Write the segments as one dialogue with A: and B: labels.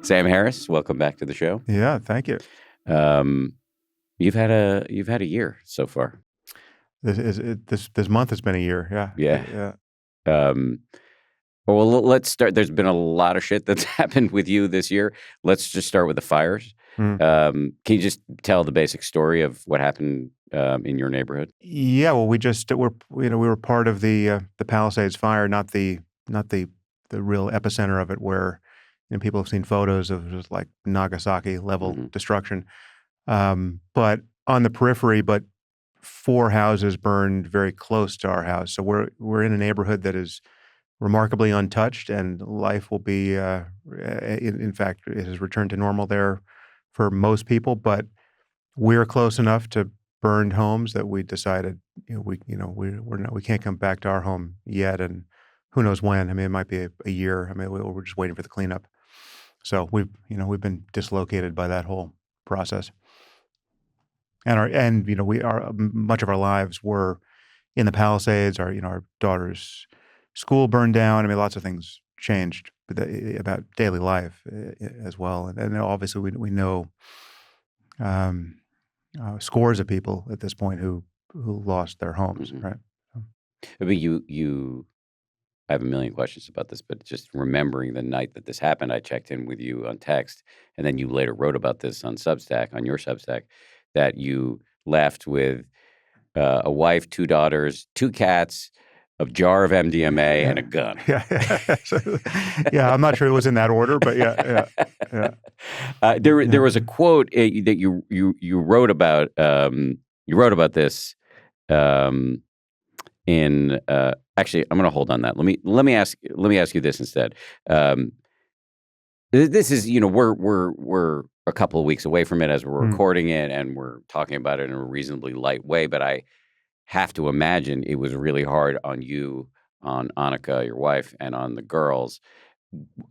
A: Sam Harris, welcome back to the show.
B: Yeah, thank you.
A: You've had a year so far.
B: This month has been a year.
A: Yeah. Well, let's start. There's been a lot of shit that's happened with you this year. Let's just start with the fires. Can you just tell the basic story of what happened in your neighborhood?
B: Yeah, well, we were part of the Palisades fire, not the real epicenter of it, where people have seen photos of just like Nagasaki level destruction. But on the periphery, but 4 houses burned very close to our house. So we're in a neighborhood that is remarkably untouched, and life will be, in fact, it has returned to normal there for most people. But we're close enough to burned homes that we decided we can't come back to our home yet, and who knows when. I mean, it might be a year. I mean, we're just waiting for the cleanup. So we've been dislocated by that whole process. And much of our lives were in the Palisades. Our daughter's school burned down. I mean, lots of things changed about daily life as well. And obviously we know scores of people at this point who lost their homes, right?
A: I mean, I have a million questions about this, but just remembering the night that this happened, I checked in with you on text, and then you later wrote about this on your Substack, that you left with a wife, 2 daughters, 2 cats, a jar of MDMA, and a gun.
B: Yeah. I'm not sure it was in that order, but yeah.
A: There was a quote that you wrote about. You wrote about this in. Actually, I'm going to hold on that. Let me ask you this instead. This is, we're a couple of weeks away from it as we're recording it, and we're talking about it in a reasonably light way. But I have to imagine it was really hard on you, on Annika, your wife, and on the girls.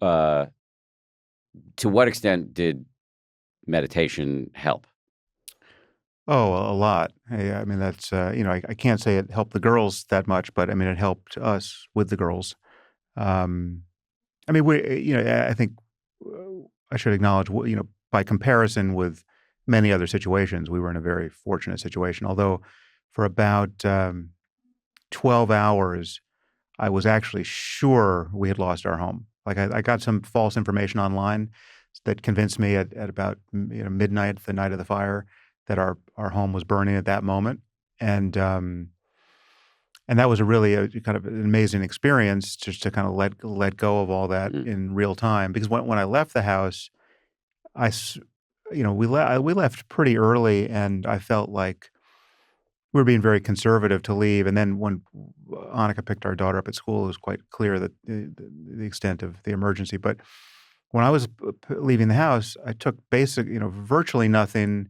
A: To what extent did meditation help?
B: Oh, a lot. I mean, that's, I can't say it helped the girls that much, but I mean, it helped us with the girls. I mean, I think I should acknowledge, by comparison with many other situations, we were in a very fortunate situation. Although for about 12 hours, I was actually sure we had lost our home. Like I got some false information online that convinced me at about midnight, the night of the fire, that our home was burning at that moment. And that was a kind of an amazing experience, just to kind of let go of all that in real time. Because when I left the house, we left pretty early, and I felt like we were being very conservative to leave. And then when Annika picked our daughter up at school, it was quite clear that the extent of the emergency. But when I was leaving the house, I took virtually nothing.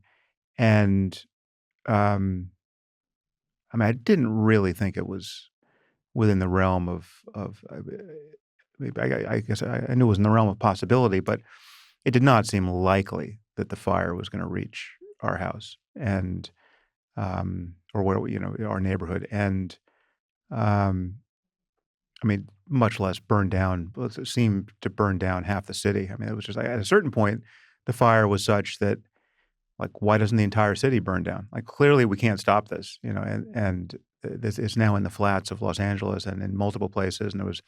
B: And, I mean, I didn't really think it was within the realm of I guess I knew it was in the realm of possibility, but it did not seem likely that the fire was going to reach our house and, or our neighborhood. And, I mean, much less burn down. It seemed to burn down half the city. I mean, it was just at a certain point, the fire was such that, like, why doesn't the entire city burn down? Like, clearly we can't stop this, and this is now in the flats of Los Angeles and in multiple places. And there was,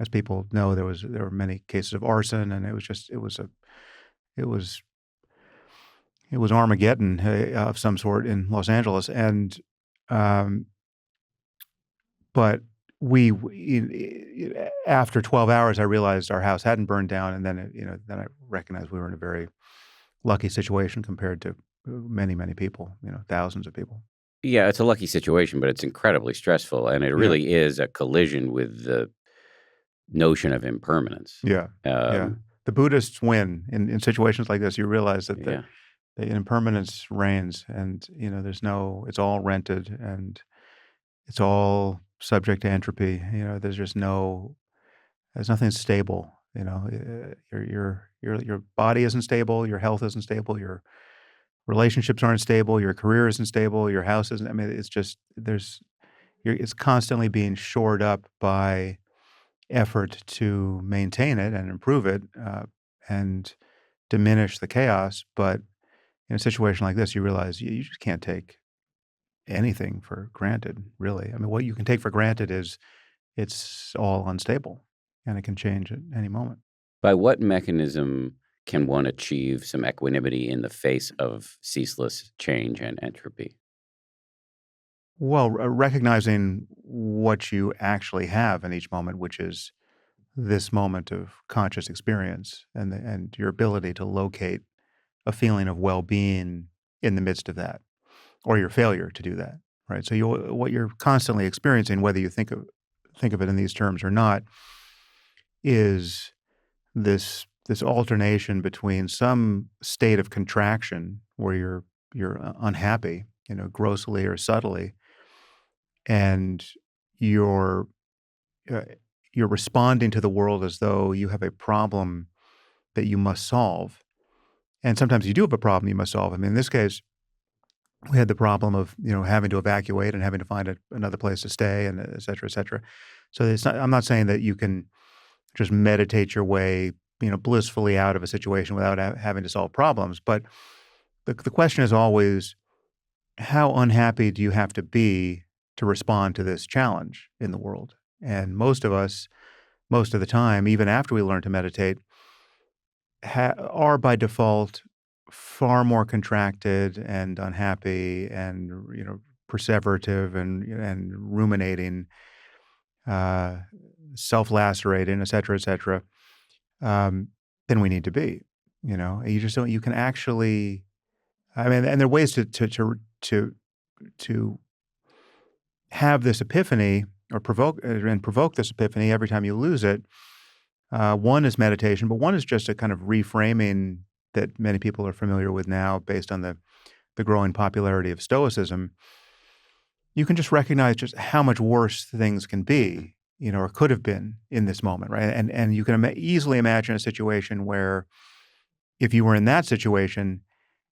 B: as people know, there were many cases of arson, and it was Armageddon of some sort in Los Angeles. And, but after 12 hours, I realized our house hadn't burned down. And then, then I recognized we were in a very lucky situation compared to many, many people, thousands of people.
A: Yeah, it's a lucky situation, but it's incredibly stressful, and it really is a collision with the notion of impermanence.
B: Yeah. The Buddhists win in situations like this. You realize that the impermanence reigns, and it's all rented, and it's all subject to entropy. There's nothing stable. Your body isn't stable, your health isn't stable, your relationships aren't stable, your career isn't stable, your house isn't. I mean, it's just it's constantly being shored up by effort to maintain it and improve it, and diminish the chaos, but in a situation like this, you realize you just can't take anything for granted, really. I mean, what you can take for granted is it's all unstable, and it can change at any moment.
A: By what mechanism can one achieve some equanimity in the face of ceaseless change and entropy?
B: Well, recognizing what you actually have in each moment, which is this moment of conscious experience, and your ability to locate a feeling of well-being in the midst of that, or your failure to do that, right? So what you're constantly experiencing, whether you think of it in these terms or not, is this alternation between some state of contraction where you're unhappy, grossly or subtly, and you're uh, you're responding to the world as though you have a problem that you must solve. And sometimes you do have a problem you must solve. I mean, in this case, we had the problem of having to evacuate and having to find another place to stay, and et cetera, et cetera. So it's not. I'm not saying that you can just meditate your way, blissfully out of a situation without having to solve problems. But the question is always, how unhappy do you have to be to respond to this challenge in the world? And most of us, most of the time, even after we learn to meditate, are by default far more contracted and unhappy and perseverative and ruminating, uh, self-lacerating, et cetera, um, than we need to be. You just don't. You can actually. I mean, and there are ways to have this epiphany or provoke this epiphany every time you lose it. One is meditation, but one is just a kind of reframing that many people are familiar with now, based on the growing popularity of Stoicism. You can just recognize just how much worse things can be, or could have been in this moment, right? And you can easily imagine a situation where, if you were in that situation,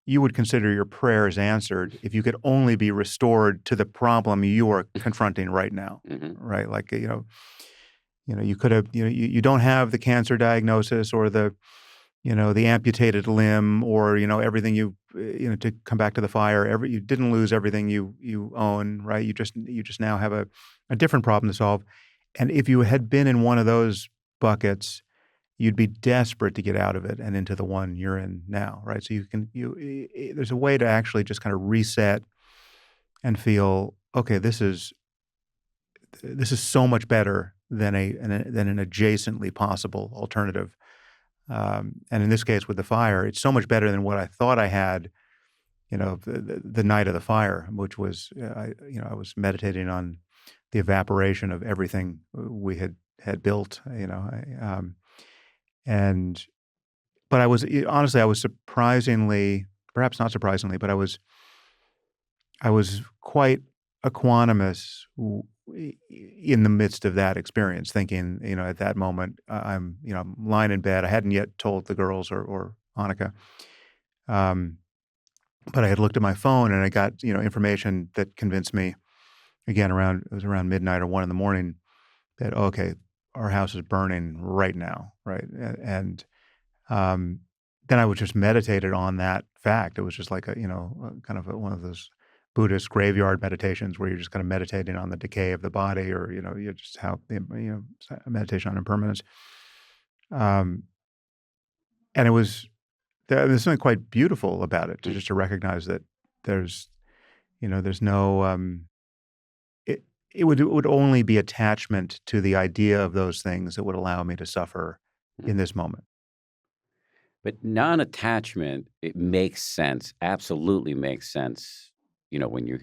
B: you would consider your prayers answered if you could only be restored to the problem you are confronting right now,
A: Mhm.
B: right? Like, you could have, you don't have the cancer diagnosis or the amputated limb, or, everything to come back to the fire, you didn't lose everything you own, right? You just now have a different problem to solve. And if you had been in one of those buckets, you'd be desperate to get out of it and into the one you're in now, right? So there's a way to actually just kind of reset and feel, okay, this is so much better than an adjacently possible alternative. And in this case, with the fire, it's so much better than what I thought I had, the night of the fire, which was, I was meditating on the evaporation of everything we had built, and but honestly, I was surprisingly, perhaps not surprisingly, but I was quite equanimous in the midst of that experience, thinking, at that moment, I'm lying in bed. I hadn't yet told the girls or Annika, um, but I had looked at my phone and I got, information that convinced me, again, it was around midnight or 1 in the morning, that, okay, our house is burning right now, right? And um, then I was just meditated on that fact. It was just like kind of one of those Buddhist graveyard meditations where you're just kind of meditating on the decay of the body, or you just how a meditation on impermanence. Um, and there's something quite beautiful about it, to recognize that there's there's no it it would only be attachment to the idea of those things that would allow me to suffer in
A: Mhm.
B: this moment.
A: But non-attachment, it makes sense, absolutely makes sense, when you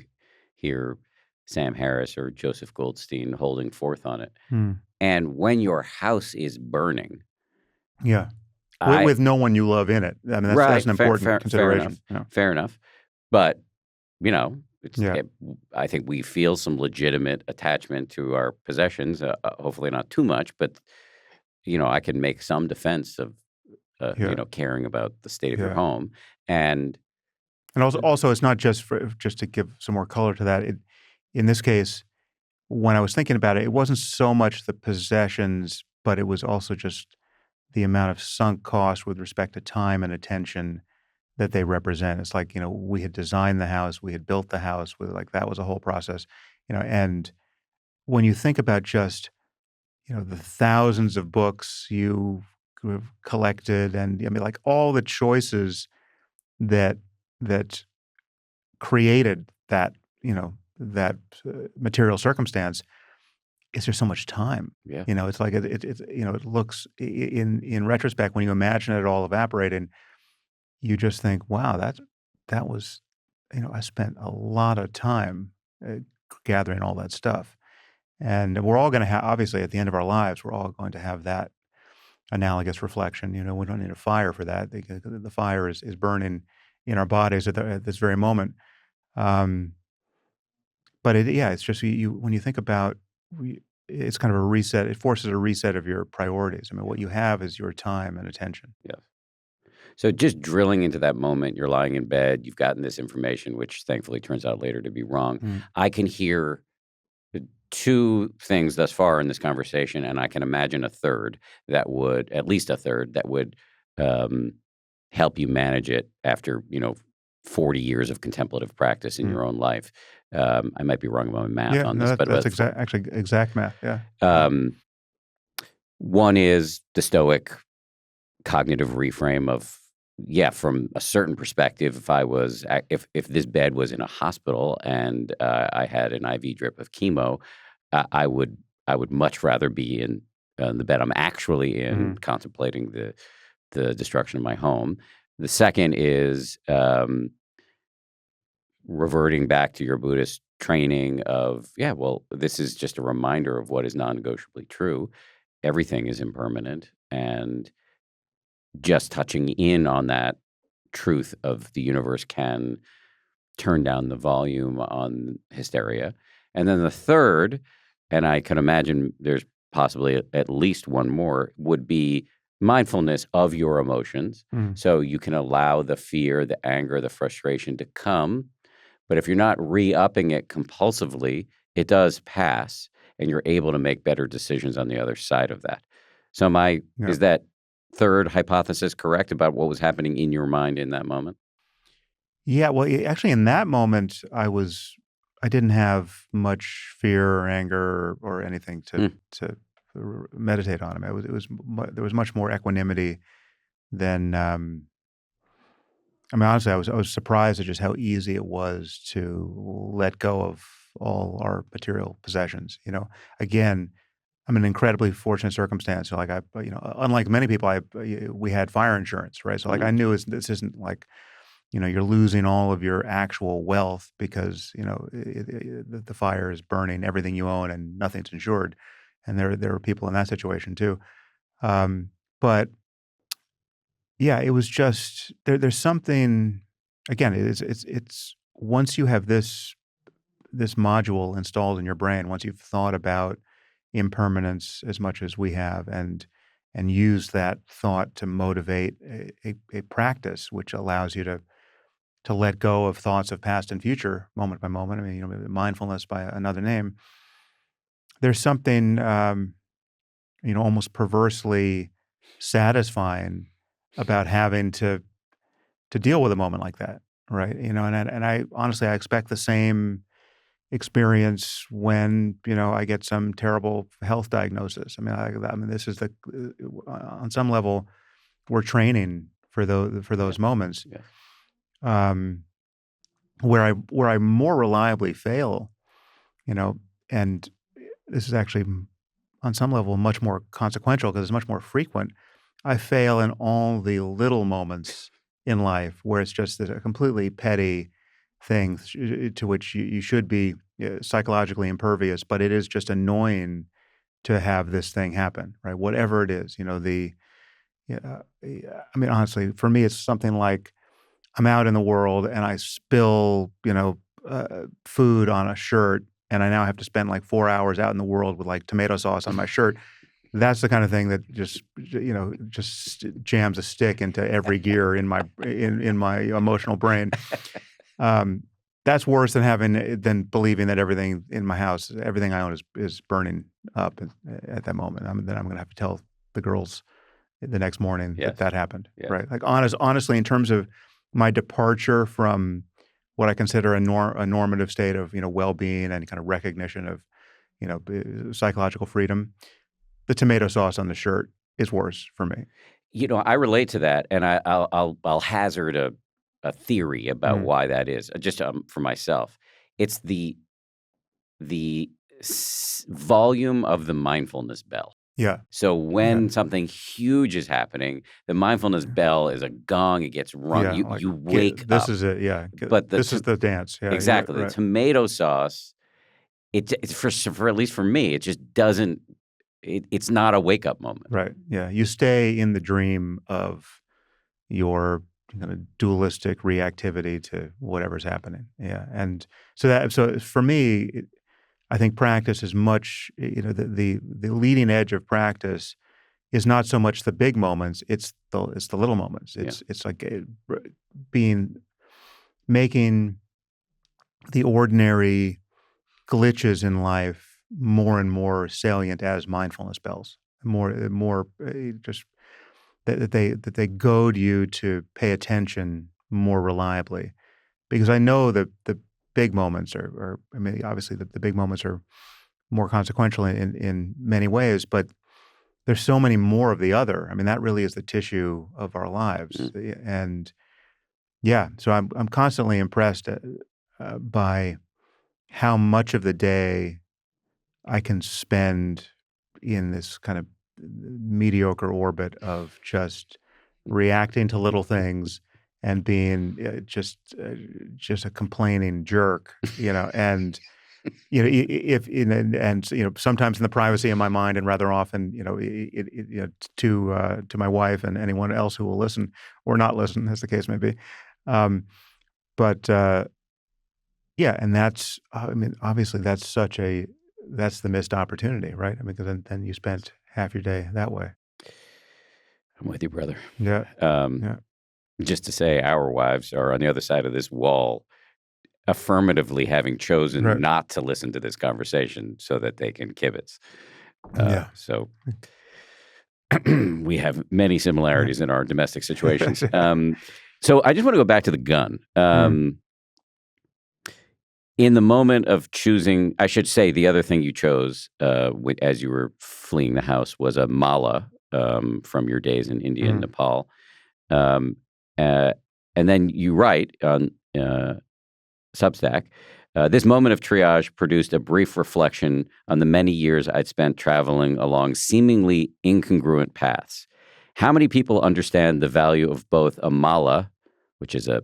A: hear Sam Harris or Joseph Goldstein holding forth on it.
B: Hmm.
A: And when your house is burning,
B: Yeah.
A: I
B: With no one you love in it. I mean, that's
A: right,
B: an
A: fair
B: important
A: fair fair
B: consideration.
A: enough,
B: Yeah.
A: fair enough. But,
B: Yeah.
A: I think we feel some legitimate attachment to our possessions, hopefully not too much, but, I can make some defense of,
B: Yeah.
A: caring about the state of your
B: Yeah.
A: home, and
B: And also it's not just to give some more color to that. In this case, when I was thinking about it, it wasn't so much the possessions, but it was also just the amount of sunk cost with respect to time and attention that they represent. It's like, we had designed the house, we had built the house, with like that was a whole process, and when you think about just, the thousands of books you have collected, and I mean, like all the choices that that created that, that material circumstance, is there so much time?
A: Yeah.
B: It's like it looks in retrospect, when you imagine it all evaporating, you just think, wow, that was, I spent a lot of time uh, gathering all that stuff. And we're all going to have, obviously, at the end of our lives, we're all going to have that analogous reflection. We don't need a fire for that. The fire is burning in our bodies at this very moment. Um, but yeah, it's just when you think about, it's kind of a reset. It forces a reset of your priorities. I mean, what you have is your time and attention.
A: Yes. So just drilling into that moment, you're lying in bed, you've gotten this information, which thankfully turns out later to be wrong.
B: Mm,
A: I can hear two things thus far in this conversation, and I can imagine a third that would, at least a third, that would um, help you manage it after, 40 years of contemplative practice in
B: mm.
A: your own life. I might be wrong about my math
B: Yeah,
A: on
B: no,
A: this,
B: that's
A: but
B: actually exact math. Yeah, yeah.
A: um, one is the Stoic cognitive reframe of, yeah, from a certain perspective, if this bed was in a hospital and I had an IV drip of chemo, I would much rather be in the bed I'm actually in,
B: Mhm,
A: contemplating the destruction of my home. The second is reverting back to your Buddhist training of, yeah, well, this is just a reminder of what is non-negotiably true. Everything is impermanent, and just touching in on that truth of the universe can turn down the volume on hysteria. And then the third, and I can imagine there's possibly at least one more, would be mindfulness of your emotions.
B: mhm.
A: So you can allow the fear, the anger, the frustration to come. But if you're not re-upping it compulsively, it does pass, and you're able to make better decisions on the other side of that. So
B: Yeah.
A: is that third hypothesis correct about what was happening in your mind in that moment?
B: Yeah, well, actually, in that moment, I didn't have much fear or anger or anything
A: Hmm.
B: to meditate on. I mean, there was much more equanimity than, I mean, honestly, I was surprised at just how easy it was to let go of all our material possessions, Again, I'm in an incredibly fortunate circumstance. So, like, unlike many people, we had fire insurance, right? So, like, I
A: Mm.
B: knew this isn't like, you're losing all of your actual wealth because, the fire is burning everything you own and nothing's insured. And there are people in that situation too. But yeah, it was just there's something, again, it's once you have this module installed in your brain, once you've thought about impermanence as much as we have, and use that thought to motivate a practice which allows you to let go of thoughts of past and future moment by moment. I mean, mindfulness by another name. There's something, almost perversely satisfying about having to deal with a moment like that, right? And I honestly, I expect the same experience when, I get some terrible health diagnosis. I mean, this is on some level, we're training for
A: Yeah.
B: those moments.
A: Yes.
B: Um, where I more reliably fail, you know, and this is actually, on some level, much more consequential because it's much more frequent. I fail in all the little moments in life where it's just a completely petty thing to which you should be psychologically impervious, but it is just annoying to have this thing happen, right? Whatever it is, yeah, I mean, honestly, for me, it's something like I'm out in the world and I spill, food on a shirt, and I now have to spend like 4 hours out in the world with like tomato sauce on my shirt. That's the kind of thing that just jams a stick into every gear in my emotional brain. Um, that's worse than believing that everything in my house, everything I own is burning up at that moment. Then I'm gonna have to tell the girls the next morning
A: Yes.
B: that happened,
A: Yes.
B: right? Like honestly, in terms of my departure from what I consider a normative state of, well-being and kind of recognition of, psychological freedom, the tomato sauce on the shirt is worse for me.
A: I relate to that, and I'll hazard a theory about
B: Mm,
A: why that is, just, for myself. It's the volume of the mindfulness bell.
B: yeah,
A: So
B: yeah,
A: when something huge is happening, the mindfulness bell is a gong, it gets rung,
B: yeah, like,
A: you wake
B: this
A: up.
B: is it, yeah,
A: But
B: this is the dance, yeah, yeah,
A: exactly, the
B: right,
A: tomato sauce, it's for at least for me, it just doesn't it's not a wake up moment.
B: right, yeah. You stay in the dream of your kind of dualistic reactivity to whatever's happening, yeah, and so for me, I think practice is much, the leading edge of practice is not so much the big moments, it's the little moments.
A: Yeah.
B: It's like, being making the ordinary glitches in life more and more salient as mindfulness bells. More, just that they goad you to pay attention more reliably. Because I know that the big moments are I mean, obviously, the big moments are more consequential in many ways, but there's so many more of the other. I mean, that really is the tissue of our lives,
A: Mm.
B: and yeah, so I'm constantly impressed, by how much of the day I can spend in this kind of mediocre orbit of just reacting to little things and being, just a complaining jerk, and if sometimes in the privacy of my mind, and rather often, to my wife and anyone else who will listen or not listen, as the case may be. Um, but yeah, and I mean, obviously, that's the missed opportunity, right? I mean, because then you spent half your day that way.
A: I'm with you, brother.
B: Yeah,
A: Um,
B: yeah,
A: just to say our wives are on the other side of this wall, affirmatively having chosen
B: right,
A: not to listen to this conversation so that they can kibitz.
B: yeah,
A: So we have many similarities in our domestic situations. So I just want to go back to the gun.
B: mm,
A: In the moment of choosing, I should say the other thing you chose as you were fleeing the house was a mala from your days in India and
B: mm,
A: Nepal. Um, uh, and then you write on Substack, this moment of triage produced a brief reflection on the many years I'd spent traveling along seemingly incongruent paths. How many people understand the value of both a mala, which is a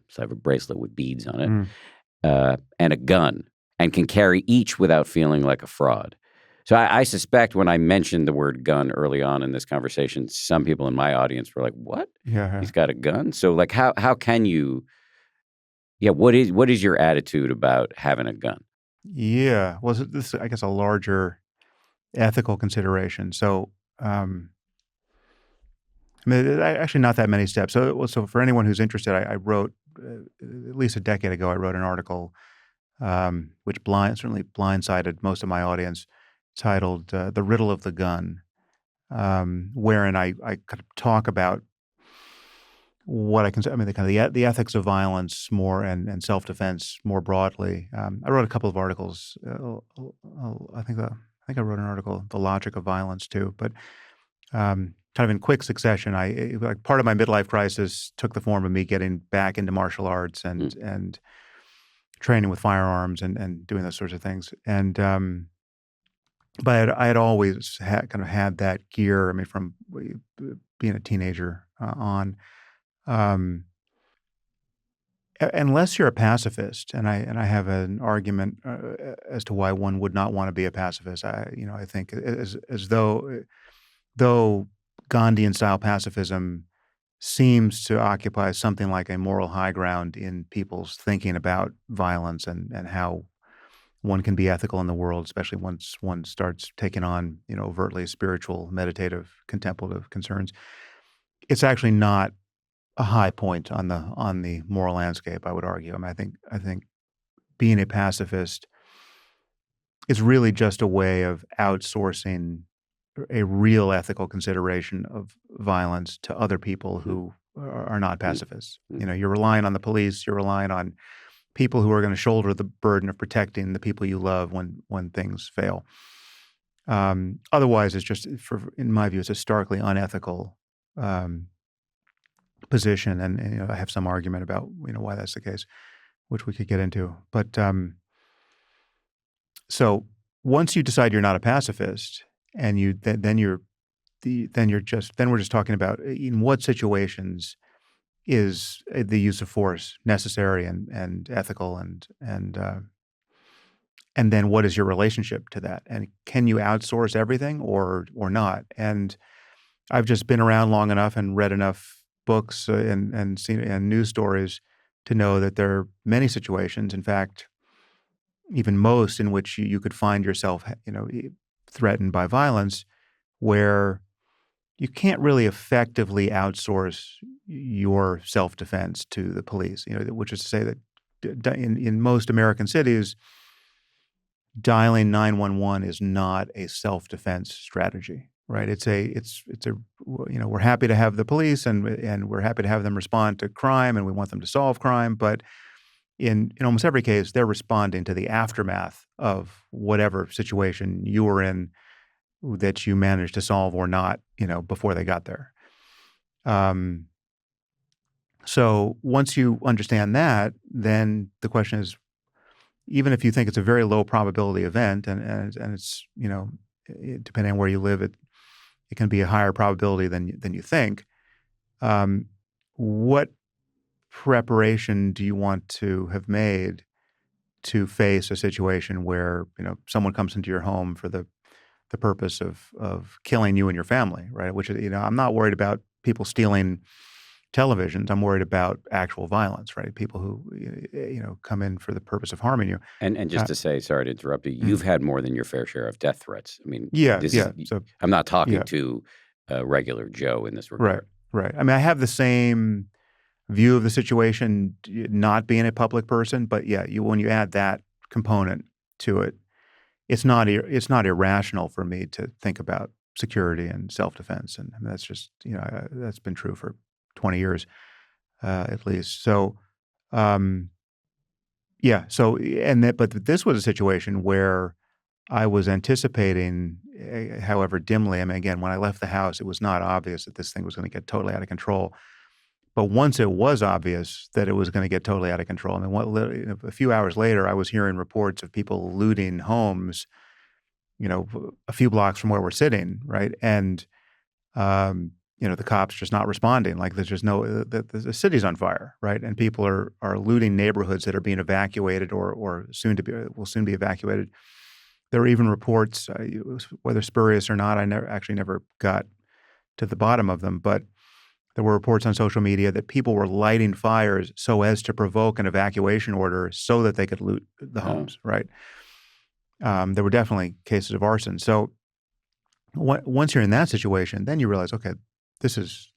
A: sort of a bracelet with beads on it,
B: mm.
A: and a gun, and can carry each without feeling like a fraud? So I suspect when I mentioned the word gun early on in this conversation, some people in my audience were like, "What?
B: Yeah, yeah.
A: He's got a gun?" So like, how can you? Yeah, what is your attitude about having a gun?
B: Yeah. Well, this is, I guess, a larger ethical consideration. So, I mean, actually not that many steps. So for anyone who's interested, I wrote, at least a decade ago, I wrote an article, which certainly blindsided most of my audience, titled "The Riddle of the Gun," wherein I kind of talk about what I consider, I mean, the kind of the ethics of violence more, and self-defense more broadly. I wrote a couple of articles. I think I wrote an article, "The Logic of Violence," too. But kind of in quick succession, like part of my midlife crisis took the form of me getting back into martial arts
A: Mm,
B: and training with firearms and doing those sorts of things. And but I had always kind of had that gear. I mean, from being a teenager on. Um, Unless you're a pacifist, and I have an argument, as to why one would not want to be a pacifist. I think as though Gandhian style pacifism seems to occupy something like a moral high ground in people's thinking about violence and how one can be ethical in the world, especially once one starts taking on, overtly spiritual, meditative, contemplative concerns. It's actually not a high point on the moral landscape, I would argue. I mean, I think being a pacifist is really just a way of outsourcing a real ethical consideration of violence to other people
A: Mhm.
B: who are not
A: Mm.
B: pacifists.
A: Mm.
B: You're relying on the police, you're relying on people who are going to shoulder the burden of protecting the people you love when things fail. Otherwise, it's just, in my view, it's a starkly unethical um, position, and I have some argument about why that's the case, which we could get into. But so once you decide you're not a pacifist, and then we're just talking about in what situations is the use of force necessary and ethical, and then what is your relationship to that, and can you outsource everything or not? And I've just been around long enough and read enough books and seen and news stories to know that there are many situations, in fact, even most, in which you could find yourself, threatened by violence, where you can't really effectively outsource your self-defense to the police, which is to say that in most American cities, dialing 911 is not a self-defense strategy, right? We're happy to have the police, and we're happy to have them respond to crime, and we want them to solve crime, but in almost every case, they're responding to the aftermath of whatever situation you were in that you managed to solve or not, before they got there. Um, so once you understand that, then the question is, even if you think it's a very low probability event, and it's, depending on where you live, it can be a higher probability than you think. Um, what preparation do you want to have made to face a situation where someone comes into your home for the purpose of killing you and your family, right? Which is, I'm not worried about people stealing televisions. I'm worried about actual violence, right? People who come in for the purpose of harming you.
A: And just
B: Uh,
A: to say, sorry to interrupt you,
B: mm.
A: you've had more than your fair share of death threats. I mean,
B: Yeah,
A: this is
B: yeah. So
A: I'm not talking
B: yeah,
A: to regular Joe in this
B: right,
A: regard.
B: right. I mean, I have the same view of the situation, not being a public person, but yeah, when you add that component to it, it's not irrational for me to think about security and self-defense, and I mean, that's just, that's been true for 20 years, at least. So, um, yeah, so but this was a situation where I was anticipating, however dimly. I mean, again, when I left the house, it was not obvious that this thing was gonna get totally out of control. But once it was obvious that it was gonna get totally out of control, I mean, a few hours later, I was hearing reports of people looting homes, a few blocks from where we're sitting, right? And, the cops just not responding. Like, there's just no, the city's on fire, right? And people are looting neighborhoods that are being evacuated or will soon be evacuated. There were even reports, whether spurious or not, I never got to the bottom of them, but there were reports on social media that people were lighting fires so as to provoke an evacuation order so that they could loot the
A: Oh,
B: homes, right? There were definitely cases of arson. So once you're in that situation, then you realize, okay, this is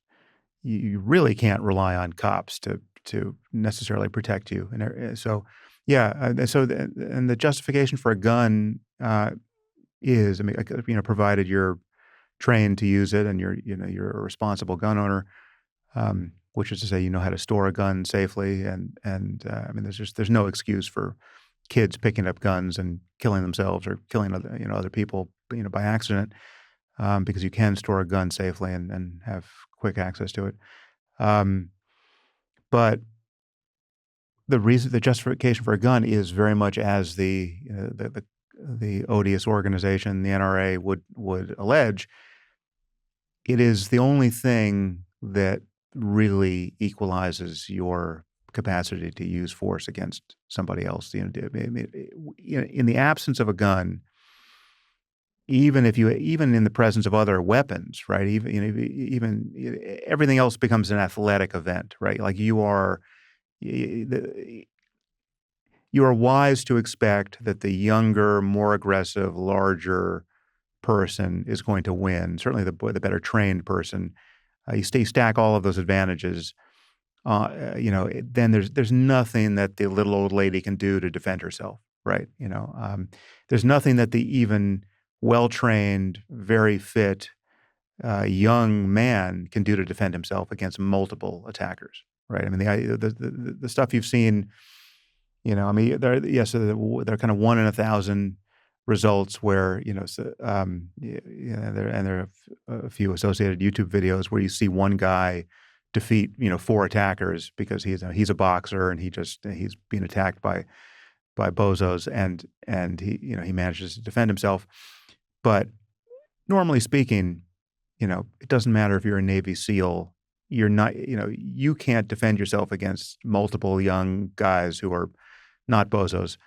B: you really can't rely on cops to necessarily protect you. And so, yeah, and the justification for a gun is, I mean, like, provided you're trained to use it and you're a responsible gun owner, which is to say, you know how to store a gun safely, and I mean, there's no excuse for kids picking up guns and killing themselves or killing other people, by accident, because you can store a gun safely and have quick access to it. Um, but the justification for a gun is very much as the odious organization, the NRA, would allege. It is the only thing that really equalizes your capacity to use force against somebody else. I mean, in the absence of a gun, even in the presence of other weapons, right? Even everything else becomes an athletic event, right? Like, you are wise to expect that the younger, more aggressive, larger person is going to win. Certainly, the better trained person. You stack all of those advantages. Then there's nothing that the little old lady can do to defend herself, right? There's nothing that the even well-trained, very fit, young man can do to defend himself against multiple attackers, right? I mean, the stuff you've seen, I mean, they're kind of 1 in 1,000 results where, there are a few associated YouTube videos where you see one guy defeat, 4 attackers because he's a boxer and he's being attacked by bozos and he manages to defend himself. But normally speaking, it doesn't matter if you're a Navy SEAL, you're not, you can't defend yourself against multiple young guys who are not bozos,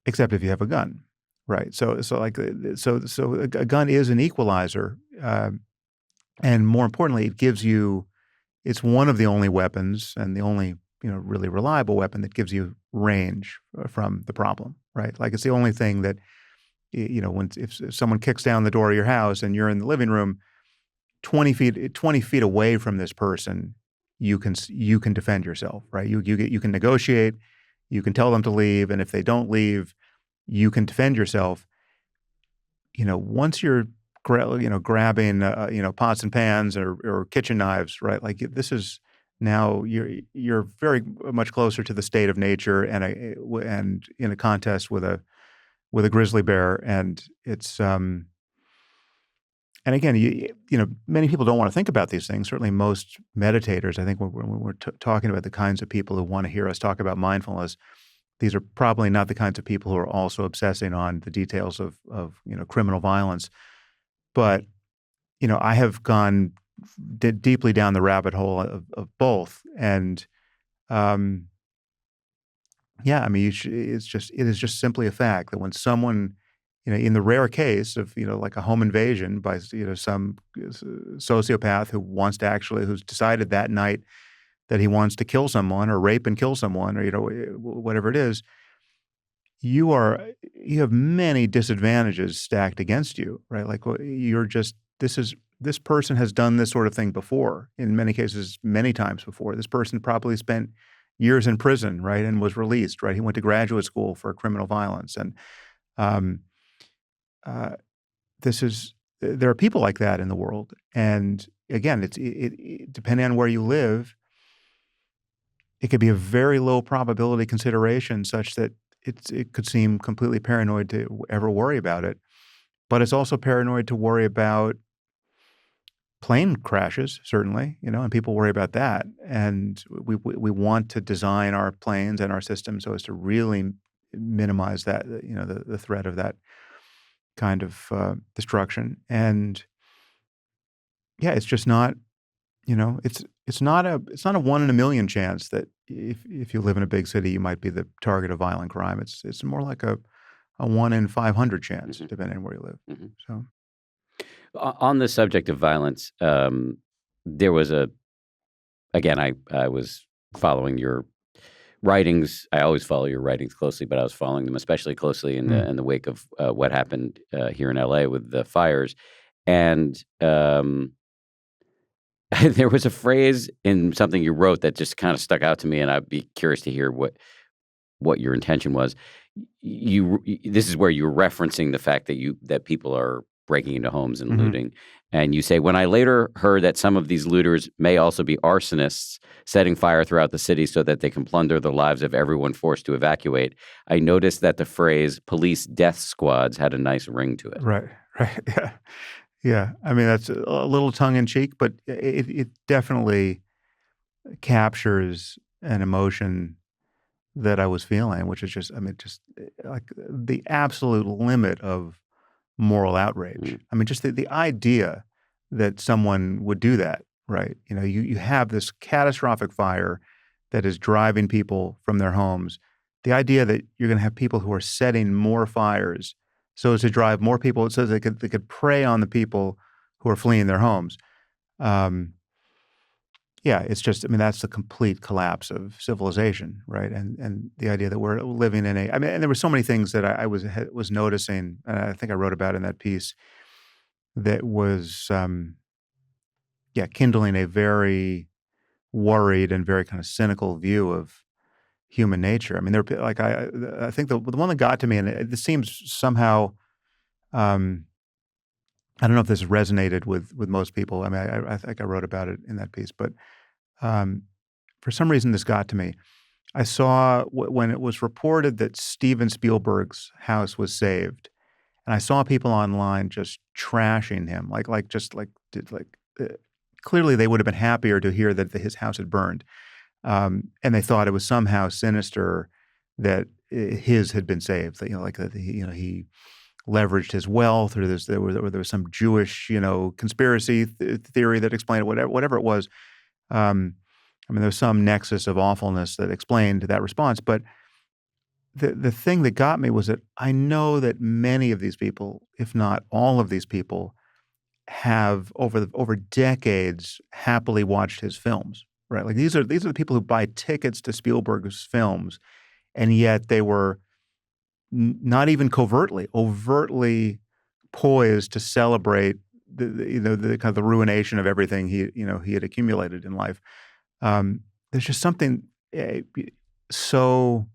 B: except if you have a gun, right? So a gun is an equalizer, and more importantly, it's one of the only weapons and the only really reliable weapon that gives you range from the problem, right? Like it's the only thing that if someone kicks down the door of your house and you're in the living room, 20 feet away from this person, you can defend yourself, right? You can negotiate, you can tell them to leave, and if they don't leave, you can defend yourself. Once you're grabbing pots and pans or kitchen knives, right? Like this is now you're very much closer to the state of nature and in a contest with a grizzly bear, and it's and again, many people don't want to think about these things. Certainly, most meditators, I think, when we're talking about the kinds of people who want to hear us talk about mindfulness, these are probably not the kinds of people who are also obsessing on the details of criminal violence. But I have gone deeply down the rabbit hole of both, and yeah, I mean, it is just simply a fact that when someone, in the rare case of, like a home invasion by, some sociopath who's decided that night that he wants to kill someone or rape and kill someone or, whatever it is, you have many disadvantages stacked against you, right? Like this person has done this sort of thing before, in many cases, many times before. This person probably spent years in prison, right, and was released, right? He went to graduate school for criminal violence, and there are people like that in the world. And again, it depending on where you live, it could be a very low probability consideration, such that it could seem completely paranoid to ever worry about it. But it's also paranoid to worry about plane crashes, certainly, and people worry about that. And we want to design our planes and our systems so as to really minimize that, the threat of that kind of destruction. And yeah, it's just not, it's not a 1 in a million chance that if you live in a big city, you might be the target of violent crime. It's more like a 1 in 500 chance,
A: Mm-hmm.
B: depending on where you live.
A: Mm-hmm.
B: So.
A: On the subject of violence, there was again, I was following your writings. I always follow your writings closely, but I was following them especially closely in the wake of what happened here in LA with the fires. And there was a phrase in something you wrote that just kind of stuck out to me, and I'd be curious to hear what your intention was. This is where you're referencing the fact that people are breaking into homes and looting. And you say, when I later heard that some of these looters may also be arsonists setting fire throughout the city so that they can plunder the lives of everyone forced to evacuate, I noticed that the phrase police death squads had a nice ring to it.
B: Right. Yeah. Yeah. I mean, that's a little tongue in cheek, but it definitely captures an emotion that I was feeling, which is just like the absolute limit of moral outrage. I mean, just the idea that someone would do that, right? You have this catastrophic fire that is driving people from their homes. The idea that you're going to have people who are setting more fires so as to drive more people, so they could prey on the people who are fleeing their homes. Yeah, it's just, I mean, that's the complete collapse of civilization, right? And the idea that we're living in and there were so many things that I was noticing, and I think I wrote about in that piece, that was, kindling a very worried and very kind of cynical view of human nature. I mean, I think the one that got to me, and it seems somehow Um, I don't know if this resonated with most people. I mean, I think I wrote about it in that piece, but um, for some reason, this got to me. I saw when it was reported that Steven Spielberg's house was saved, and I saw people online just trashing him, like clearly they would have been happier to hear that his house had burned, and they thought it was somehow sinister that his had been saved. That, like that he leveraged his wealth, or there was some Jewish conspiracy theory that explained it, whatever it was. Um, I mean, there was some nexus of awfulness that explained that response, but the thing that got me was that I know that many of these people, if not all of these people, have over decades happily watched his films, right? Like these are the people who buy tickets to Spielberg's films, and yet they were not even overtly poised to celebrate the kind of the ruination of everything he had accumulated in life. There's just something so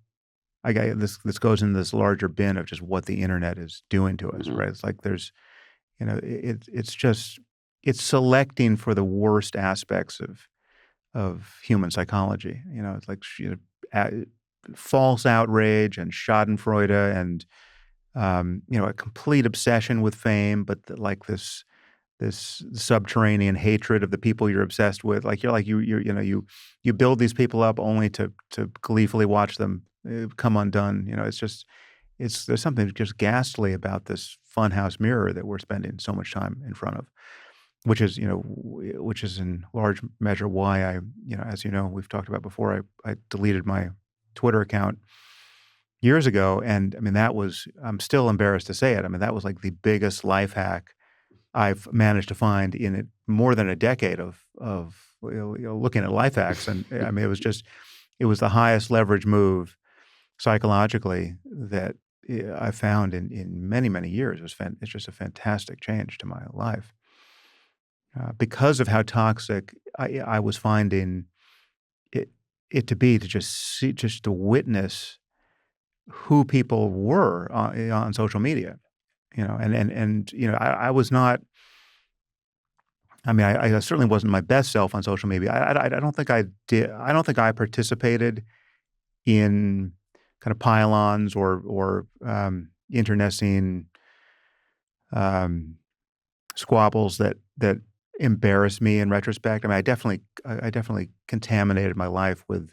B: this goes in this larger bin of just what the internet is doing to us,
A: Mhm.
B: right? It's like there's it's selecting for the worst aspects of human psychology. It's like a, false outrage and Schadenfreude and a complete obsession with fame, but like this subterranean hatred of the people you're obsessed with. Like you build these people up only to gleefully watch them come undone. There's something just ghastly about this funhouse mirror that we're spending so much time in front of, which is in large measure why as we've talked about before, I deleted my Twitter account years ago, and I mean I'm still embarrassed to say it. I mean that was like the biggest life hack I've managed to find in more than a decade of looking at life hacks, and I mean it was the highest leverage move psychologically that I found in many years. It's just a fantastic change to my life because of how toxic I was finding it to be, to just to witness who people were on social media, and I was not. I mean, I certainly wasn't my best self on social media. I don't think I did. I don't think I participated in kind of pylons or internecine um, squabbles that embarrass me in retrospect. I mean, I definitely contaminated my life with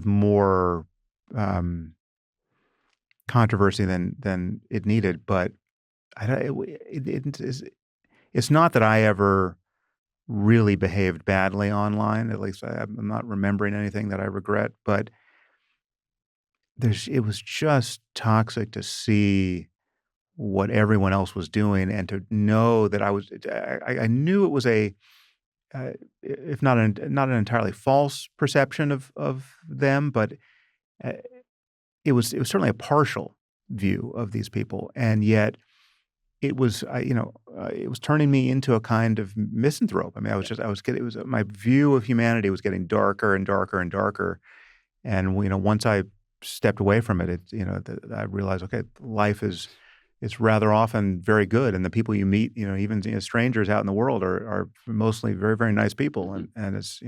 B: more um, controversy than it needed. But I don't- it's not that I ever really behaved badly online. At least I'm not remembering anything that I regret. But it was just toxic to see what everyone else was doing, and to know that I knew it was if not an entirely false perception of them, but uh, it was certainly a partial view of these people, and yet it was turning me into a kind of misanthrope. I mean, I was getting, it was my view of humanity was getting darker and darker and darker, and once I stepped away from it, I realized, okay, life is it's rather often very good, and the people you meet, even strangers out in the world are mostly very very nice people,
A: Mhm.
B: and it's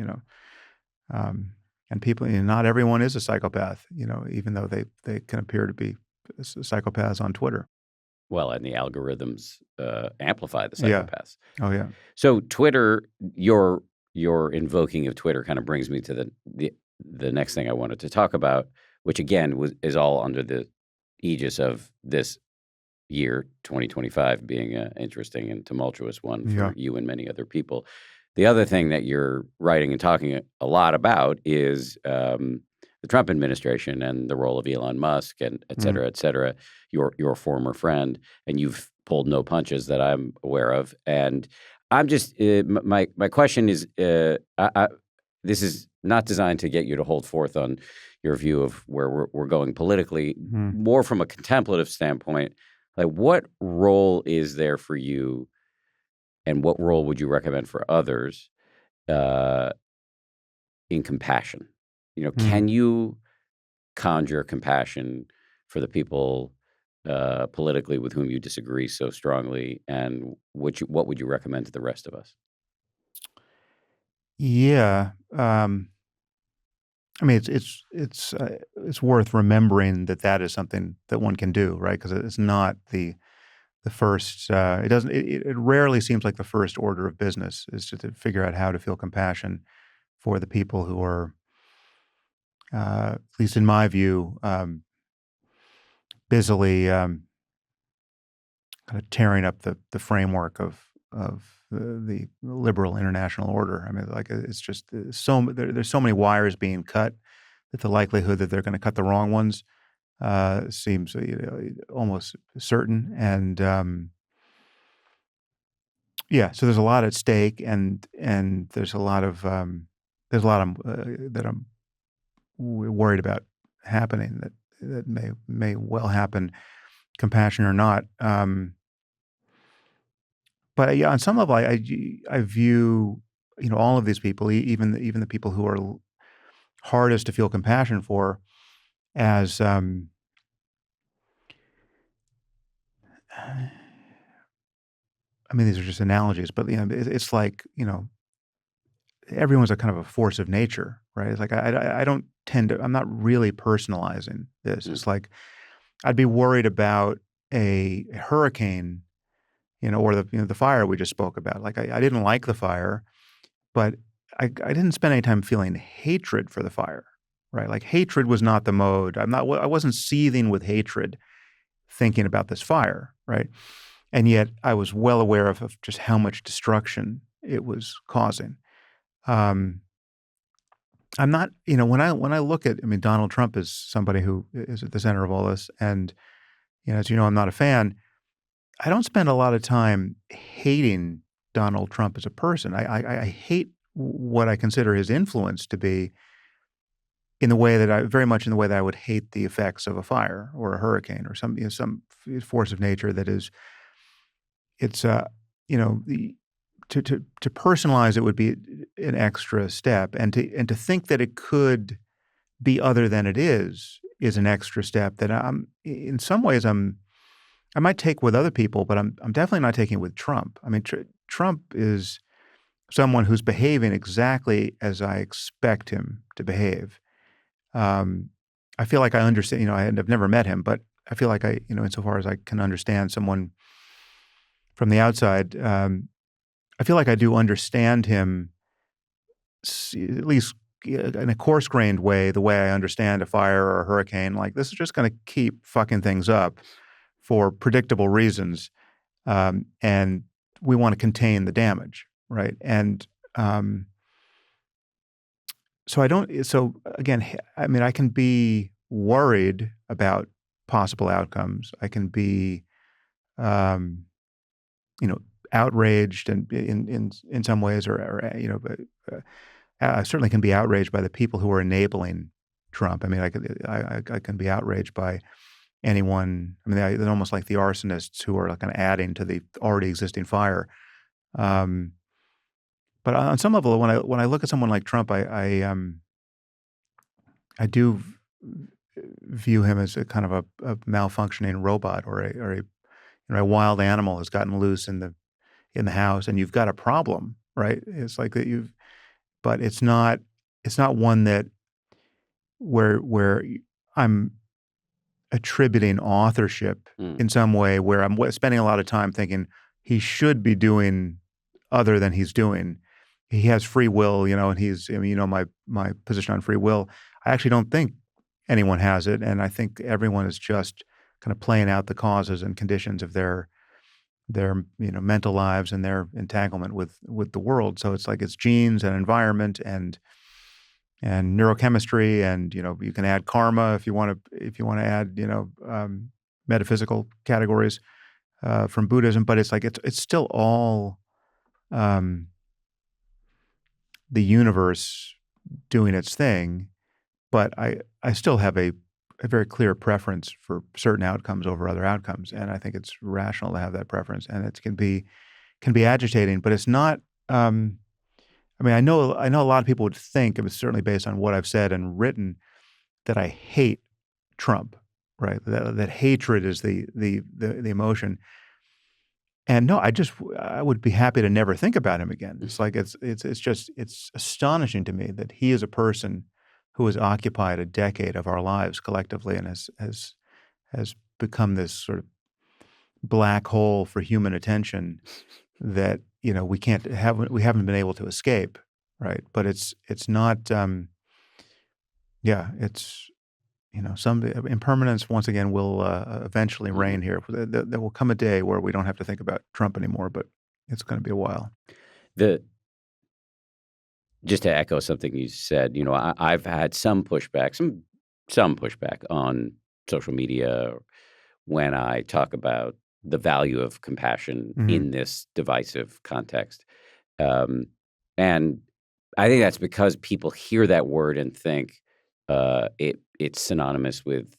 B: um, and people, not everyone is a psychopath, even though they can appear to be psychopaths on Twitter.
A: Well, and the algorithms, amplify the
B: Yeah.
A: psychopaths.
B: Oh yeah.
A: So Twitter, your invoking of Twitter kind of brings me to the next thing I wanted to talk about, which again is all under the aegis of this year 2025 being an interesting and tumultuous one
B: Yeah.
A: for you and many other people. The other thing that you're writing and talking a lot about is the Trump administration and the role of Elon Musk and
B: Mm.
A: et cetera, your former friend, and you've pulled no punches that I'm aware of. And I'm just my question is, this is not designed to get you to hold forth on your view of where we're going politically,
B: Mm.
A: more from a contemplative standpoint. Like, what role is there for you, and what role would you recommend for others uh, in compassion?
B: Mm.
A: Can you conjure compassion for the people politically with whom you disagree so strongly, and what would you recommend to the rest of us?
B: Yeah, I mean, it's worth remembering that that is something that one can do, right? Because it's not the first. It doesn't. It rarely seems like the first order of business is to figure out how to feel compassion for the people who are, at least in my view, busily kind of tearing up the framework of the liberal international order. I mean, like it's just there's so many wires being cut that the likelihood that they're going to cut the wrong ones seems almost certain. And yeah, so there's a lot at stake, and there's a lot that I'm worried about happening that may well happen, compassion or not. But yeah, on some level, I view all of these people, even the people who are hardest to feel compassion for, as I mean, these are just analogies, but it's like everyone's a kind of a force of nature, right? It's like I don't tend to. I'm not really personalizing this.
A: Mm,
B: It's like I'd be worried about a hurricane, or the fire we just spoke about. Like I didn't like the fire, but I didn't spend any time feeling hatred for the fire, right? Like hatred was not the mode. I wasn't seething with hatred thinking about this fire, right? And yet I was well aware of just how much destruction it was causing. Um, I'm not, when I look at, I mean, Donald Trump is somebody who is at the center of all this, and as you know, I'm not a fan. I don't spend a lot of time hating Donald Trump as a person. I hate what I consider his influence to be in the way that very much in the way that I would hate the effects of a fire or a hurricane or some force of nature that is, it's, the to personalize it would be an extra step, and to think that it could be other than it is an extra step that in some ways I might take with other people, but I'm definitely not taking with Trump. I mean, Trump is someone who's behaving exactly as I expect him to behave. Um, I feel like I understand. I've never met him, but I feel like insofar as I can understand someone from the outside, I feel like I do understand him, at least in a coarse-grained way, the way I understand a fire or a hurricane. Like this is just going to keep fucking things up for predictable reasons, and we want to contain the damage, right? And so I don't. So again, I mean, I can be worried about possible outcomes. I can be, um, you know, outraged, and in some ways, but I certainly can be outraged by the people who are enabling Trump. I mean, I can be outraged by anyone. I mean, they're almost like the arsonists who are like kind of adding to the already existing fire. Um, but on some level, when I look at someone like Trump, I do view him as a kind of a malfunctioning robot, or a wild animal has gotten loose in the house, and you've got a problem, right? It's like that but it's not one that where I'm attributing authorship
A: mm.
B: in some way, where I'm spending a lot of time thinking he should be doing other than he's doing. He has free will, and I mean, my position on free will. I actually don't think anyone has it, and I think everyone is just kind of playing out the causes and conditions of their mental lives and their entanglement with the world. So it's like it's genes and environment and neurochemistry, and you can add karma if you want to add metaphysical categories from Buddhism, but it's like it's still all um, the universe doing its thing. But I still have a very clear preference for certain outcomes over other outcomes, and I think it's rational to have that preference, and it can be agitating, but it's not. I mean, I know a lot of people would think, it was certainly based on what I've said and written, that I hate Trump, right? That hatred is the emotion. And no, I would be happy to never think about him again. It's like it's astonishing to me that he is a person who has occupied a decade of our lives collectively and has become this sort of black hole for human attention that, we haven't been able to escape, right? But it's not, yeah, it's, some impermanence once again will, eventually
A: Mhm.
B: reign here. There will come a day where we don't have to think about Trump anymore, but it's gonna be a while.
A: The Just to echo something you said, I've had some pushback on social media when I talk about the value of compassion
B: Mhm.
A: in this divisive context. Um, and I think that's because people hear that word and think it's synonymous with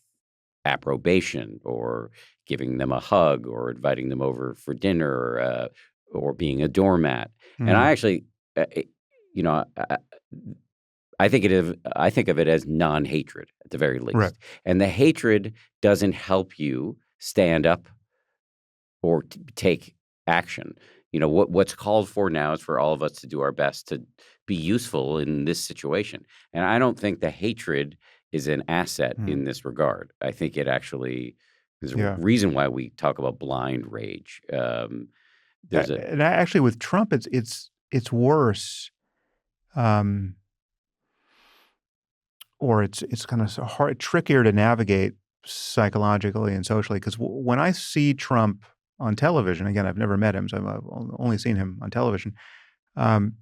A: approbation or giving them a hug or inviting them over for dinner or being a doormat. And I
B: Mhm.
A: actually, you know, I think of it as non-hatred at the very
B: Right.
A: least. And the hatred doesn't help you stand up or take action. What's called for now is for all of us to do our best to be useful in this situation. And I don't think the hatred is an asset
B: Mhm.
A: in this regard. I think it actually is a
B: Yeah.
A: reason why we talk about blind rage. There's a
B: And actually with Trump, it's worse, um, or it's kinda hard trickier to navigate psychologically and socially 'cause when I see Trump on television, again, I've never met him, so I've only seen him on television, um,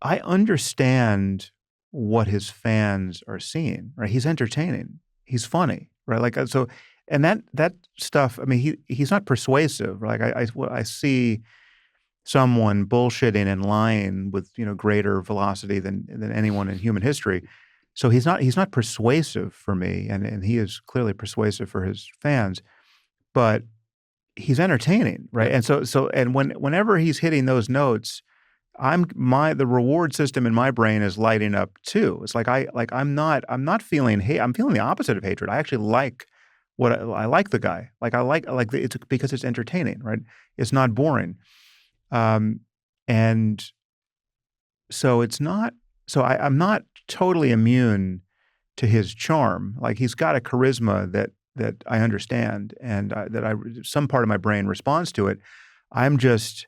B: I understand what his fans are seeing, right? He's entertaining. He's funny, right? Like, so and that stuff, I mean, he's not persuasive, like, I see someone bullshitting and lying with, greater velocity than anyone in human history. So he's not persuasive for me, and he is clearly persuasive for his fans, but he's entertaining, right?
A: Yep.
B: And whenever he's hitting those notes, the reward system in my brain is lighting up too. It's like I'm not feeling hate. I'm feeling the opposite of hatred. I actually like I like the guy. It's because it's entertaining, right? It's not boring. Um, and so it's not so I'm not totally immune to his charm. Like, he's got a charisma that I understand and, that some part of my brain responds to it. I'm just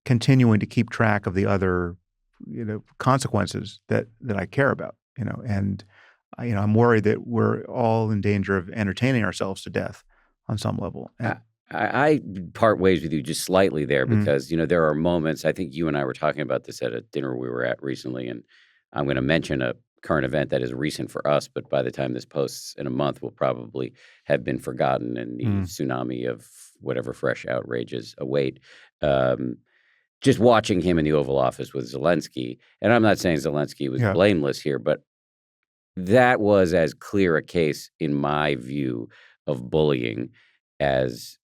B: continuing to keep track of the other, consequences that I care about, and, I'm worried that we're all in danger of entertaining ourselves to death on some level,
A: I
B: and
A: I part ways with you just slightly there
B: mm,
A: because, there are moments I think you and I were talking about this at a dinner we were at recently, and I'm gonna mention a current event that is recent for us, but by the time this posts in a month will probably have been forgotten and the
B: mm,
A: tsunami of whatever fresh outrages await. Um, just watching him in the Oval Office with Zelensky, and I'm not saying Zelensky was
B: yeah,
A: blameless here, but that was as clear a case, in my view, of bullying as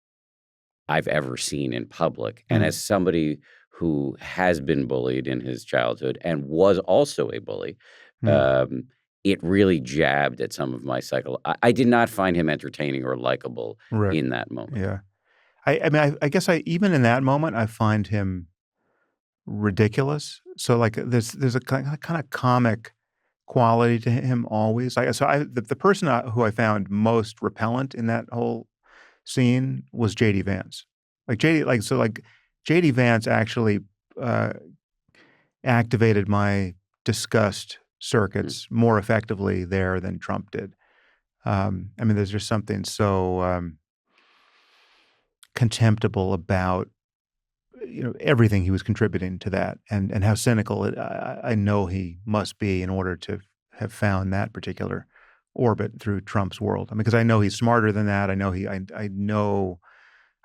A: I've ever seen in public, and
B: mm,
A: as somebody who has been bullied in his childhood and was also a bully,
B: mm,
A: um, it really jabbed at some of my cycle. I did not find him entertaining or likable
B: right,
A: in that moment.
B: yeah. I mean, I guess I even in that moment, I find him ridiculous. So, like, there's a kinda comic quality to him always. The person, who I found most repellent in that whole scene was JD Vance. JD Vance actually, uh, activated my disgust
A: Mm.
B: circuits more effectively there than Trump did. I mean, there's just something so, contemptible about, everything he was contributing to that and how cynical I know he must be in order to have found that particular orbit through Trump's world. I mean, because I know he's smarter than that. I know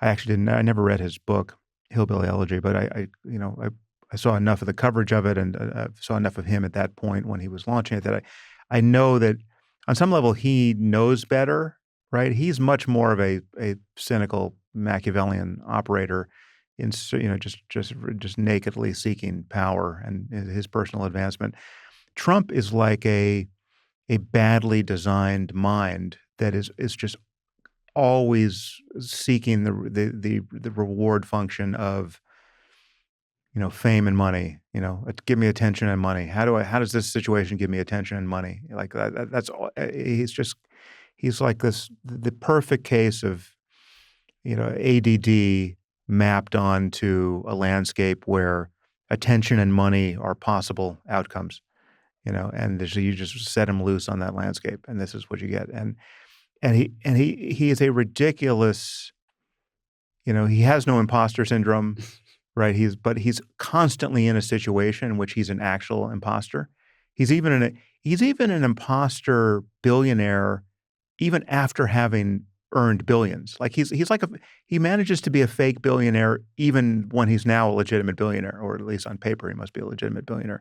B: I actually didn't I never read his book, Hillbilly Elegy, but I saw enough of the coverage of it and, saw enough of him at that point when he was launching it that I know that on some level he knows better, right? He's much more of a cynical Machiavellian operator just nakedly seeking power and his personal advancement. Trump is like a badly designed mind that is just always seeking the reward function of, fame and money. Give me attention and money. How does this situation give me attention and money? Like that's all. He's like the perfect case of, ADD mapped onto a landscape where attention and money are possible outcomes. And so you just set him loose on that landscape, and this is what you get. And he is a ridiculous. He has no imposter syndrome, right? He's constantly in a situation in which he's an actual imposter. He's even an imposter billionaire, even after having earned billions. Like he manages to be a fake billionaire even when he's now a legitimate billionaire, or at least on paper he must be a legitimate billionaire.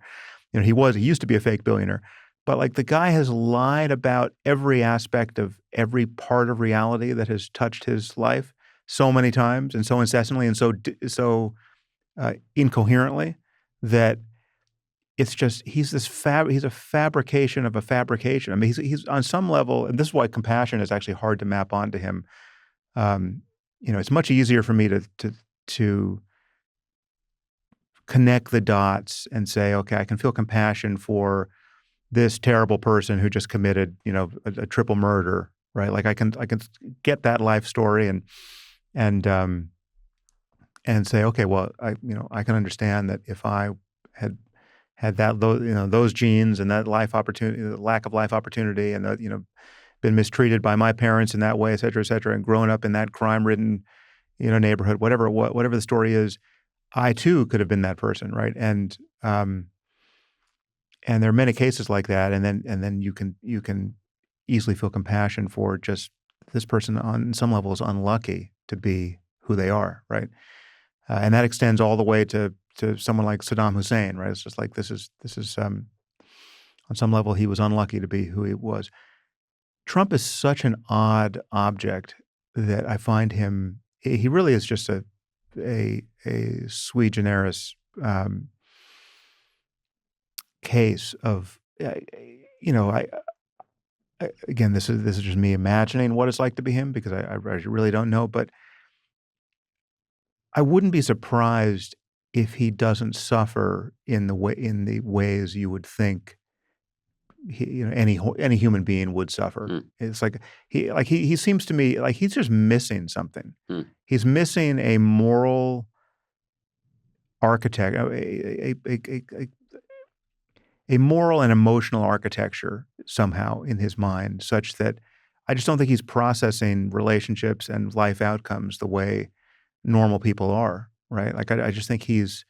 B: He used to be a fake billionaire, but like the guy has lied about every aspect of every part of reality that has touched his life so many times and so incessantly and so incoherently that it's just he's a fabrication of a fabrication. I mean, he's on some level, and this is why compassion is actually hard to map onto him. It's much easier for me to connect the dots and say, okay, I can feel compassion for this terrible person who just committed, a triple murder, right? Like I can get that life story and say, okay, well, I can understand that if I had those genes and that life opportunity, the lack of life opportunity, and been mistreated by my parents in that way, et cetera, and grown up in that crime-ridden, neighborhood, whatever the story is, I too could have been that person, right? And there are many cases like that, and then you can easily feel compassion for just this person on some level is unlucky to be who they are, right? And that extends all the way to someone like Saddam Hussein, right? It's just like this is on some level he was unlucky to be who he was. Trump is such an odd object that I find him. He really is just a sui generis case of again, this is just me imagining what it's like to be him because I really don't know, but I wouldn't be surprised if he doesn't suffer in the ways you would think any human being would suffer.
A: Mm,
B: It's like he seems to me like he's just missing something.
A: mm,
B: He's missing a moral architect, a moral and emotional architecture somehow in his mind, such that I just don't think he's processing relationships and life outcomes the way normal people are, right? Like I just think he's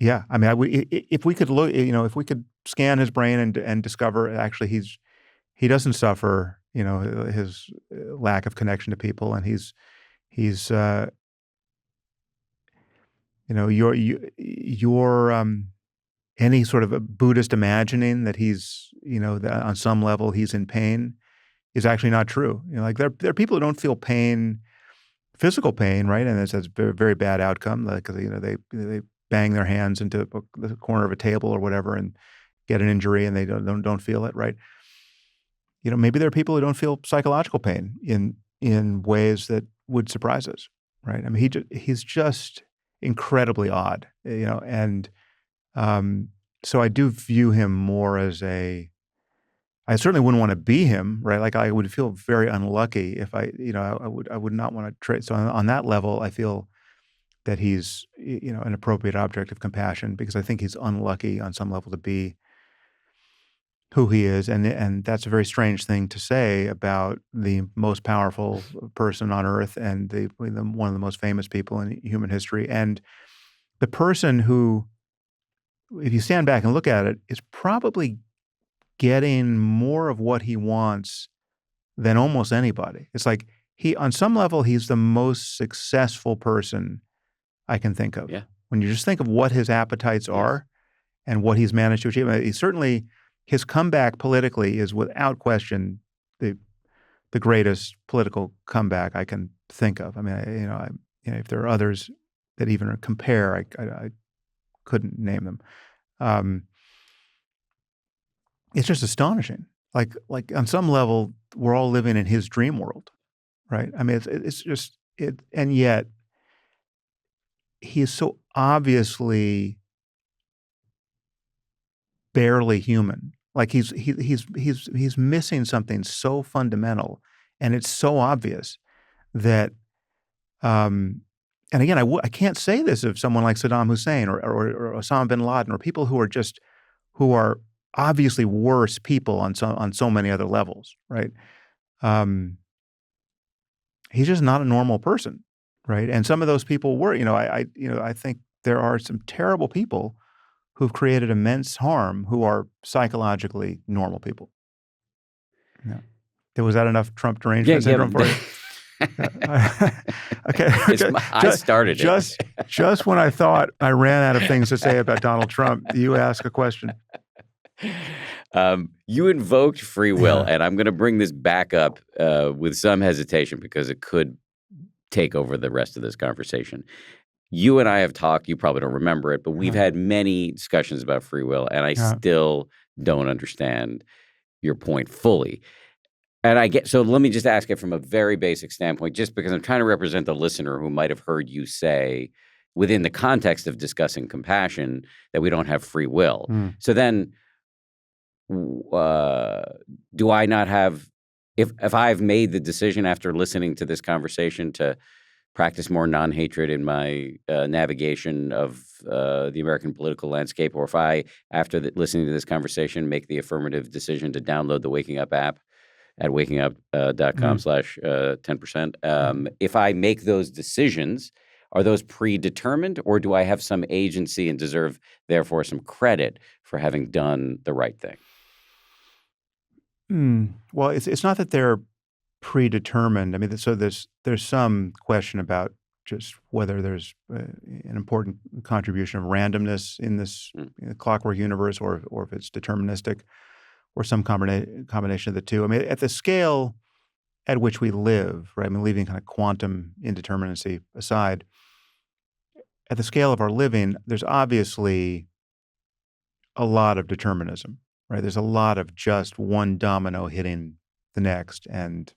B: yeah. I mean, if we could look, if we could scan his brain and discover actually he doesn't suffer, his lack of connection to people, and he's your any sort of a Buddhist imagining that he's, that on some level he's in pain is actually not true. Like there are people who don't feel pain, physical pain, right? And that's very, very bad outcome. Like, they bang their hands into the corner of a table or whatever and get an injury and they don't feel it, right? Maybe there are people who don't feel psychological pain in ways that would surprise us, right? I mean, he's just incredibly odd, and so I do view him more as I certainly wouldn't want to be him, right? Like I would feel very unlucky if I would not want to trade. So on that level, I feel that he's, an appropriate object of compassion because I think he's unlucky on some level to be who he is. And that's a very strange thing to say about the most powerful person on earth and one of the most famous people in human history. And the person who, if you stand back and look at it, is probably getting more of what he wants than almost anybody. It's like on some level, he's the most successful person I can think of.
A: yeah.
B: When you just think of what his appetites
A: Yes.
B: are and what he's managed to achieve, his comeback politically is without question the greatest political comeback I can think of. I mean, if there are others that even compare, I couldn't name them. it's just astonishing. Like on some level, we're all living in his dream world, right? I mean, it's just it, and yet he is so obviously barely human. Like he's missing something so fundamental, and it's so obvious that. Um, and again, I can't say this of someone like Saddam Hussein or Osama bin Laden or people who are obviously worse people on so many other levels, right? Um, he's just not a normal person, right? And some of those people were, I think there are some terrible people who've created immense harm who are psychologically normal people. Yeah. Was that enough Trump
A: Yeah,
B: derangement
A: yeah.
B: syndrome for you? Okay.
A: I started it.
B: Just when I thought I ran out of things to say about Donald Trump, you ask a question.
A: You invoked free will,
B: Yeah.
A: and I'm going to bring this back up with some hesitation because it could take over the rest of this conversation. You and I have talked, you probably don't remember it, but we've had many discussions about free will, and I still don't understand your point fully. And so let me just ask it from a very basic standpoint, just because I'm trying to represent the listener who might have heard you say within the context of discussing compassion that we don't have free will. So then do I not have, if I've made the decision after listening to this conversation to practice more non-hatred in my navigation of the American political landscape, or if I, after listening to this conversation, make the affirmative decision to download the Waking Up app at wakingup.com/10%. If I make those decisions, are those predetermined, or do I have some agency and deserve, therefore, some credit for having done the right thing?
B: Well, it's not that they're predetermined. I mean, so there's some question about just whether there's an important contribution of randomness in this clockwork universe, or if it's deterministic, or some combination of the two. I mean, at the scale at which we live, right? I mean, leaving kind of quantum indeterminacy aside, at the scale of our living, there's obviously a lot of determinism, right? There's a lot of just one domino hitting the next, and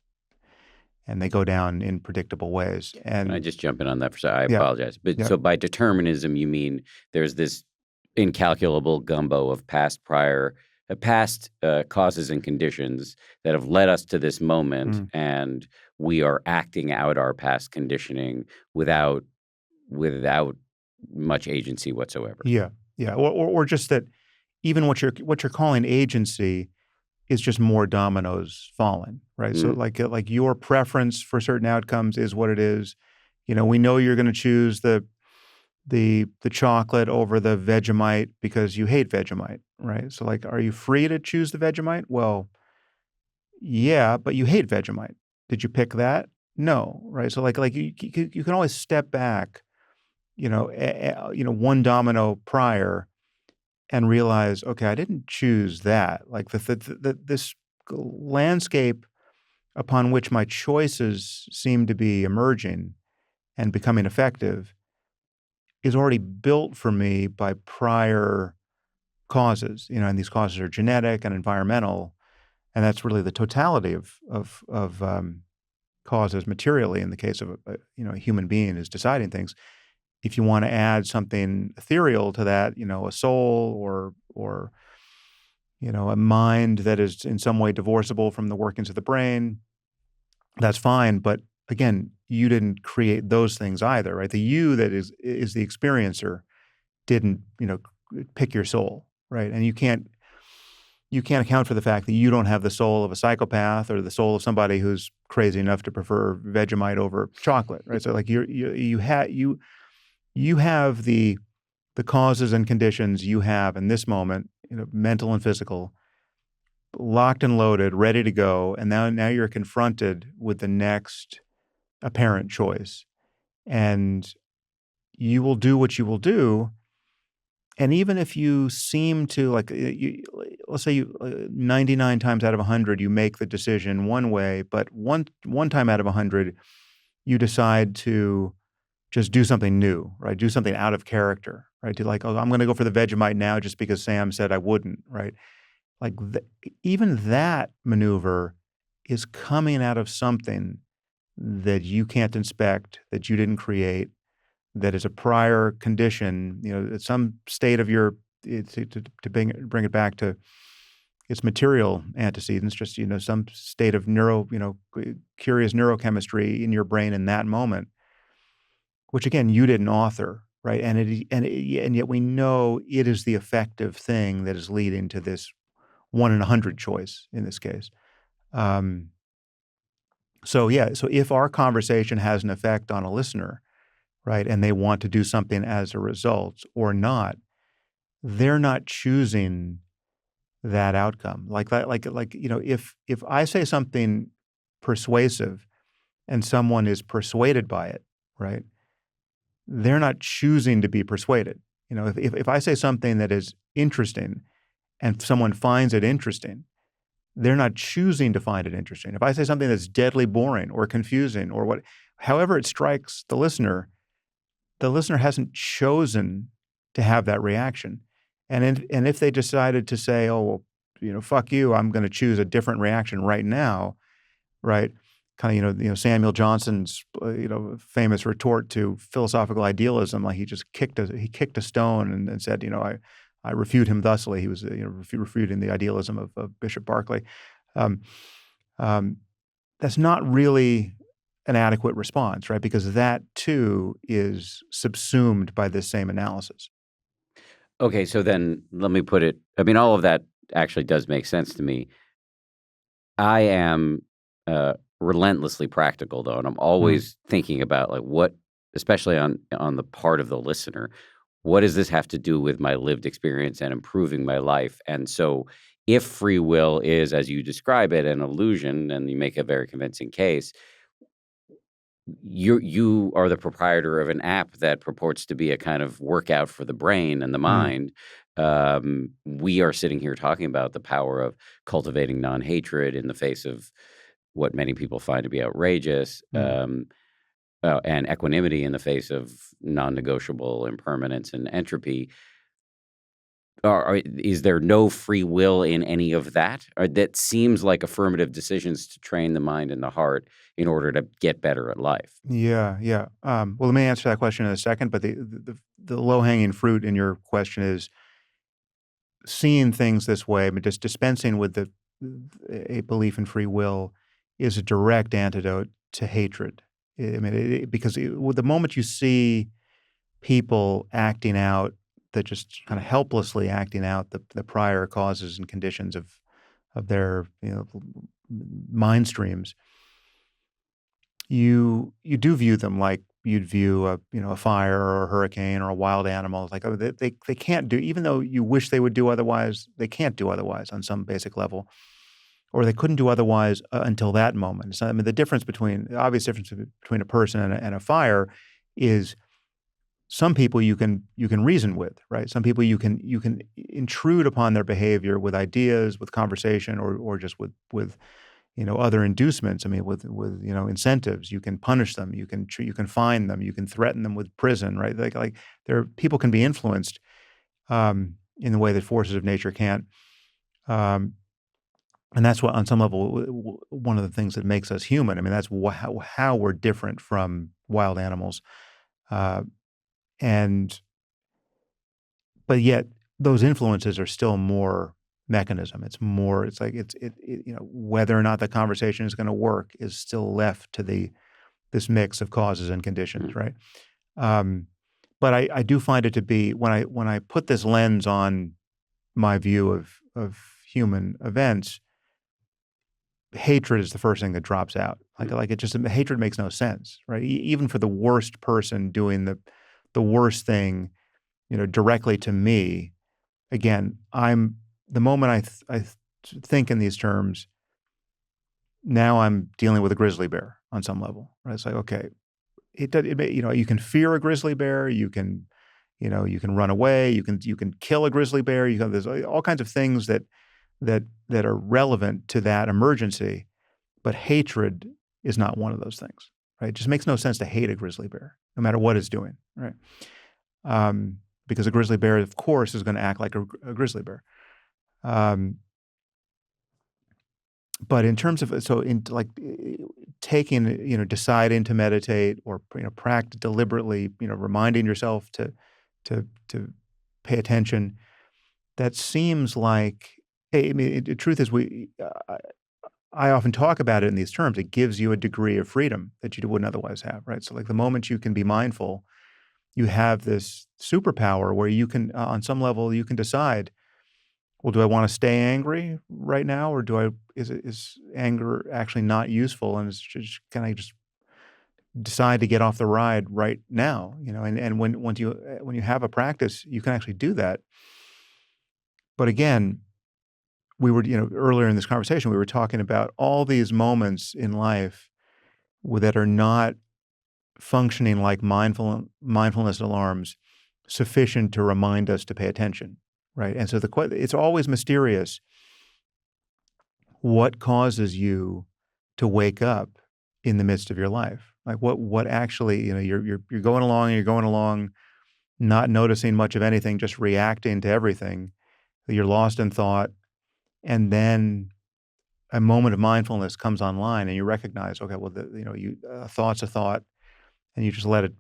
B: they go down in predictable ways. And
A: Can I just jump in on that for a second? I apologize. But so by determinism, you mean there's this incalculable gumbo of past causes and conditions that have led us to this moment, and we are acting out our past conditioning without much agency whatsoever.
B: Yeah, or just that even what you're calling agency is just more dominoes falling, right? So like your preference for certain outcomes is what it is. You know, we know you're going to choose the chocolate over the Vegemite because you hate Vegemite, right? So like, are you free to choose the Vegemite? Well, yeah, but you hate Vegemite. Did you pick that? No, right? So like you can always step back, one domino prior, and realize, okay, I didn't choose that. Like this landscape upon which my choices seem to be emerging and becoming effective is already built for me by prior causes, and these causes are genetic and environmental, and that's really the totality of causes materially. In the case of a human being is deciding things. If you want to add something ethereal to that, a soul or a mind that is in some way divorceable from the workings of the brain, that's fine. But again, you didn't create those things either, right? The you that is the experiencer didn't, pick your soul, right? And you can't account for the fact that you don't have the soul of a psychopath or the soul of somebody who's crazy enough to prefer Vegemite over chocolate, right? So like you have the causes and conditions you have in this moment, mental and physical, locked and loaded, ready to go, and now you're confronted with the next apparent choice, and you will do what you will do. And even if you seem to let's say 99 times out of 100 you make the decision one way, but one time out of 100 you decide to just do something new, right? Do something out of character, right? To like, oh, I'm going to go for the Vegemite now just because Sam said I wouldn't, right? like even that maneuver is coming out of something that you can't inspect, that you didn't create, that is a prior condition, at some state of your to bring it back to its material antecedents, just some state of curious neurochemistry in your brain in that moment, which again you didn't author, right? And yet we know it is the effective thing that is leading to this 1 in 100 choice in this case. Um, so yeah, so if our conversation has an effect on a listener, right, and they want to do something as a result or not, they're not choosing that outcome. Like that, if I say something persuasive and someone is persuaded by it, right, they're not choosing to be persuaded. If I say something that is interesting and someone finds it interesting, they're not choosing to find it interesting. If I say something that's deadly boring or confusing or however it strikes the listener hasn't chosen to have that reaction. And if they decided to say, "Oh, well, fuck you, I'm going to choose a different reaction right now," right? Kind of, Samuel Johnson's, famous retort to philosophical idealism, like he kicked a stone and said, I refute him thusly. He was, refuting the idealism of Bishop Berkeley. Um, um, that's not really an adequate response, right? Because that too is subsumed by this same analysis.
A: Okay, so then let me put it, I mean, all of that actually does make sense to me. I am relentlessly practical though, and I'm
B: Mm,
A: always thinking about like what, especially on the part of the listener, what does this have to do with my lived experience and improving my life? And so if free will is, as you describe it, an illusion, and you make a very convincing case, you are the proprietor of an app that purports to be a kind of workout for the brain and the
B: mm,
A: mind. We are sitting here talking about the power of cultivating non-hatred in the face of what many people find to be outrageous,
B: mm.
A: and equanimity in the face of non-negotiable impermanence and entropy. Is there no free will in any of that? Or that seems like affirmative decisions to train the mind and the heart in order to get better at life.
B: Yeah, yeah. Well, let me answer that question in a second. But the low hanging fruit in your question is seeing things this way, but just dispensing with a belief in free will is a direct antidote to hatred. I mean, because with the moment you see people acting out, that just kind of helplessly acting out the prior causes and conditions of their mind streams, you do view them like you'd view a fire or a hurricane or a wild animal. It's like, oh, they can't do, even though you wish they would do otherwise, they can't do otherwise on some basic level, or they couldn't do otherwise until that moment. So I mean, the obvious difference between a person and a fire is some people you can reason with, right? Some people you can intrude upon their behavior with ideas, with conversation, or just with other inducements. I mean, with incentives. You can punish them. You can fine them. You can threaten them with prison, right? Like there, people can be influenced in the way that forces of nature can't. Um, and that's what, on some level, one of the things that makes us human. I mean, that's how we're different from wild animals. Uh, and but yet those influences are still more mechanism. It's more. It's like whether or not the conversation is going to work is still left to this mix of causes and conditions,
A: Mm.
B: right? Um, but I do find it to be, when I put this lens on my view of human events, hatred is the first thing that drops out.
A: Mm.
B: It just, hatred makes no sense, right? Even for the worst person doing the worst thing, directly to me. Again, the moment think in these terms, now I'm dealing with a grizzly bear on some level, right? It's like, okay, you can fear a grizzly bear, you can run away, you can kill a grizzly bear, there's all kinds of things that are relevant to that emergency, but hatred is not one of those things, right? It just makes no sense to hate a grizzly bear, no matter what it's doing, right? Because a grizzly bear, of course, is going to act like a grizzly bear. Um, but in terms of taking, deciding to meditate or, practice deliberately, reminding yourself to pay attention, that seems like, I mean, the truth is I often talk about it in these terms. It gives you a degree of freedom that you wouldn't otherwise have, right? So, like, the moment you can be mindful, you have this superpower where you can, on some level, you can decide, well, do I want to stay angry right now, or is anger actually not useful, and can I just decide to get off the ride right now? And when you have a practice, you can actually do that. But again, we were, earlier in this conversation, we were talking about all these moments in life that are not functioning like mindfulness alarms sufficient to remind us to pay attention, right? And so it's always mysterious what causes you to wake up in the midst of your life. Like, what actually, you're going along, not noticing much of anything, just reacting to everything. You're lost in thought, and then a moment of mindfulness comes online, and you recognize, okay, well, a thought's a thought, and you just let it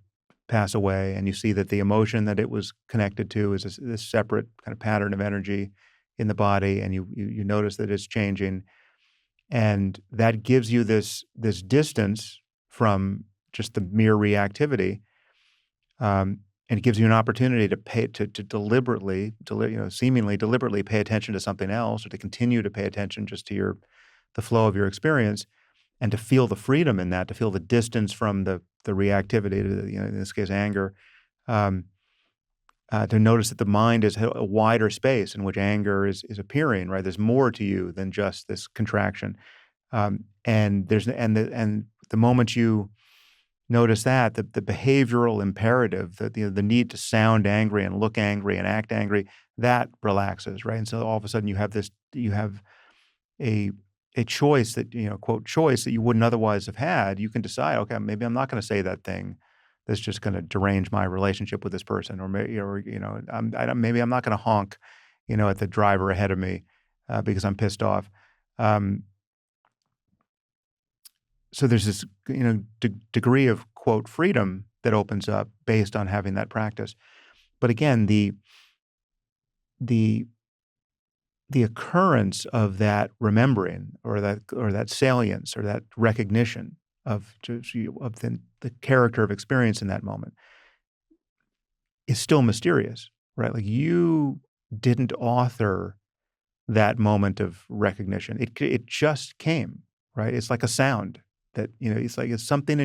B: pass away, and you see that the emotion that it was connected to is this separate kind of pattern of energy in the body, and you notice that it's changing, and that gives you this distance from just the mere reactivity, and it gives you an opportunity to deliberately, seemingly deliberately pay attention to something else, or to continue to pay attention just to the flow of your experience, and to feel the freedom in that, to feel the distance from the reactivity, to, in this case, anger, um, to notice that the mind is a wider space in which anger is appearing, right? There's more to you than just this contraction. And the moment you notice that, the behavioral imperative, the need to sound angry and look angry and act angry, that relaxes, right? And so all of a sudden you have a choice that, quote, choice that you wouldn't otherwise have had. You can decide, okay, maybe I'm not going to say that thing that's just going to derange my relationship with this person, or maybe I'm not going to honk, at the driver ahead of me because I'm pissed off. So there's this, degree of, quote, freedom that opens up based on having that practice. But again, the occurrence of that remembering, or that salience, or that recognition of the character of experience in that moment is still mysterious, right? Like, you didn't author that moment of recognition. It just came, right? It's like a sound that, it's something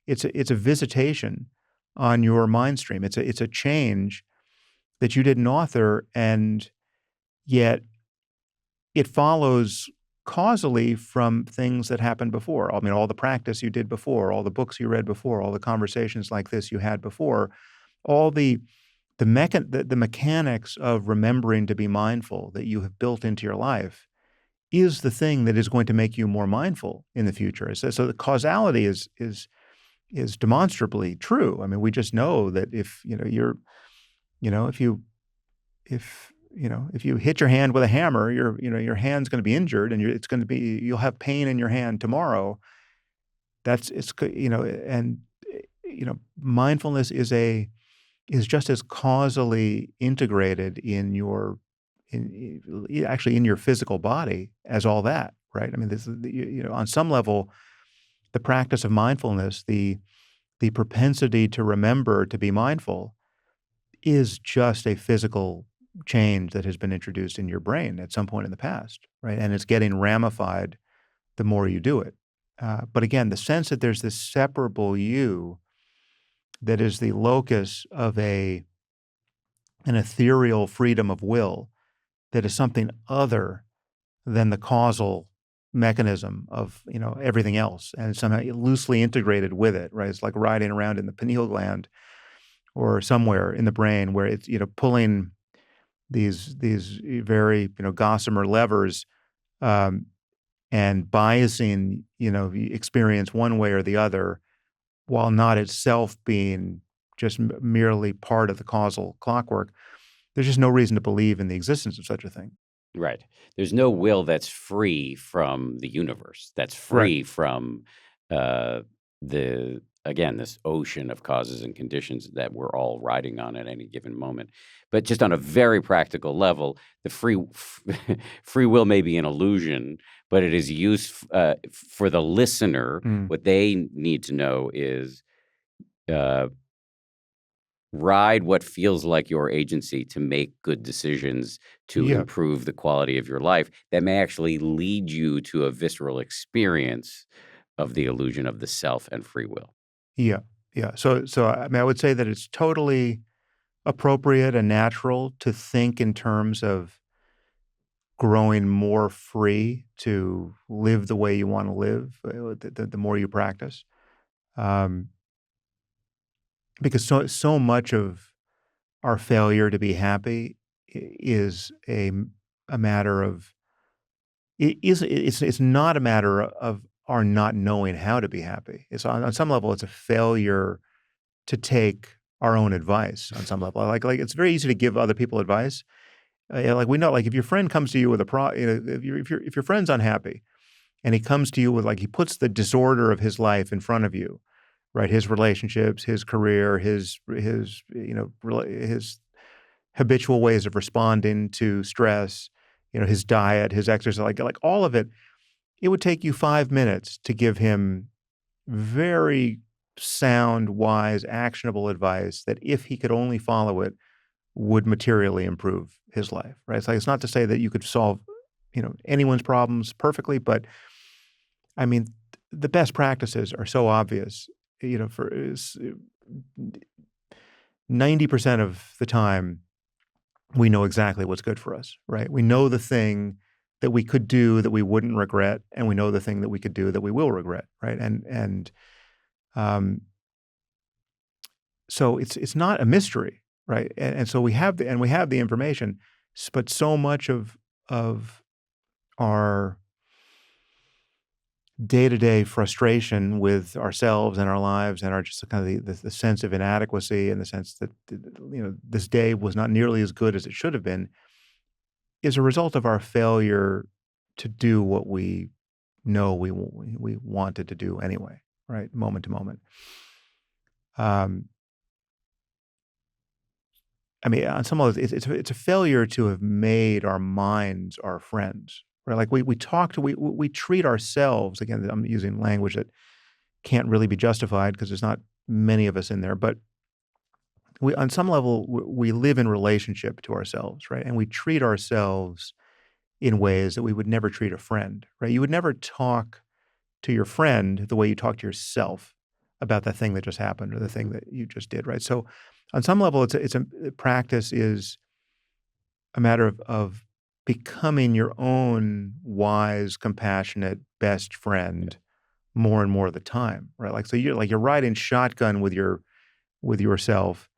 B: it's a visitation on your mind stream. It's a change that you didn't author, and yet it follows causally from things that happened before. I mean, all the practice you did before, all the books you read before, all the conversations like this you had before, all the mechanics of remembering to be mindful that you have built into your life is the thing that is going to make you more mindful in the future. So the causality is demonstrably true. I mean, we just know that if if you hit your hand with a hammer, your hand's going to be injured, and you'll have pain in your hand tomorrow. Mindfulness is just as causally integrated in actually in your physical body as all that, right? I mean, this is, on some level, the practice of mindfulness, the propensity to remember to be mindful, is just a physical change that has been introduced in your brain at some point in the past, right? And it's getting ramified the more you do it. But again, the sense that there's this separable you that is the locus of an ethereal freedom of will, that is something other than the causal mechanism of, everything else, and somehow loosely integrated with it, right? It's like riding around in the pineal gland or somewhere in the brain, where it's, pulling these very, gossamer levers, and biasing, experience one way or the other, while not itself being just merely part of the causal clockwork. There's just no reason to believe in the existence of such a thing.
A: Right. There's no will that's free from the universe, that's
B: Right.
A: free from uh, this ocean of causes and conditions that we're all riding on at any given moment. But just on a very practical level, the free will may be an illusion, but it is used for the listener.
B: Mm.
A: What they need to know is uh, ride what feels like your agency to make good decisions to
B: Yeah.
A: improve the quality of your life that may actually lead you to a visceral experience of the illusion of the self and free will.
B: Yeah. Yeah. So I mean, I would say that it's totally appropriate and natural to think in terms of growing more free to live the way you want to live, the more you practice. Um, because so much of our failure to be happy is a matter of it's not a matter of our not knowing how to be happy. It's on some level it's a failure to take our own advice on some level. Like it's very easy to give other people advice. Yeah, like we know, like if your friend comes to you with if your friend's unhappy and he comes to you with like he puts the disorder of his life in front of you, right? His relationships, his career, his habitual ways of responding to stress, his diet, his exercise, like all of it. It would take you 5 minutes to give him very sound, wise, actionable advice that if he could only follow it would materially improve his life, right? It's like it's not to say that you could solve, anyone's problems perfectly, but I mean, the best practices are so obvious. For 90% of the time, we know exactly what's good for us, right? We know the thing that we could do that we wouldn't regret, and we know the thing that we could do that we will regret, right? And um, so it's not a mystery, right? And so we have the information, but so much of our day-to-day frustration with ourselves and our lives and our just kind of the sense of inadequacy and the sense that this day was not nearly as good as it should have been is a result of our failure to do what we know we wanted to do anyway, right? Moment to moment. Um, I mean, on some level, it's a failure to have made our minds our friends, right? Like we treat ourselves again. I'm using language that can't really be justified because there's not many of us in there, but we on some level we live in relationship to ourselves, right? And we treat ourselves in ways that we would never treat a friend, right? You would never talk to your friend the way you talk to yourself about the thing that just happened or the thing that you just did, right? So on some level, it's a practice is a matter of becoming your own wise, compassionate, best friend more and more of the time, right? Like, so you're riding shotgun with yourself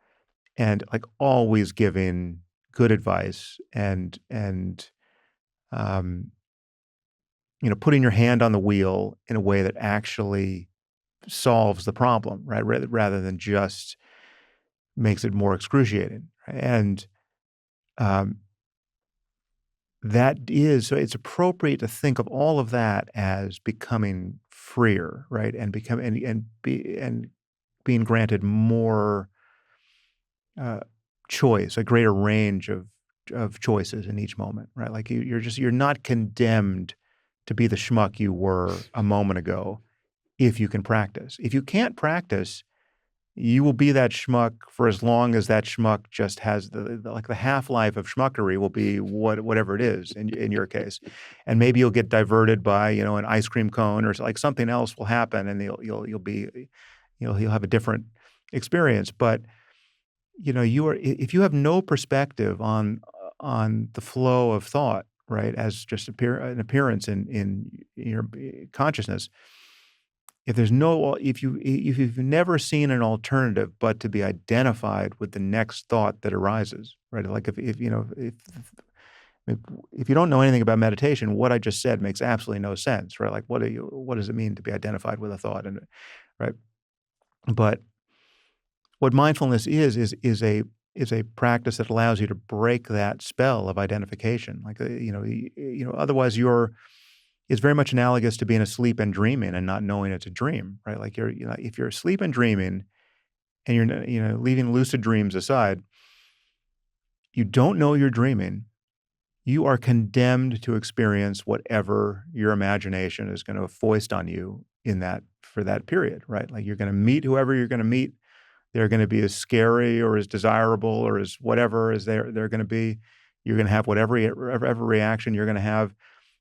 B: and like always giving good advice and um, putting your hand on the wheel in a way that actually solves the problem, right? Rather than just makes it more excruciating. Right? And um, that is so it's appropriate to think of all of that as becoming freer, right? And become and being granted more uh, choice, a greater range of choices in each moment, right? Like you're not condemned to be the schmuck you were a moment ago if you can practice. If you can't practice, you will be that schmuck for as long as that schmuck just has the half-life of schmuckery will be whatever it is in your case. And maybe you'll get diverted by, an ice cream cone or like something else will happen and you'll have a different experience. But if you have no perspective on the flow of thought, right, as just an appearance in your consciousness, if you've never seen an alternative but to be identified with the next thought that arises, right? Like if you don't know anything about meditation, what I just said makes absolutely no sense, right? Like what does it mean to be identified with a thought and right? But what mindfulness is is a practice that allows you to break that spell of identification. Like, otherwise it's very much analogous to being asleep and dreaming and not knowing it's a dream, right? Like if you're asleep and dreaming and you're, leaving lucid dreams aside, you don't know you're dreaming. You are condemned to experience whatever your imagination is going to foist on you for that period, right? Like you're going to meet whoever you're going to meet. They're going to be as scary or as desirable or as whatever as they're going to be. You're going to have whatever reaction you're going to have.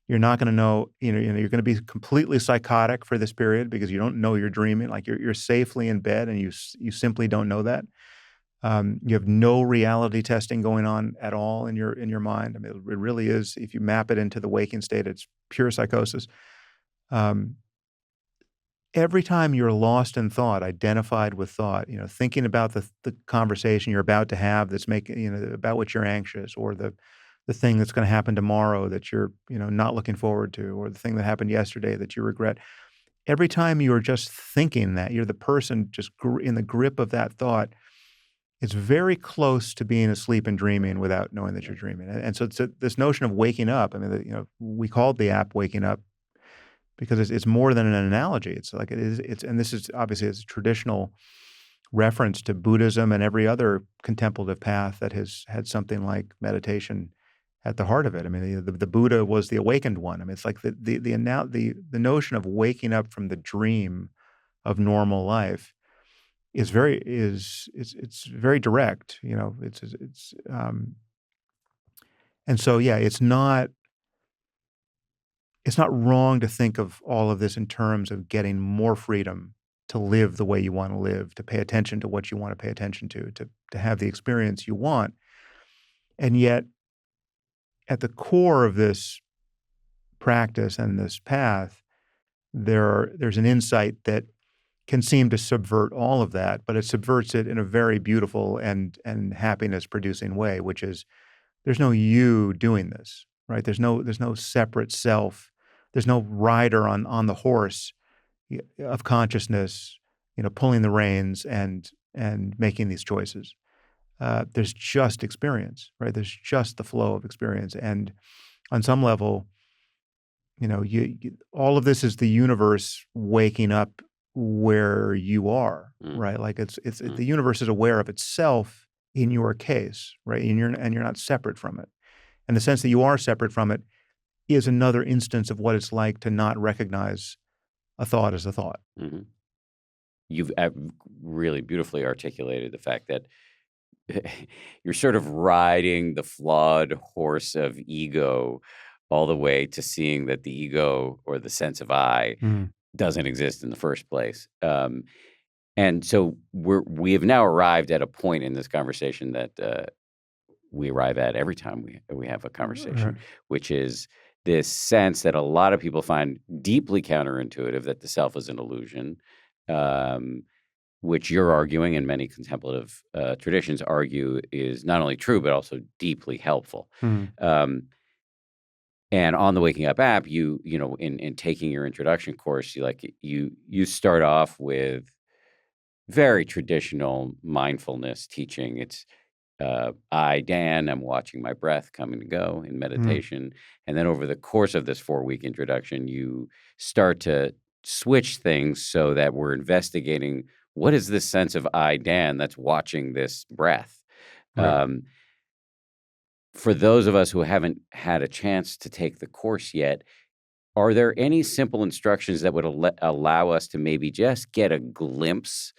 B: You're not going to know, you're going to be completely psychotic for this period because you don't know you're dreaming. Like you're safely in bed and you simply don't know that. You have no reality testing going on at all in your mind. I mean, it really is. If you map it into the waking state, it's pure psychosis. Every time you're lost in thought, identified with thought, thinking about the conversation you're about to have that's making, about which you're anxious, or the thing that's going to happen tomorrow that you're, not looking forward to, or the thing that happened yesterday that you regret. Every time you're just thinking that, you're the person just in the grip of that thought. It's very close to being asleep and dreaming without knowing that you're dreaming. And so this notion of waking up, I mean, we called the app Waking Up because it's more than an analogy. It's like and this is obviously it's a traditional reference to Buddhism and every other contemplative path that has had something like meditation at the heart of it. I mean, the Buddha was the awakened one. I mean, it's like the notion of waking up from the dream of normal life is it's very direct, and so yeah, it's not wrong to think of all of this in terms of getting more freedom to live the way you want to live, to pay attention to what you want to pay attention to have the experience you want. And yet at the core of this practice and this path, there's an insight that can seem to subvert all of that, but it subverts it in a very beautiful and happiness-producing way, which is there's no you doing this, right? There's no separate self. There's no rider on the horse of consciousness, pulling the reins and making these choices. There's just experience, right? There's just the flow of experience, and on some level, all of this is the universe waking up where you are, right? Like it's the universe is aware of itself in your case, right? And you're not separate from it. And the sense that you are separate from it is another instance of what it's like to not recognize a thought as a thought.
A: Mm-hmm. You've really beautifully articulated the fact that you're sort of riding the flawed horse of ego all the way to seeing that the ego or the sense of I doesn't exist in the first place. And so we have now arrived at a point in this conversation that we arrive at every time we have a conversation, which is this sense that a lot of people find deeply counterintuitive, that the self is an illusion, which you're arguing and many contemplative traditions argue is not only true, but also deeply helpful. And on the Waking Up app, in taking your introduction course, you start off with very traditional mindfulness teaching. It's I, Dan, am watching my breath come and go in meditation. And then over the course of this 4-week introduction, you start to switch things so that we're investigating what is this sense of I, Dan, that's watching this breath.
B: Right.
A: For those of us who haven't had a chance to take the course yet, are there any simple instructions that would allow us to maybe just get a glimpse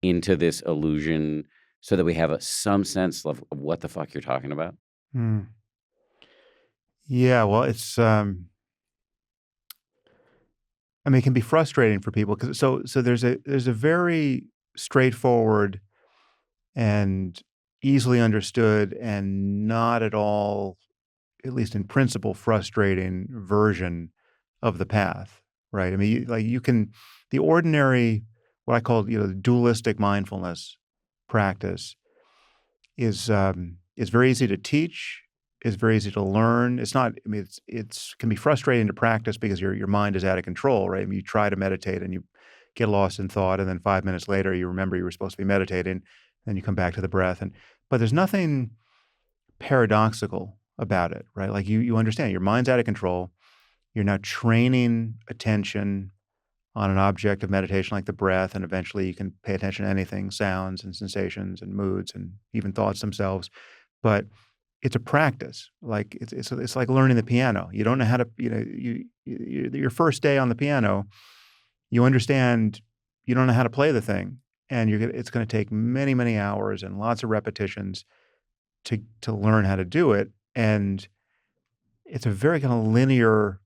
A: into this illusion so that we have some sense of what the fuck you're talking about?
B: Yeah, well, it's it can be frustrating for people because there's a very straightforward and easily understood and not at all, at least in principle, frustrating version of the path, right? I mean, the ordinary, what I call, the dualistic mindfulness practice is very easy to teach. It's very easy to learn. It's not. I mean, it's can be frustrating to practice because your mind is out of control, right? I mean, you try to meditate and you get lost in thought, and then 5 minutes later you remember you were supposed to be meditating, then you come back to the breath. But there's nothing paradoxical about it, right? Like you understand your mind's out of control. You're now training attention on an object of meditation like the breath, and eventually you can pay attention to anything, sounds and sensations and moods and even thoughts themselves. But it's a practice. Like it's like learning the piano. You don't know how to, your first day on the piano, you understand you don't know how to play the thing, and it's going to take many, many hours and lots of repetitions to learn how to do it. And it's a very kind of linear,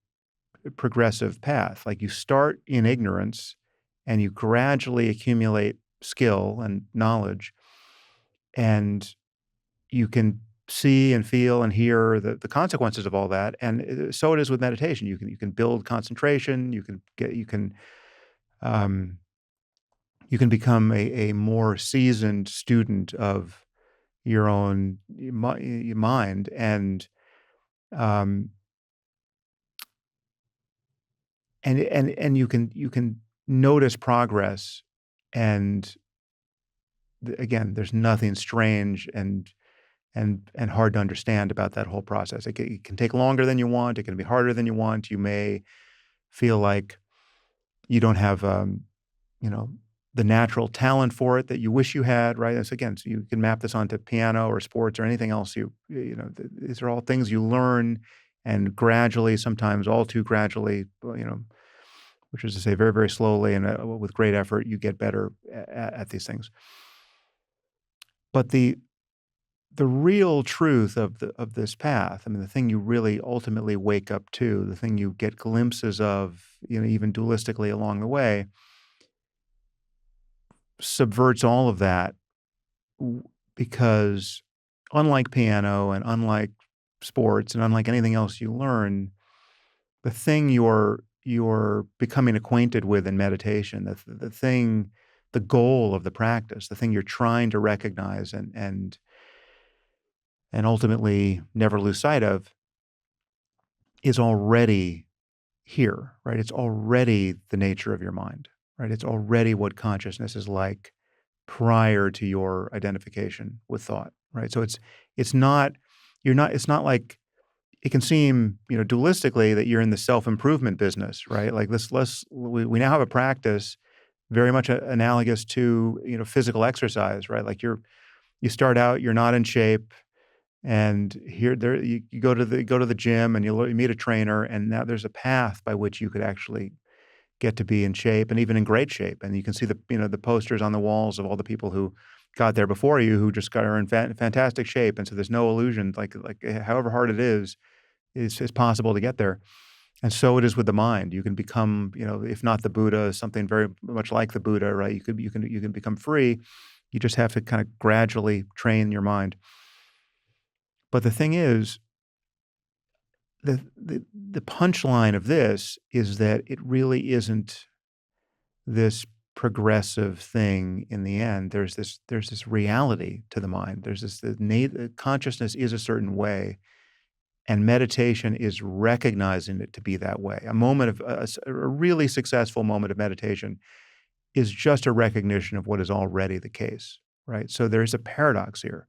B: progressive path. Like you start in ignorance and you gradually accumulate skill and knowledge, and you can see and feel and hear the consequences of all that. And so it is with meditation. You can build concentration. Um, you can become a more seasoned student of your own mind, um, and you can notice progress. And again, there's nothing strange and hard to understand about that whole process. It can take longer than you want. It can be harder than you want. You may feel like you don't have, you know, the natural talent for it that you wish you had, right? And so again, so you can map this onto piano or sports or anything else. These are all things you learn, and gradually, sometimes all too gradually, which is to say, very, very slowly and with great effort, you get better at these things. But the real truth of this path, I mean, the thing you really ultimately wake up to, the thing you get glimpses of, even dualistically along the way, subverts all of that, because unlike piano and unlike sports and unlike anything else you learn, the thing you're becoming acquainted with in meditation, the goal of the practice, the thing you're trying to recognize and ultimately never lose sight of, is already here, right? It's already the nature of your mind, right? It's already what consciousness is like prior to your identification with thought, right? So it's not it's not like it can seem, dualistically, that you're in the self-improvement business, right? Like we now have a practice very much analogous to, physical exercise, right? Like you start out, you're not in shape, and you go to the gym, and you meet a trainer, and now there's a path by which you could actually get to be in shape and even in great shape. And you can see the posters on the walls of all the people who got there before you, who just are in fantastic shape. And so there's no illusion, like however hard it is, it's possible to get there. And so it is with the mind. You can become, if not the Buddha, something very much like the Buddha, right? You can become free. You just have to kind of gradually train your mind. But the thing is, the punchline of this is that it really isn't this progressive thing in the end. There's this reality to the mind. There's consciousness is a certain way, and meditation is recognizing it to be that way. A moment of a really successful moment of meditation is just a recognition of what is already the case, right? So there's a paradox here.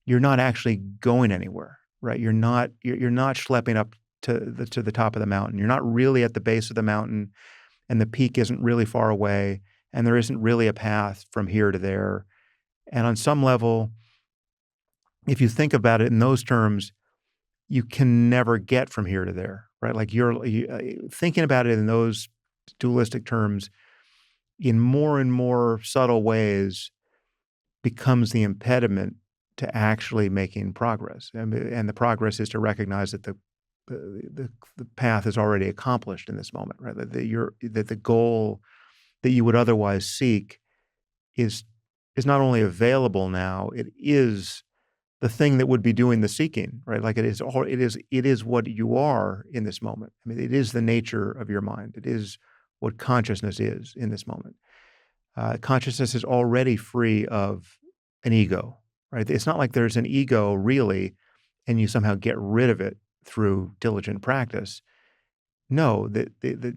B: You're not actually going anywhere, right? You're not schlepping up to the top of the mountain. You're not really at the base of the mountain, and the peak isn't really far away, and there isn't really a path from here to there. And on some level, if you think about it in those terms, you can never get from here to there, right? Like thinking about it in those dualistic terms, in more and more subtle ways, becomes the impediment to actually making progress. And the progress is to recognize that the path is already accomplished in this moment, right? That the goal that you would otherwise seek is not only available now, it is the thing that would be doing the seeking, right? Like it is what you are in this moment. I mean, it is the nature of your mind. It is what consciousness is in this moment. Consciousness is already free of an ego, right? It's not like there's an ego really, and you somehow get rid of it through diligent practice. No, the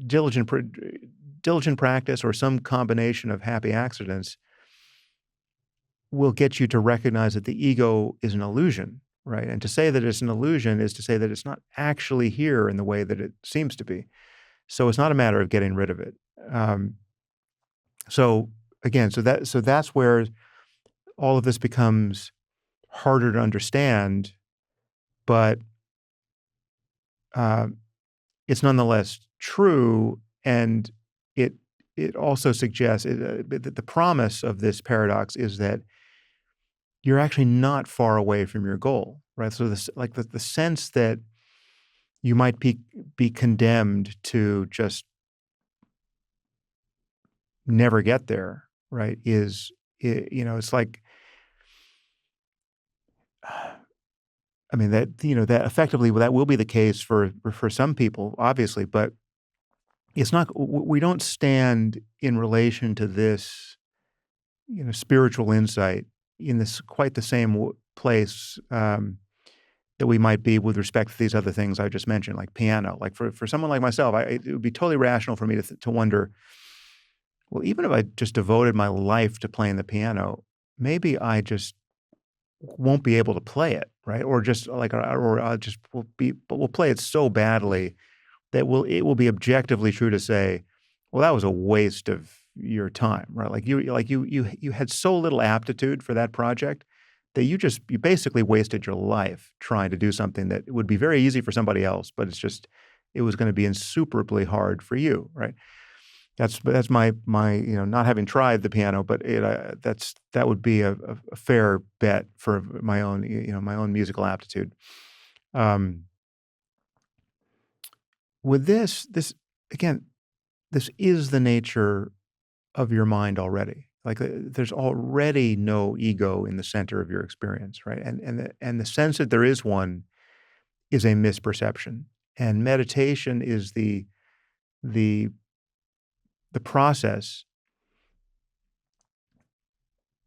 B: diligent practice, or some combination of happy accidents, will get you to recognize that the ego is an illusion, right? And to say that it's an illusion is to say that it's not actually here in the way that it seems to be. So it's not a matter of getting rid of it. Um, so again, so that's where all of this becomes harder to understand, but uh, it's nonetheless true, and it it also suggests that the promise of this paradox is that you're actually not far away from your goal, right? So this, like the sense that you might be condemned to just never get there, right? It's like, I mean, that effectively that will be the case for some people, obviously, but it's not. We don't stand in relation to this, spiritual insight in this quite the same place that we might be with respect to these other things I just mentioned, like piano. Like for someone like myself, it would be totally rational for me to wonder, well, even if I just devoted my life to playing the piano, maybe I just won't be able to play it, right? Or just like, or I just will play it so badly that it will be objectively true to say, well, that was a waste of your time, right? You had so little aptitude for that project that you basically wasted your life trying to do something that would be very easy for somebody else, but it was going to be insuperably hard for you, right? That's my not having tried the piano, but that would be a fair bet for my own my own musical aptitude. Um, with this again, this is the nature of your mind already. Like there's already no ego in the center of your experience, right? And the sense that there is one is a misperception. And meditation is the the process,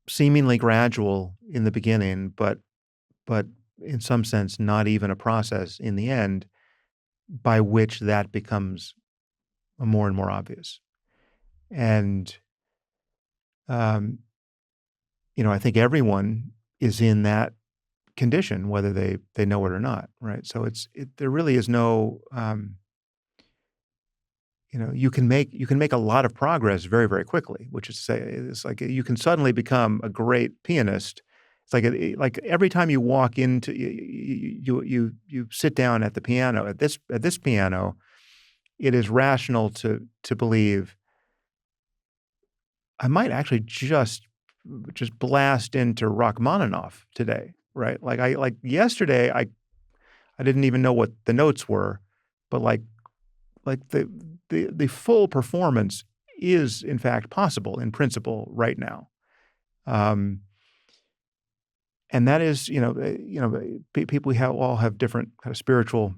B: seemingly gradual in the beginning, but in some sense not even a process in the end, by which that becomes more and more obvious. And um, I think everyone is in that condition, whether they know it or not, right? So there really is no you can make a lot of progress very, very quickly, which is to say, it's like you can suddenly become a great pianist. It's like every time you walk into you sit down at the piano at this piano, it is rational to believe I might actually just blast into Rachmaninoff today, right? Like yesterday, I didn't even know what the notes were, but like the full performance is in fact possible in principle right now. Um, and that is, people all have different kind of spiritual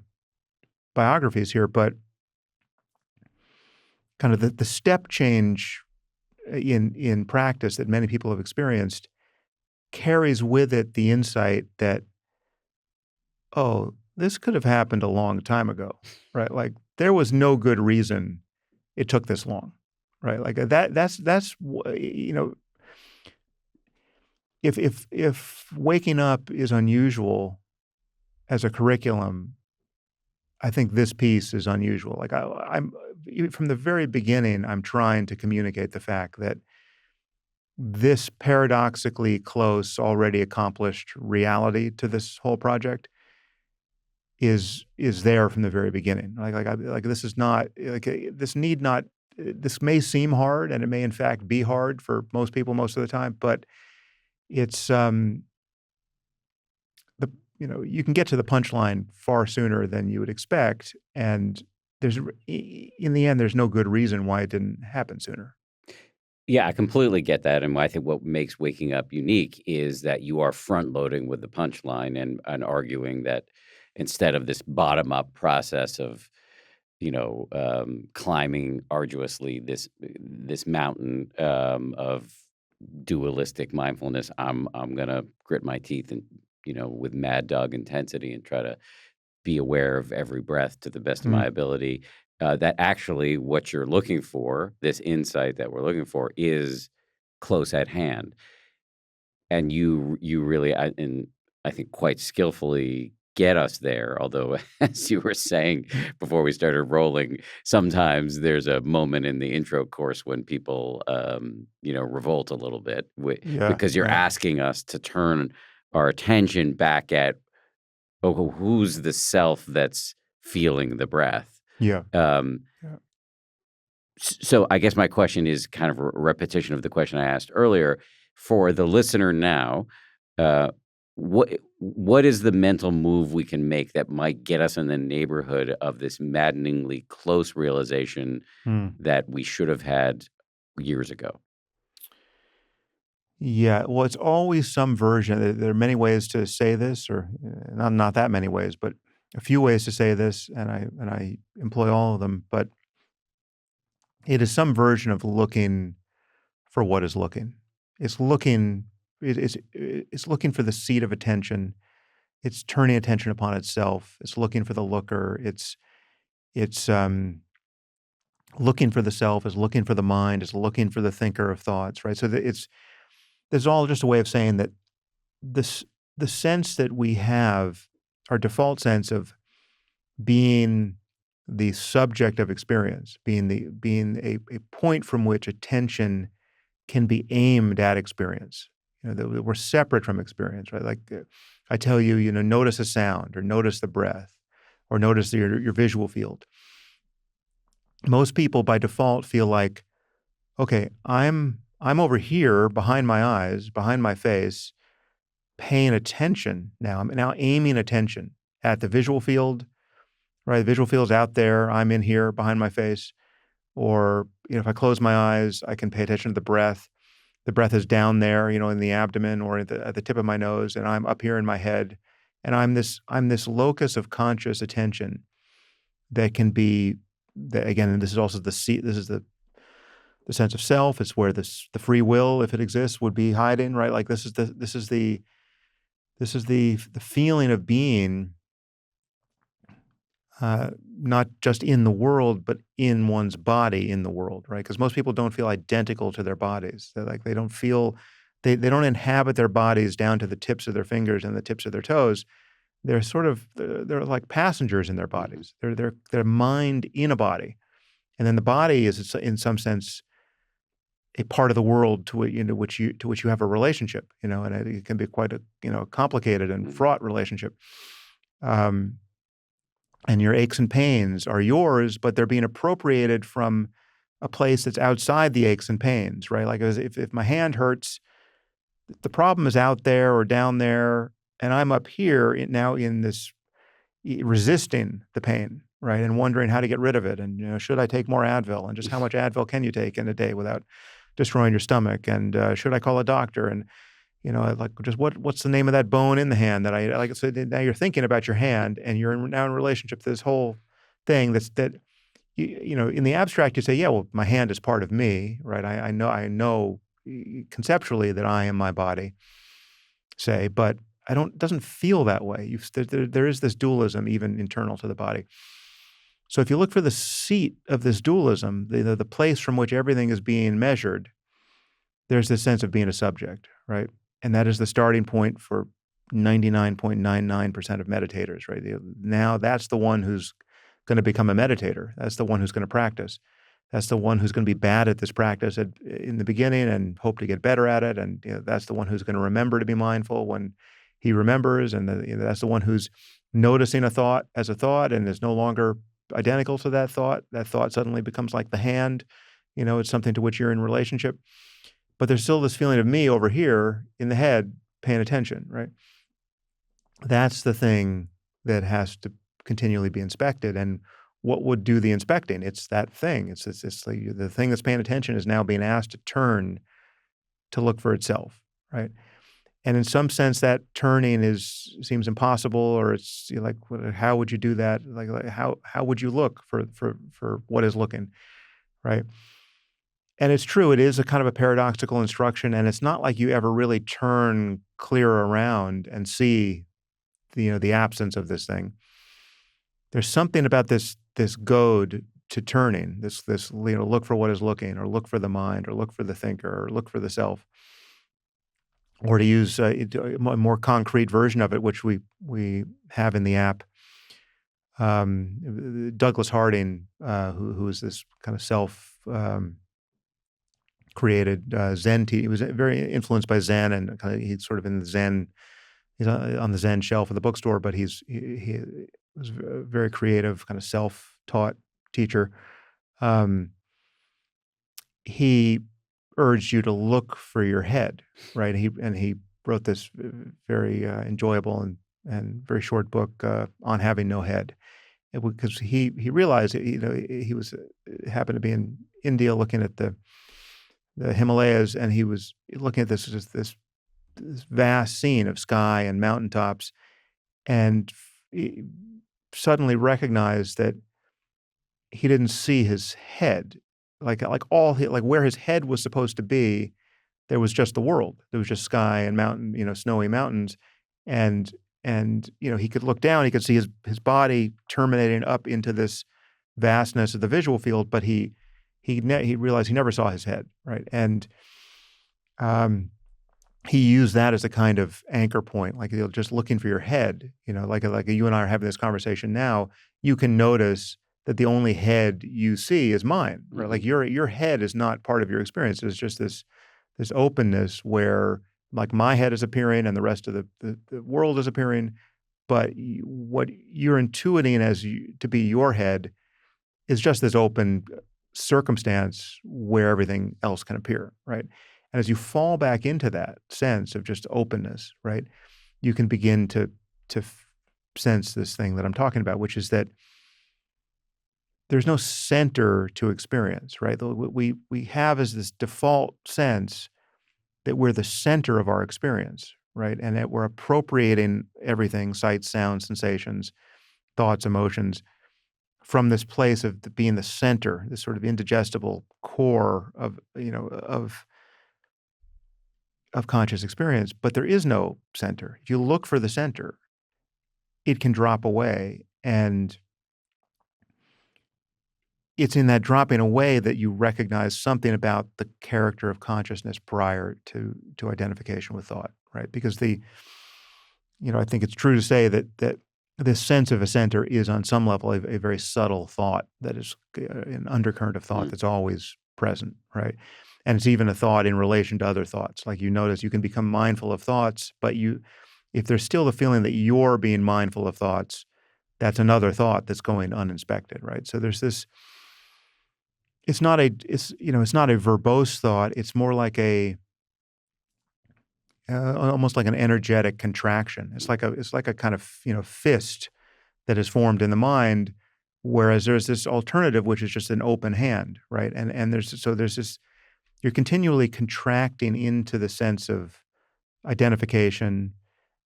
B: biographies here, but kind of the step change in practice that many people have experienced carries with it the insight that, oh, this could have happened a long time ago, right? Like there was no good reason it took this long, right? Like if waking up is unusual as a curriculum, I think this piece is unusual. Like I'm from the very beginning, I'm trying to communicate the fact that this paradoxically close, already accomplished reality to this whole project is there from the very beginning. Like this is not like this need not. This may seem hard, and it may in fact be hard for most people most of the time, but it's you can get to the punchline far sooner than you would expect, and in the end there's no good reason why it didn't happen sooner.
A: Yeah, I completely get that, and I think what makes waking up unique is that you are front loading with the punchline and arguing that instead of this bottom up process of climbing arduously this mountain of dualistic mindfulness, I'm gonna grit my teeth and with mad dog intensity and try to be aware of every breath to the best of my
B: Mm.
A: ability. That actually what you're looking for, this insight that we're looking for, is close at hand. and you really, and I think quite skillfully get us there. Although, as you were saying before we started rolling, sometimes there's a moment in the intro course when people, revolt a little bit
B: Yeah,
A: because you're
B: yeah,
A: asking us to turn our attention back at, oh, who's the self that's feeling the breath?
B: yeah,
A: Um,
B: yeah.
A: so I guess my question is kind of a repetition of the question I asked earlier. For the listener now, uh, what is the mental move we can make that might get us in the neighborhood of this maddeningly close realization
B: Hmm.
A: that we should have had years ago?
B: Yeah, well, it's always some version. There are many ways to say this, or not that many ways, but a few ways to say this, and I employ all of them. But it is some version of looking for what is looking. It's looking. It's looking for the seat of attention. It's turning attention upon itself. It's looking for the looker. It's looking for the self. It's looking for the mind. It's looking for the thinker of thoughts. Right. So it's all just a way of saying that this the sense that we have, our default sense of being the subject of experience, being a point from which attention can be aimed at experience. That we're separate from experience, right? Like I tell you, notice a sound or notice the breath or notice your visual field. Most people by default feel like, okay, I'm over here behind my eyes, behind my face, paying attention now. I'm now aiming attention at the visual field, right? The visual field's out there. I'm in here behind my face. Or, if I close my eyes, I can pay attention to the breath. The breath is down there, in the abdomen or at the tip of my nose, and I'm up here in my head. And I'm this locus of conscious attention that can be that again, and this is also the seat, this is the sense of self. It's where the free will, if it exists, would be hiding, right? Like this is the feeling of being not just in the world, but in one's body in the world, right? Because most people don't feel identical to their bodies. They don't feel they don't inhabit their bodies down to the tips of their fingers and the tips of their toes. They're like passengers in their
A: Mhm.
B: bodies. They're mind in a body, and then the body is in some sense a part of the world to which you have a relationship, and it can be quite a complicated and
A: Mhm.
B: fraught relationship. Um, and your aches and pains are yours, but they're being appropriated from a place that's outside the aches and pains, right? Like if my hand hurts, the problem is out there or down there, and I'm up here now in this resisting the pain, right? And wondering how to get rid of it. And should I take more Advil? And just how much Advil can you take in a day without destroying your stomach? And should I call a doctor? And like just what's the name of that bone in the hand that I like? So now you're thinking about your hand, and you're now in relationship to this whole thing that in the abstract you say, yeah, well, my hand is part of me, right? I know conceptually that I am my body, say, but I don't. It doesn't feel that way. There is this dualism even internal to the body. So if you look for the seat of this dualism, the place from which everything is being measured, there's this sense of being a subject, right? And that is the starting point for 99.99% of meditators, right? Now that's the one who's going to become a meditator. That's the one who's going to practice. That's the one who's going to be bad at this practice in the beginning and hope to get better at it. And that's the one who's going to remember to be mindful when he remembers. And that's the one who's noticing a thought as a thought and is no longer identical to that thought. That thought suddenly becomes like the hand. It's something to which you're in relationship. But there's still this feeling of me over here in the head paying attention, right? That's the thing that has to continually be inspected. And what would do the inspecting? It's that thing. It's like the thing that's paying attention is now being asked to turn to look for itself, right? And in some sense, that turning seems impossible, or it's like, how would you do that? Like how would you look for what is looking, right? And it's true, it is a kind of a paradoxical instruction, and it's not like you ever really turn clear around and see the absence of this thing. There's something about this goad to turning, this look for what is looking, or look for the mind, or look for the thinker, or look for the self. or to use a more concrete version of it, which we have in the app. Douglas Harding, who is this kind of created Zen teacher. He was very influenced by Zen, and he's sort of in the Zen. He's on the Zen shelf of the bookstore, but he was a very creative, kind of self-taught teacher. He urged you to look for your head, right? He wrote this very enjoyable and very short book on having no head, because he realized that, he was happened to be in India looking at the Himalayas, and he was looking at this vast scene of sky and mountaintops, and he suddenly recognized that he didn't see his head, like where his head was supposed to be. There was just the world. There was just sky and mountain, snowy mountains, and he could look down. He could see his body terminating up into this vastness of the visual field, but he realized he never saw his head, right? And he used that as a kind of anchor point, like just looking for your head, like you and I are having this conversation now. You can notice that the only head you see is mine, right?
A: Mm-hmm.
B: Like your head is not part of your experience. It's just this openness where, like, my head is appearing and the rest of the world is appearing, but what you're intuiting to be your head is just this open circumstance where everything else can appear, right? And as you fall back into that sense of just openness, right, you can begin to sense this thing that I'm talking about, which is that there's no center to experience, right? What we have is this default sense that we're the center of our experience, right? And that we're appropriating everything, sights, sounds, sensations, thoughts, emotions, from this place of being the center, this sort of indigestible core of conscious experience. But there is no center. If you look for the center, it can drop away, and it's in that dropping away that you recognize something about the character of consciousness prior to identification with thought, right? Because I think it's true to say that this sense of a center is on some level a very subtle thought that is an undercurrent of thought that's always present, right? And it's even a thought in relation to other thoughts. Like, you notice you can become mindful of thoughts, but if there's still the feeling that you're being mindful of thoughts, that's another thought that's going uninspected, right? So there's this. It's not a verbose thought. It's more like almost like an energetic contraction. It's like a kind of fist that is formed in the mind, whereas there's this alternative, which is just an open hand, right? And there's this, you're continually contracting into the sense of identification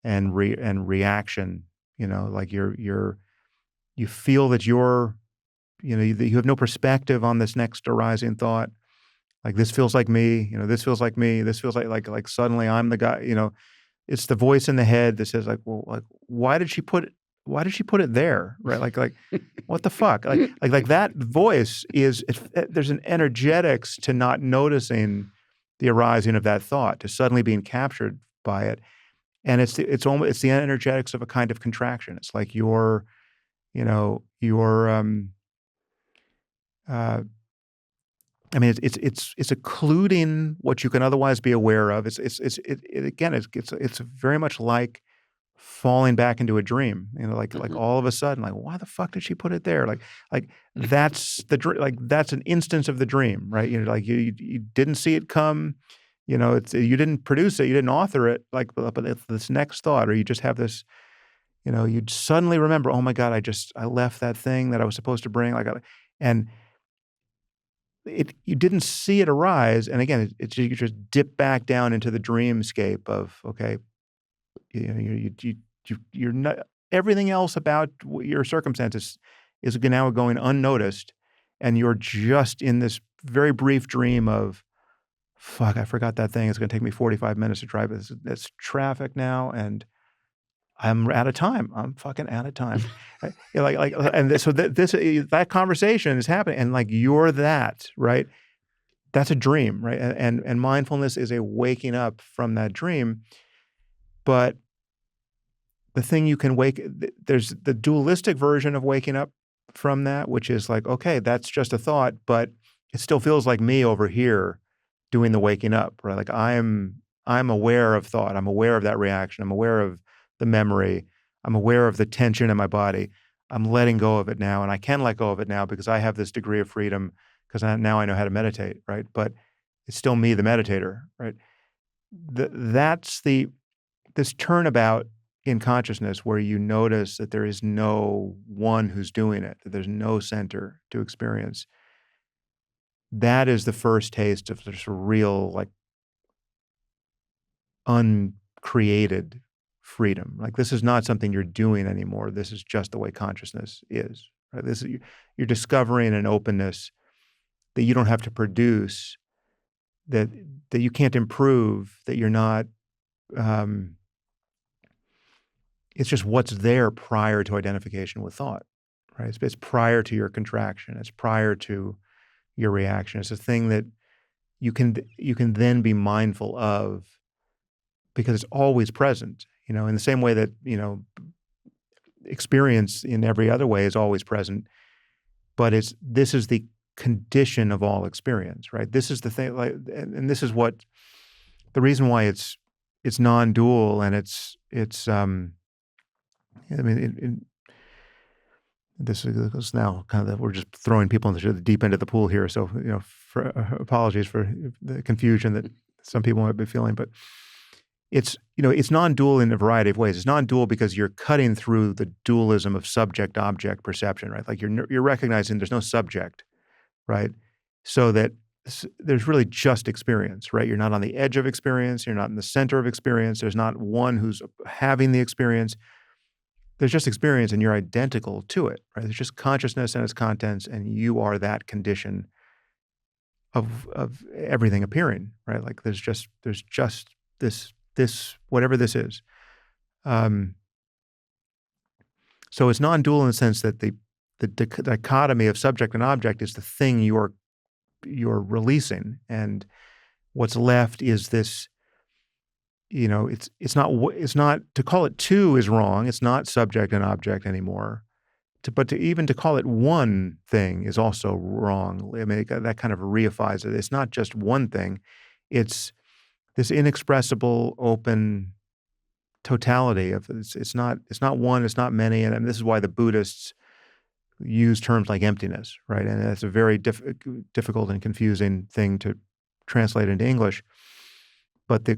B: and reaction. Like you feel that you have no perspective on this next arising thought. Like, this feels like me, this feels like me, this feels like suddenly I'm the guy, it's the voice in the head that says, like, well, like, why did she put it there? Right. Like, what the fuck? Like that voice there's an energetics to not noticing the arising of that thought, to suddenly being captured by it. And it's the energetics of a kind of contraction. It's like you're it's occluding what you can otherwise be aware of. It's very much like falling back into a dream. Like all of a sudden, like, why the fuck did she put it there? Like that's that's an instance of the dream, right? Like you didn't see it come. You didn't produce it, you didn't author it. But it's this next thought, or you just have this. You'd suddenly remember, oh my God, I left that thing that I was supposed to bring. And you didn't see it arise, and again, you just dip back down into the dreamscape of, okay, you're not, everything else about your circumstances is now going unnoticed, and you're just in this very brief dream of, fuck, I forgot that thing. It's going to take me 45 minutes to drive. It's traffic now, and I'm out of time. I'm fucking out of time. And so that conversation is happening, and like, you're that, right? that's a dream, right? And mindfulness is a waking up from that dream. But the thing you can there's the dualistic version of waking up from that, which is like, okay, that's just a thought, but it still feels like me over here doing the waking up, right? Like I'm aware of thought. I'm aware of that reaction. I'm aware of the memory. I'm aware of the tension in my body. I'm letting go of it now, and I can let go of it now because I have this degree of freedom because now I know how to meditate, right? But it's still me, the meditator, right? That's this turnabout in consciousness where you notice that there is no one who's doing it, that there's no center to experience. That is the first taste of this real, like, uncreated freedom. Like, this is not something you're doing anymore. This is just the way consciousness is. Right? You're discovering an openness that you don't have to produce, that you can't improve, that you're not. It's just what's there prior to identification with thought, right? It's prior to your contraction. It's prior to your reaction. It's a thing that you can then be mindful of because it's always present. In the same way that experience in every other way is always present, but this is the condition of all experience, right? This is the thing, like, and this is what the reason why it's non-dual, and it's I mean, this is now kind of we're just throwing people into the deep end of the pool here. So, apologies for the confusion that some people might be feeling, but it's non-dual in a variety of ways. It's non-dual because you're cutting through the dualism of subject-object perception, right? Like you're recognizing there's no subject, right? So that there's really just experience, right? You're not on the edge of experience. You're not in the center of experience. There's not one who's having the experience. There's just experience, and you're identical to it, right? There's just consciousness and its contents, and you are that condition of everything appearing, right? Like there's just this whatever this is. So it's non-dual in the sense that the dichotomy of subject and object is the thing you're releasing, and what's left is this. It's not to call it two is wrong. It's not subject and object anymore. But to call it one thing is also wrong. I mean, that kind of reifies it. It's not just one thing. It's this inexpressible, open totality of it's not one. It's not many. And this is why the Buddhists use terms like emptiness, right? And it's a very difficult and confusing thing to translate into English. But the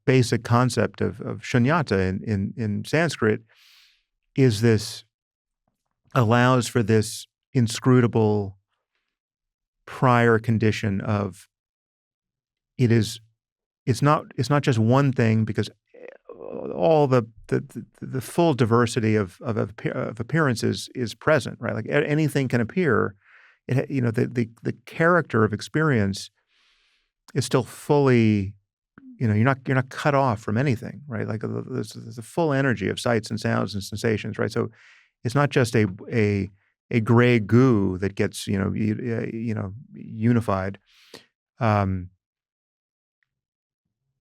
B: basic concept of shunyata in Sanskrit is this allows for this inscrutable prior condition of it's not just one thing, because all the full diversity of appearances is present, right? Like anything can appear. The character of experience is still fully. You're not cut off from anything, right? Like there's the full energy of sights and sounds and sensations, right? So it's not just a gray goo that gets unified,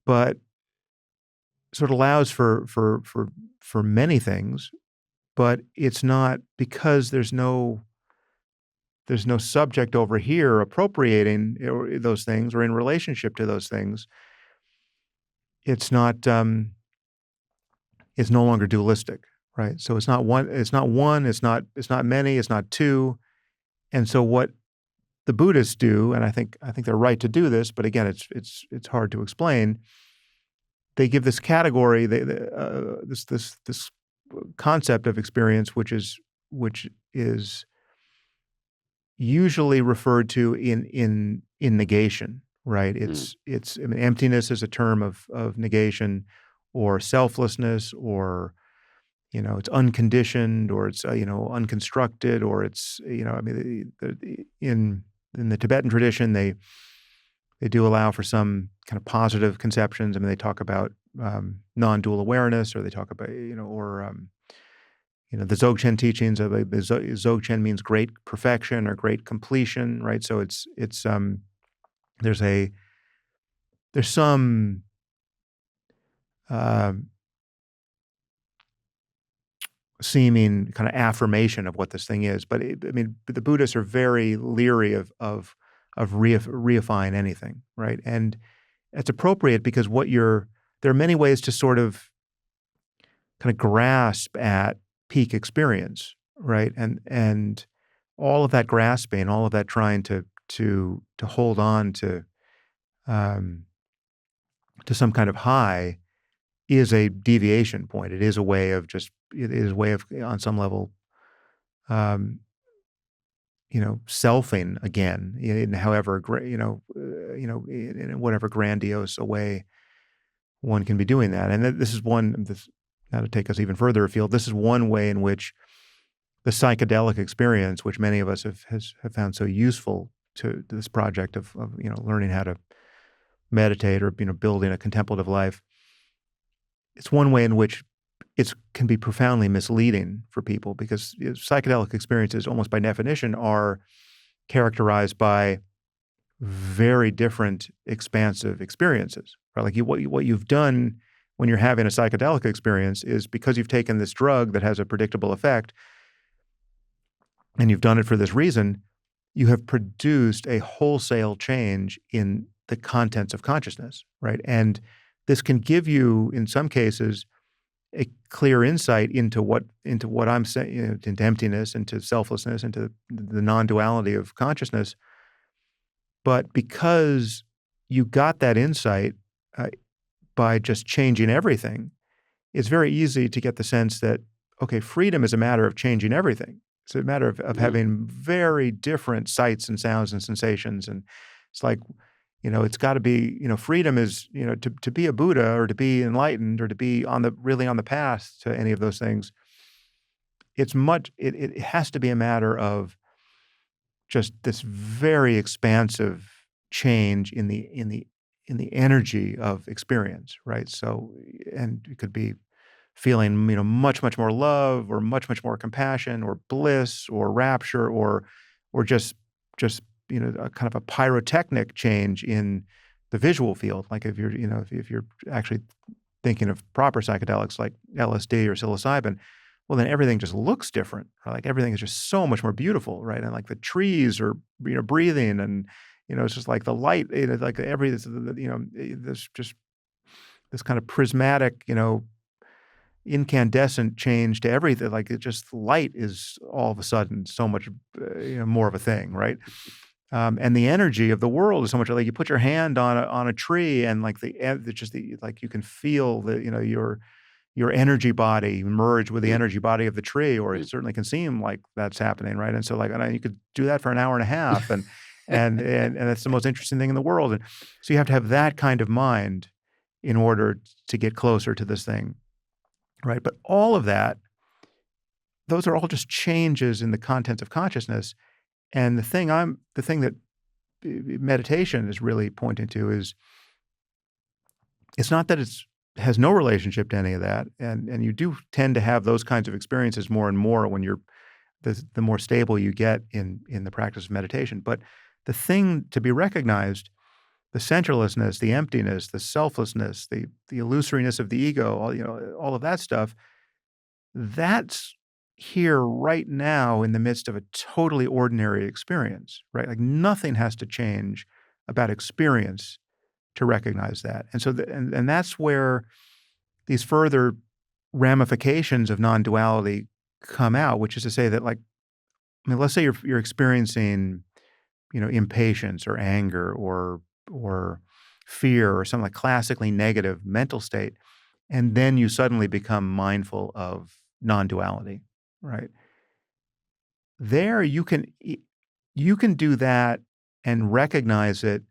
B: but sort of allows for many things, but it's not because there's no subject over here appropriating those things or in relationship to those things. It's not. It's no longer dualistic, right? So it's not one. It's not one. It's not many. It's not two. And so what the Buddhists do, and I think they're right to do this, but again, it's hard to explain. They give this category, this concept of experience, which is usually referred to in negation. Right. I mean, emptiness is a term of negation, or selflessness, or it's unconditioned, or it's unconstructed, or it's I mean, in the Tibetan tradition they do allow for some kind of positive conceptions. I mean, they talk about non-dual awareness, or they talk about the Dzogchen teachings of Dzogchen means great perfection or great completion. Right. So it's There's some uh, seeming kind of affirmation of what this thing is, but I mean, the Buddhists are very leery of reifying anything, right? And it's appropriate because there are many ways to sort of kind of grasp at peak experience, right? And all of that grasping, all of that trying to hold on um, to some kind of high is a deviation point. It is a way of on some level, um, selfing again in however in whatever grandiose a way one can be doing that. And this is now to take us even further afield. This is one way in which the psychedelic experience, which many of us have found so useful to this project of learning how to meditate or building a contemplative life. It's one way in which it can be profoundly misleading for people because psychedelic experiences, almost by definition, are characterized by very different expansive experiences. Right? Like what you've done when you're having a psychedelic experience is because you've taken this drug that has a predictable effect, and you've done it for this reason, you have produced a wholesale change in the contents of consciousness, right? And this can give you, in some cases, a clear insight into what I'm saying, into emptiness, into selflessness, into the non-duality of consciousness. But because you got that insight by just changing everything, it's very easy to get the sense that, okay, freedom is a matter of changing everything. It's a matter of having very different sights and sounds and sensations. And it's like, it's got to be, freedom is, to be a Buddha or to be enlightened or to be really on the path to any of those things. It has to be a matter of just this very expansive change in the energy of experience, right? So, and it could be feeling, much, much more love or much, much more compassion or bliss or rapture or just, a kind of a pyrotechnic change in the visual field. Like if you're, if you're actually thinking of proper psychedelics like LSD or psilocybin, well, then everything just looks different. Right? Like everything is just so much more beautiful, right? And like the trees are, breathing and, it's just like the light, like there's just this kind of prismatic, incandescent change to everything. Like it just light is all of a sudden so much more of a thing, right? And the energy of the world is so much like you put your hand on a tree and like like you can feel your energy body merge with the energy body of the tree, or it certainly can seem like that's happening, right? And so like you could do that for an hour and a half, and that's the most interesting thing in the world. And so you have to have that kind of mind in order to get closer to this thing. Right. But all of that, those are all just changes in the contents of consciousness. And the thing that meditation is really pointing to is it's not that has no relationship to any of that. And you do tend to have those kinds of experiences more and more when you're the more stable you get in the practice of meditation. But the thing to be recognized, the centerlessness, the emptiness, the selflessness, the illusoriness of the ego, all of that stuff, that's here right now in the midst of a totally ordinary experience, right? Like nothing has to change about experience to recognize that. And so, and that's where these further ramifications of non-duality come out, which is to say that, like, I mean, let's say you're experiencing, impatience or anger or fear or some like classically negative mental state, and then you suddenly become mindful of non-duality, right? There you can do that and recognize it,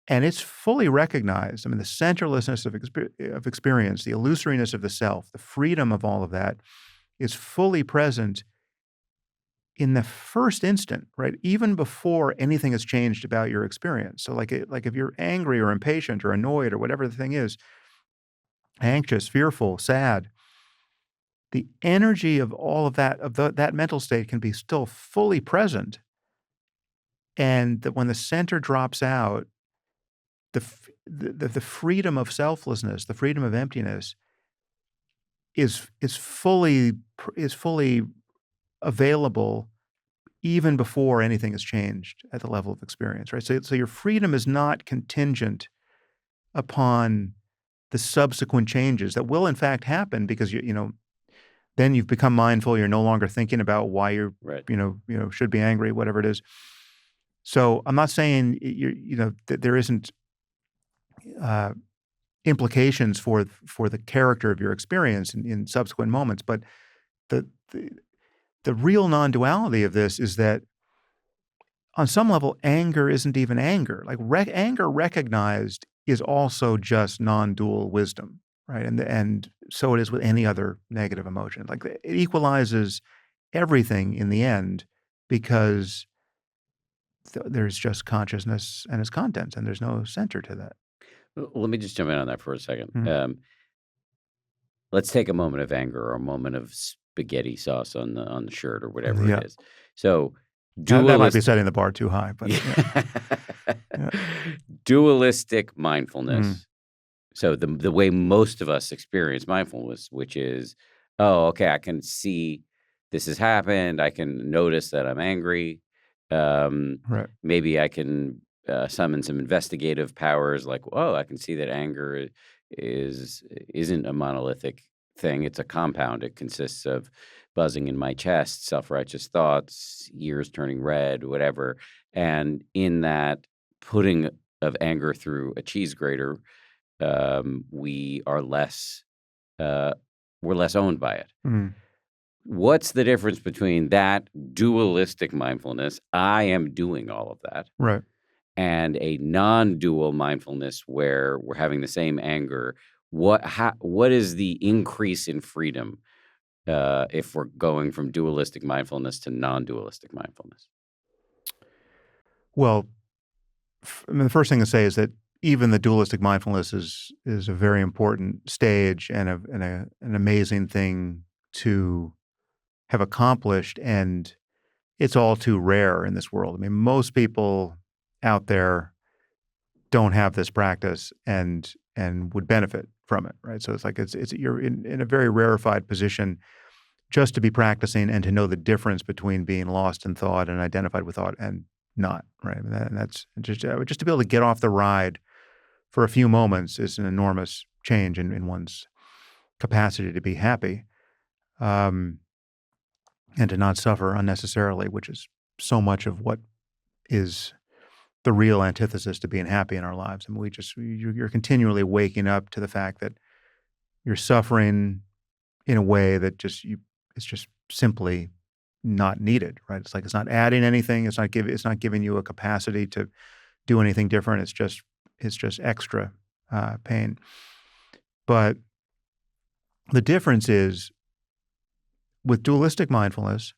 B: and it's fully recognized. I mean, the centerlessness of experience, the illusoriness of the self, the freedom of all of that is fully present in the first instant, right? Even before anything has changed about your experience. So like if you're angry or impatient or annoyed or whatever the thing is, anxious, fearful, sad, the energy of all of that, that mental state can be still fully present. and that when the center drops out, the freedom of selflessness, the freedom of emptiness is fully available even before anything has changed at the level of experience, right? So your freedom is not contingent upon the subsequent changes that will in fact happen because then you've become mindful. You're no longer thinking about why you're
A: Right.
B: should be angry, whatever it is. So I'm not saying that there isn't uh, implications for the character of your experience in subsequent moments, but the, the the real non-duality of this is that on some level, anger isn't even anger. Like anger recognized is also just non-dual wisdom, right? And so it is with any other negative emotion. Like it equalizes everything in the end because there's just consciousness and its contents, and there's no center to that.
A: Let me just jump in on that for a second.
B: Mhm.
A: Let's take a moment of anger or a moment of spaghetti sauce on the shirt or whatever it
B: Yeah,
A: is. So
B: that might be
A: dualist
B: setting the bar too high, but yeah, yeah.
A: dualistic
B: Mm,
A: mindfulness. So the way most of us experience mindfulness, which is, oh, okay, I can see this has happened. I can notice that I'm angry. Um,
B: right.
A: Maybe I can summon some investigative powers, like, oh, I can see that anger isn't a monolithic thing. It's a compound. It consists of buzzing in my chest, self-righteous thoughts, ears turning red, whatever. And in that putting of anger through a cheese grater, we are less uh, we're less owned by it.
B: Mm,
A: What's the difference between that dualistic mindfulness, I am doing all of that,
B: right.
A: and a non-dual mindfulness where we're having the same anger? What is the increase in freedom if we're going from dualistic mindfulness to non-dualistic mindfulness?
B: Well, I mean, the first thing to say is that even the dualistic mindfulness is a very important stage and an amazing thing to have accomplished, and it's all too rare in this world. I mean, most people out there don't have this practice and would benefit from it, right? So it's like it's you're in a very rarefied position just to be practicing and to know the difference between being lost in thought and identified with thought and not, right? I mean, and that's just to be able to get off the ride for a few moments is an enormous change in one's capacity to be happy, um, and to not suffer unnecessarily, which is so much of what is the real antithesis to being happy in our lives. I mean, you're continually waking up to the fact that you're suffering in a way that it's just simply not needed, right? It's like it's not adding anything. It's not giving you a capacity to do anything different. It's just extra pain. But the difference is with dualistic mindfulness.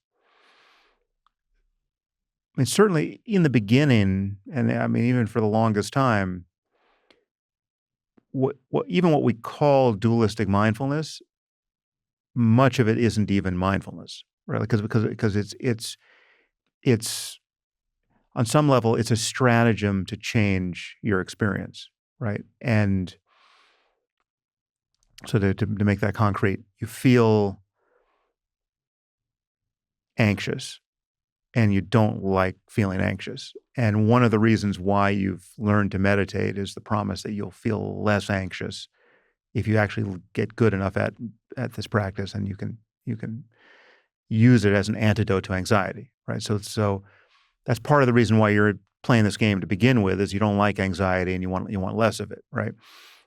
B: I mean, certainly in the beginning, and I mean, even for the longest time, what we call dualistic mindfulness, much of it isn't even mindfulness, right? Because it's on some level, it's a stratagem to change your experience, right? And so to make that concrete, you feel anxious and you don't like feeling anxious. And one of the reasons why you've learned to meditate is the promise that you'll feel less anxious if you actually get good enough at this practice, and you can use it as an antidote to anxiety, right? So that's part of the reason why you're playing this game to begin with, is you don't like anxiety and you want less of it, right?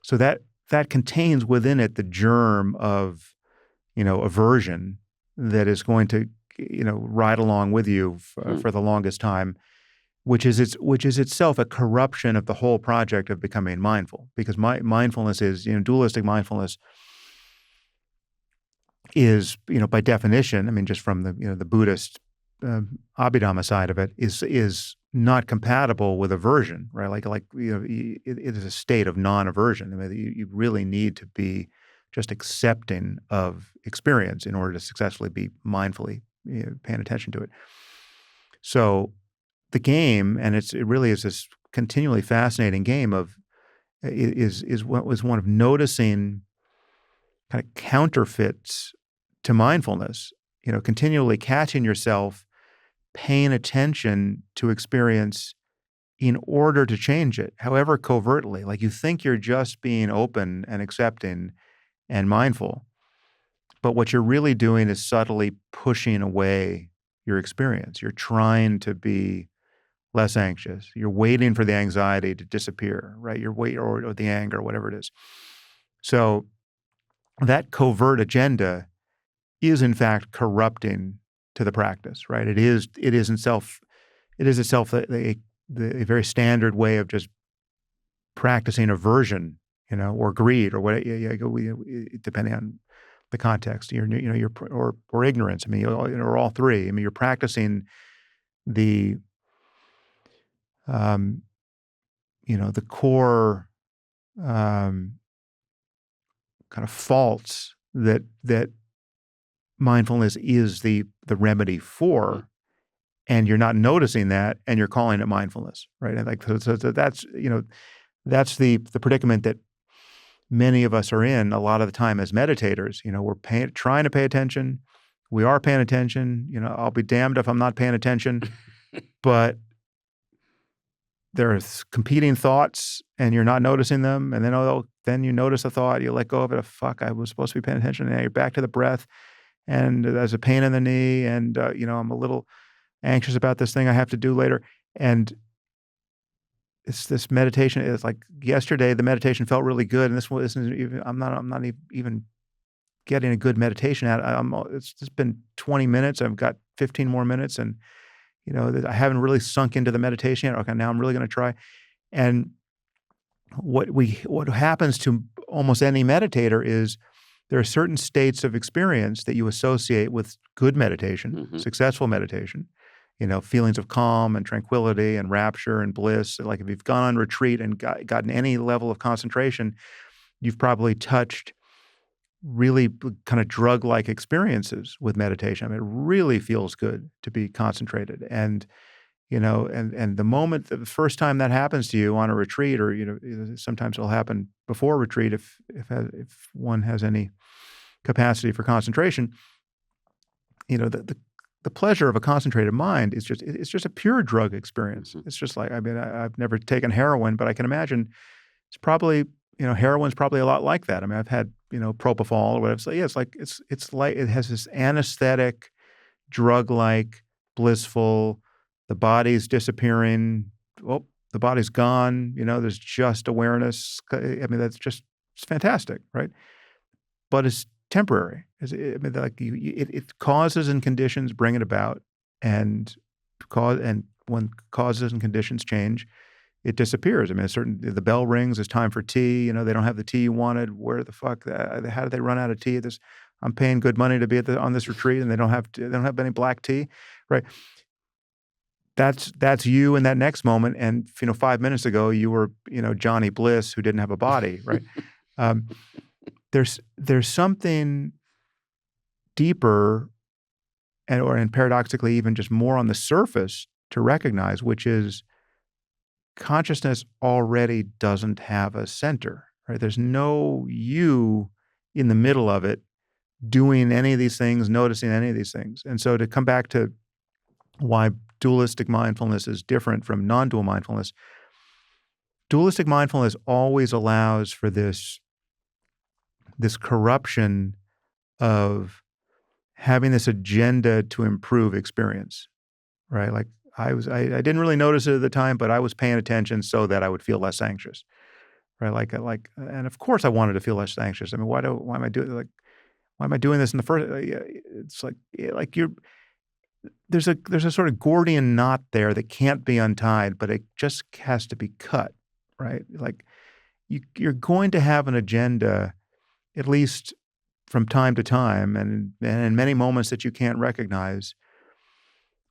B: So that contains within it the germ of aversion that is going to ride along with you
A: Hmm.
B: for the longest time, which is itself a corruption of the whole project of becoming mindful. Because mindfulness is dualistic mindfulness is by definition, I mean, just from the Buddhist Abhidhamma side of it, is not compatible with aversion, right? It is a state of non-aversion. I mean, you really need to be just accepting of experience in order to successfully be mindfully paying attention to it. So the game, and it really is this continually fascinating game of is what was one of noticing kind of counterfeits to mindfulness. Continually catching yourself, paying attention to experience in order to change it, however covertly. Like you think you're just being open and accepting and mindful, but what you're really doing is subtly pushing away your experience. You're trying to be less anxious. You're waiting for the anxiety to disappear, right? You're waiting, or the anger, whatever it is. So that covert agenda is in fact corrupting to the practice, right? It is itself a very standard way of just practicing aversion, or greed, or what, depending on the context, or ignorance. I mean, or all three. I mean, you're practicing the, the core kind of faults that mindfulness is the remedy for, and you're not noticing that, and you're calling it mindfulness, right? And so that's that's the predicament that many of us are in a lot of the time as meditators. We're trying to pay attention. We are paying attention. I'll be damned if I'm not paying attention, but there's competing thoughts, and you're not noticing them. And then you notice a thought, you let go of it. Fuck, I was supposed to be paying attention. And now you're back to the breath, and there's a pain in the knee, and I'm a little anxious about this thing I have to do later. And it's this meditation. It's like yesterday, the meditation felt really good, and this one isn't even. I'm not even getting a good meditation out. It's just been 20 minutes. I've got 15 more minutes, and I haven't really sunk into the meditation yet. Okay, now I'm really going to try. And what happens to almost any meditator is there are certain states of experience that you associate with good meditation, successful meditation. Feelings of calm and tranquility and rapture and bliss. Like if you've gone on retreat and gotten any level of concentration, you've probably touched really kind of drug-like experiences with meditation. I mean, it really feels good to be concentrated. And, and the first time that happens to you on a retreat, or, sometimes it'll happen before retreat if one has any capacity for concentration, the pleasure of a concentrated mind is just a pure drug experience. It's just like, I mean, I've never taken heroin, but I can imagine it's probably, heroin's probably a lot like that. I mean, I've had, propofol or whatever. So yeah, it's like it has this anesthetic, drug-like, blissful, the body's disappearing. Oh, the body's gone. There's just awareness. I mean, it's fantastic, right? But it's temporary. It causes and conditions bring it about, and when causes and conditions change, it disappears. I mean, the bell rings. It's time for tea. They don't have the tea you wanted. Where the fuck? How did they run out of tea? I'm paying good money to be on this retreat, and they don't have any black tea, right? That's you in that next moment. And 5 minutes ago, you were Johnny Bliss who didn't have a body, right? There's something deeper and paradoxically even just more on the surface to recognize, which is consciousness already doesn't have a center, right? There's no you in the middle of it doing any of these things, noticing any of these things. And so to come back to why dualistic mindfulness is different from non-dual mindfulness, dualistic mindfulness always allows for this corruption of having this agenda to improve experience, right? Like I didn't really notice it at the time, but I was paying attention so that I would feel less anxious, right? And of course I wanted to feel less anxious. I mean, why am I doing this in the first? It's there's a sort of Gordian knot there that can't be untied, but it just has to be cut, right? Like you're going to have an agenda, at least from time to time, and in many moments that you can't recognize,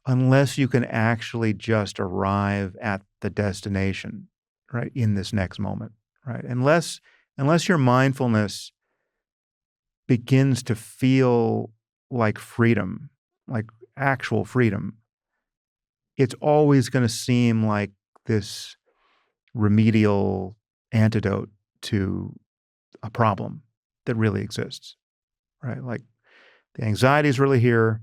B: unless you can actually just arrive at the destination, right, in this next moment, right? Unless your mindfulness begins to feel like freedom, like actual freedom, it's always going to seem like this remedial antidote to a problem that really exists, right? Like the anxiety is really here.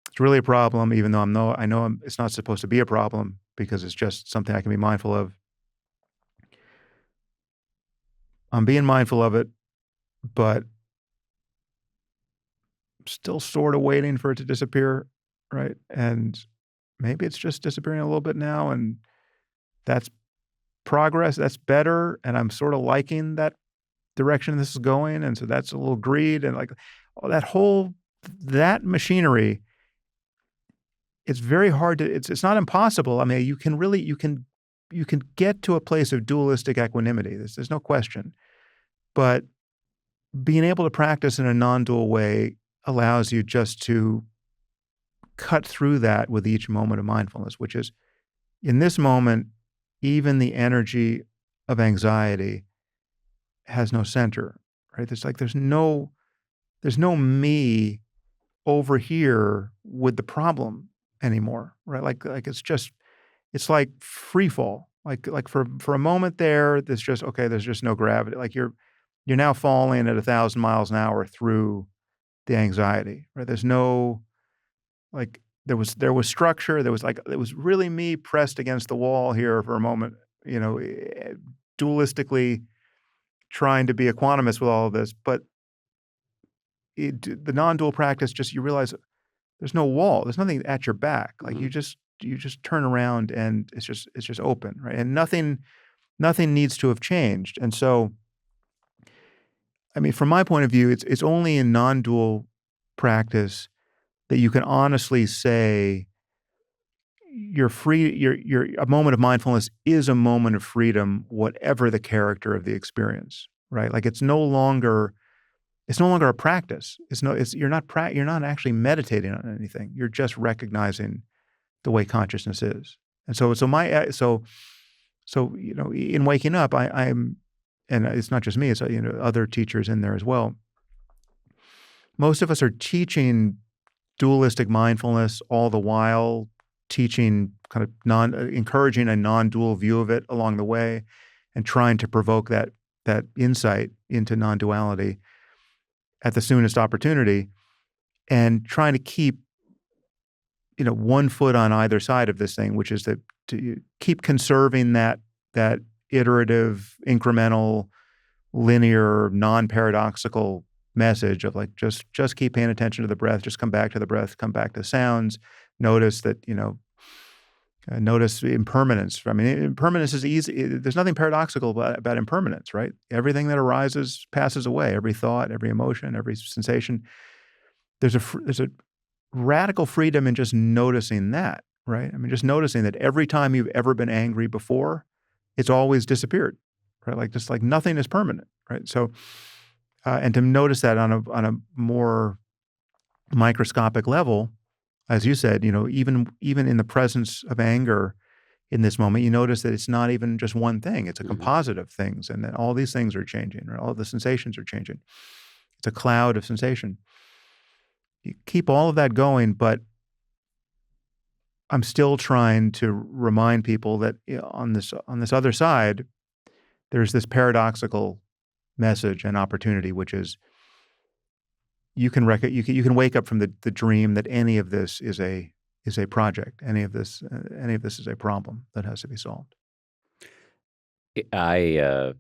B: It's really a problem, even though I know it's not supposed to be a problem because it's just something I can be mindful of. I'm being mindful of it, but still sort of waiting for it to disappear, right? And maybe it's just disappearing a little bit now, and that's progress. That's better, and I'm sort of liking that direction this is going, and so that's a little greed and like all that machinery. It's very hard to. It's not impossible. I mean, you can get to a place of dualistic equanimity. There's no question, but being able to practice in a non-dual way allows you just to cut through that with each moment of mindfulness, which is in this moment, even the energy of anxiety has no center, right? There's no me over here with the problem anymore, right? It's like free fall. Like for a moment there, there's just no gravity. Like you're now falling at 1,000 miles an hour through the anxiety, right? There's no like there was structure. It was really me pressed against the wall here for a moment, dualistically trying to be equanimous with all of this. But the non-dual practice, just you realize there's no wall. There's nothing at your back. Like
A: Mhm.
B: you just turn around and it's just open, right? And nothing needs to have changed. And so, I mean, from my point of view, it's only in non-dual practice that you can honestly say you're free. You're a moment of mindfulness is a moment of freedom, whatever the character of the experience, right? Like it's no longer a practice. You're not actually meditating on anything. You're just recognizing the way consciousness is. And in waking up, I'm and it's not just me, it's other teachers in there as well. Most of us are teaching dualistic mindfulness all the while, teaching kind of encouraging a non-dual view of it along the way, and trying to provoke that insight into non-duality at the soonest opportunity, and trying to keep one foot on either side of this thing, which is to keep conserving that iterative, incremental, linear, non-paradoxical message of like just keep paying attention to the breath, just come back to the breath, come back to sounds, notice that notice impermanence. I mean, impermanence is easy. There's nothing paradoxical about impermanence, right? Everything that arises passes away. Every thought, every emotion, every sensation. There's a radical freedom in just noticing that, right? I mean, just noticing that every time you've ever been angry before, it's always disappeared, right? Like just like nothing is permanent, right? So, and to notice that on a more microscopic level, as you said, even in the presence of anger in this moment, you notice that it's not even just one thing; it's a
A: Mhm.
B: composite of things, and that all these things are changing, right? All the sensations are changing. It's a cloud of sensation. You keep all of that going, but I'm still trying to remind people that on this other side, there's this paradoxical message and opportunity, which is you can wake up from the dream that any of this is a project, any of this is a problem that has to be solved.
A: I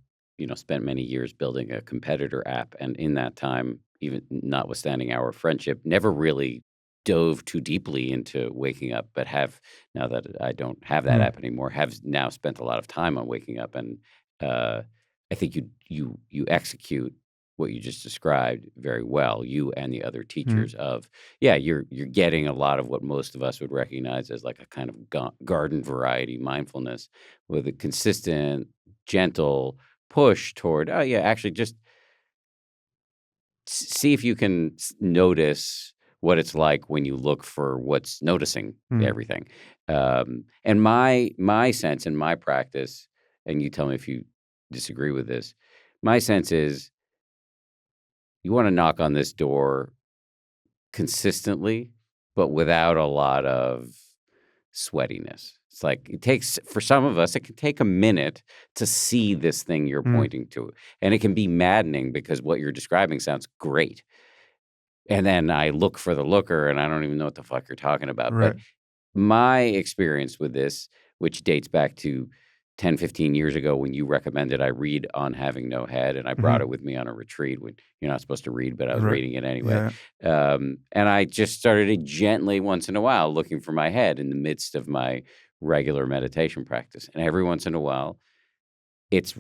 A: spent many years building a competitor app, and in that time, even notwithstanding our friendship, never really dove too deeply into waking up, but have now that I don't have that
B: Mm,
A: app anymore, have now spent a lot of time on waking up, and uh, I think you execute what you just described very well, you and the other
B: mm,
A: teachers of yeah, you're getting a lot of what most of us would recognize as like a kind of garden variety mindfulness with a consistent gentle push toward, "Oh, yeah, actually, just see if you can notice what it's like when you look for what's noticing
B: mm,
A: everything." And my sense and my practice, and you tell me if you disagree with this, my sense is you wanna knock on this door consistently, but without a lot of sweatiness. It's like it takes, for some of us, it can take a minute to see this thing you're
B: Mm.
A: pointing to. And it can be maddening because what you're describing sounds great. And then I look for the looker and I don't even know what the fuck you're talking about. But
B: Right.
A: my experience with this, which dates back to 10, 15 years ago when you recommended I read on Having No Head, and I brought it
B: Mhm.
A: with me on a retreat when you're not supposed to read, but I was
B: Right.
A: reading it anyway.
B: Yeah.
A: And I just started it gently once in a while, looking for my head in the midst of my regular meditation practice. And every once in a while, it's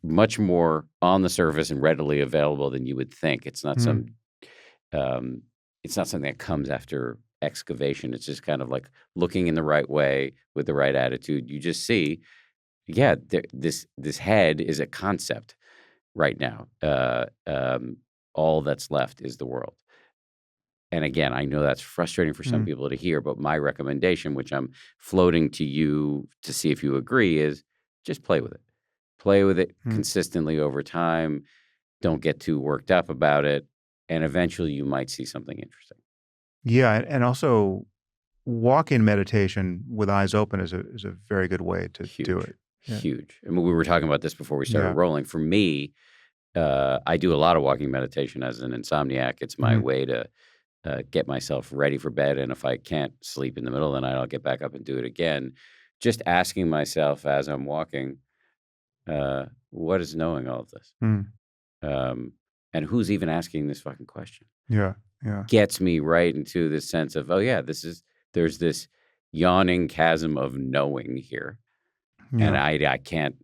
A: much more on the surface and readily available than you would think.
B: Mm.
A: Um, it's not something that comes after excavation. It's just kind of like looking in the right way with the right attitude. You just see, yeah, this head is a concept right now. All that's left is the world. And again, I know that's frustrating for some
B: Mm.
A: people to hear, but my recommendation, which I'm floating to you to see if you agree, is just play with it. Play with it
B: Mm.
A: consistently over time. Don't get too worked up about it, and eventually you might see something interesting.
B: Yeah, and also walk-in meditation with eyes open is a very good way to do
A: Huge,
B: it. Yeah.
A: huge. I mean, we were talking about this before we started
B: Yeah.
A: rolling. For me, I do a lot of walking meditation as an insomniac. It's my
B: Mhm.
A: way to get myself ready for bed, and if I can't sleep in the middle of the night, I'll get back up and do it again. Just asking myself as I'm walking, what is knowing all of this?
B: Mm.
A: Um, and who's even asking this fucking question?
B: Yeah. Yeah.
A: Gets me right into this sense of, oh yeah, there's this yawning chasm of knowing here, and
B: Yeah.
A: I can't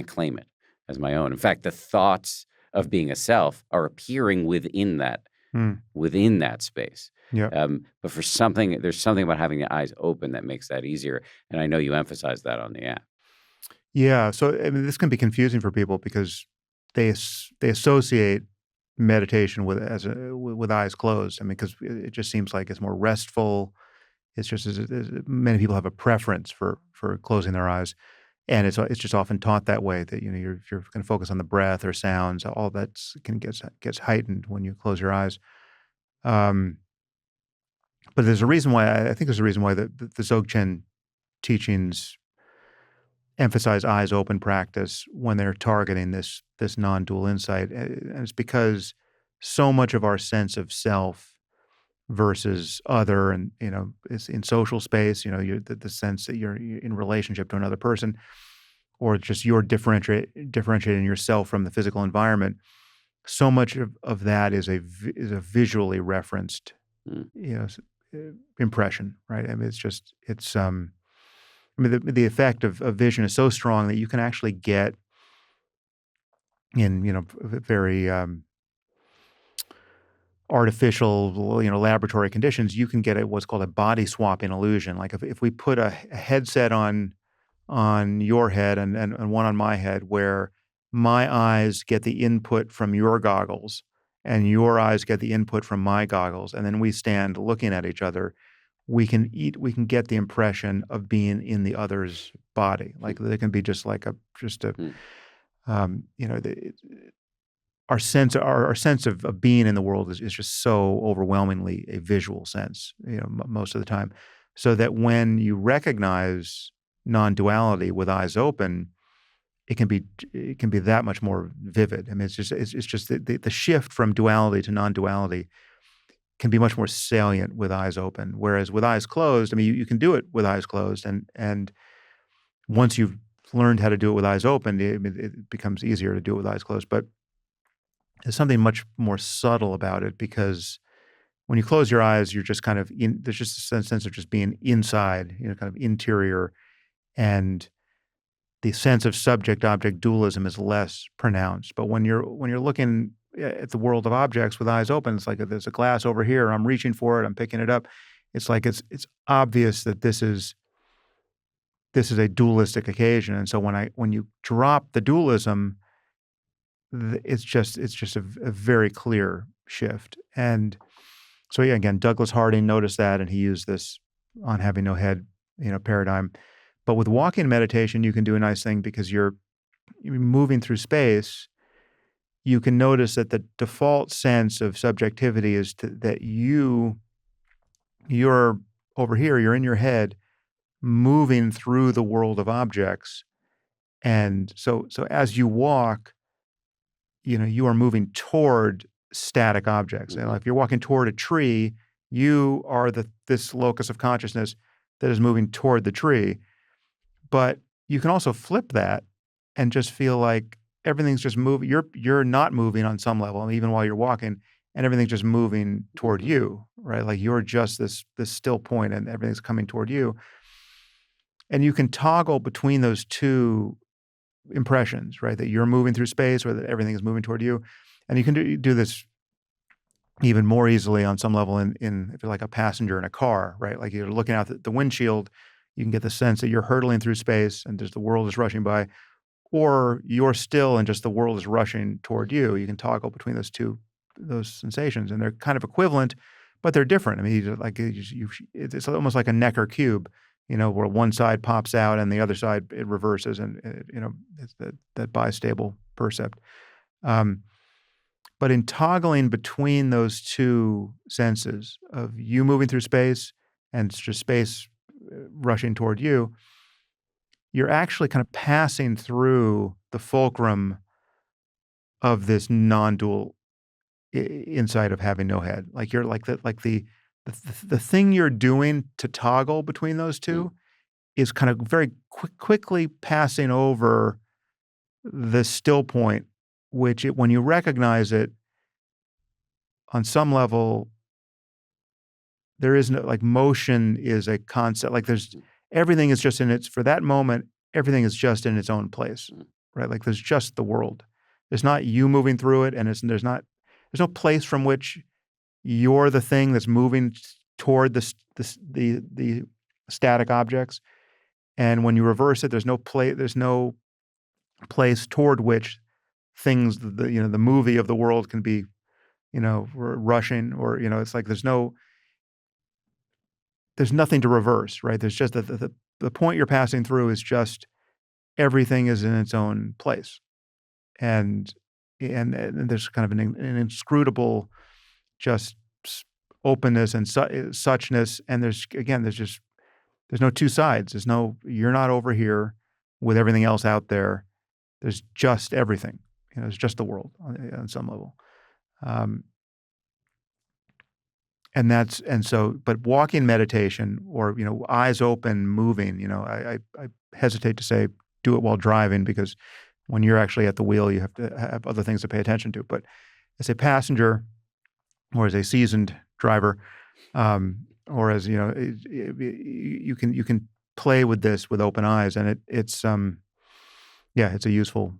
A: claim it as my own. In fact, the thoughts of being a self are appearing
B: Mm.
A: within that space.
B: Yep.
A: But there's something about having the eyes open that makes that easier, and I know you emphasize that on the app.
B: Yeah, so, I mean, this can be confusing for people because they associate meditation with eyes closed. I mean, because it just seems like it's more restful. It's just many people have a preference for closing their eyes, and it's just often taught that way that, you're gonna focus on the breath or sounds, all that's can gets heightened when you close your eyes. Um, but there's a reason why I think there's a reason why the Dzogchen teachings emphasize eyes open practice when they're targeting this non-dual insight, and it's because so much of our sense of self versus other, and is in social space, you the sense that you're in relationship to another person, or just you're differentiating yourself from the physical environment. So much of that is a visually referenced,
A: Mm.
B: you know s- impression, right? I mean, I mean, the effect of vision is so strong that you can actually get in, very, artificial, laboratory conditions, you can get what's called a body swapping illusion. Like if we put a headset on your head and one on my head, where my eyes get the input from your goggles and your eyes get the input from my goggles, and then we stand looking at each other, we can get the impression of being in the other's body. Like they can be just like a
A: Mm.
B: the our sense of being in the world is just so overwhelmingly a visual sense, most of the time. So that when you recognize non-duality with eyes open, it can be that much more vivid. I mean, it's just the shift from duality to non-duality can be much more salient with eyes open. Whereas with eyes closed, I mean, you can do it with eyes closed, and once you've learned how to do it with eyes open, it becomes easier to do it with eyes closed. But there's something much more subtle about it, because when you close your eyes, you're just kind of there's just a sense of just being inside, kind of interior, and the sense of subject-object dualism is less pronounced. But when you're looking at the world of objects with eyes open, it's like there's a glass over here, I'm reaching for it, I'm picking it up. It's like it's obvious that this is a dualistic occasion, and so when you drop the dualism, it's just a very clear shift. And so, yeah, again, Douglas Harding noticed that, and he used this on Having No Head, paradigm. But with walking meditation, you can do a nice thing because you're moving through space. You can notice that the default sense of subjectivity is that you're over here, you're in your head moving through the world of objects. And so as you walk, you are moving toward static objects. And
A: Mhm.
B: if you're walking toward a tree, you are this locus of consciousness that is moving toward the tree. But you can also flip that and just feel like everything's just moving. You're not moving on some level, even while you're walking, and everything's just moving toward
A: Mhm.
B: you, right? Like you're just this still point, and everything's coming toward you. And you can toggle between those two impressions, right? That you're moving through space, or that everything is moving toward you. And you can do this even more easily on some level in if you're like a passenger in a car, right? Like you're looking out the windshield, you can get the sense that you're hurtling through space and just the world is rushing by, or you're still and just the world is rushing toward you. You can toggle between those sensations, and they're kind of equivalent, but they're different. I mean, it's almost like a Necker cube, where one side pops out and the other side it reverses, and it's that bistable percept. Um, but in toggling between those two senses of you moving through space and it's just space rushing toward you, you're actually kind of passing through the fulcrum of this non-dual insight of having no head. Like you're like the thing you're doing to toggle between those
A: Mm.
B: two is kind of very quickly passing over the still point, when you recognize it on some level, there is no like motion is a concept. Like there's
A: Mm.
B: everything is just in its for that moment, everything is just in its own place,
A: Mm.
B: right? Like there's just the world. There's not you moving through it, and there's no place from which you're the thing that's moving toward the static objects. And when you reverse it, there's no place toward which things the movie of the world can be rushing, or it's like there's nothing to reverse, right? There's just the point you're passing through is just everything is in its own place, and and there's kind of an inscrutable just openness and suchness, and there's no two sides. You're not over here with everything else out there. There's just everything. It's just the world on some level. Um, but walking meditation, or eyes open moving, I hesitate to say do it while driving, because when you're actually at the wheel you have to have other things to pay attention to. But as a passenger, or as a seasoned driver, or as you can play with this with open eyes, and it's a useful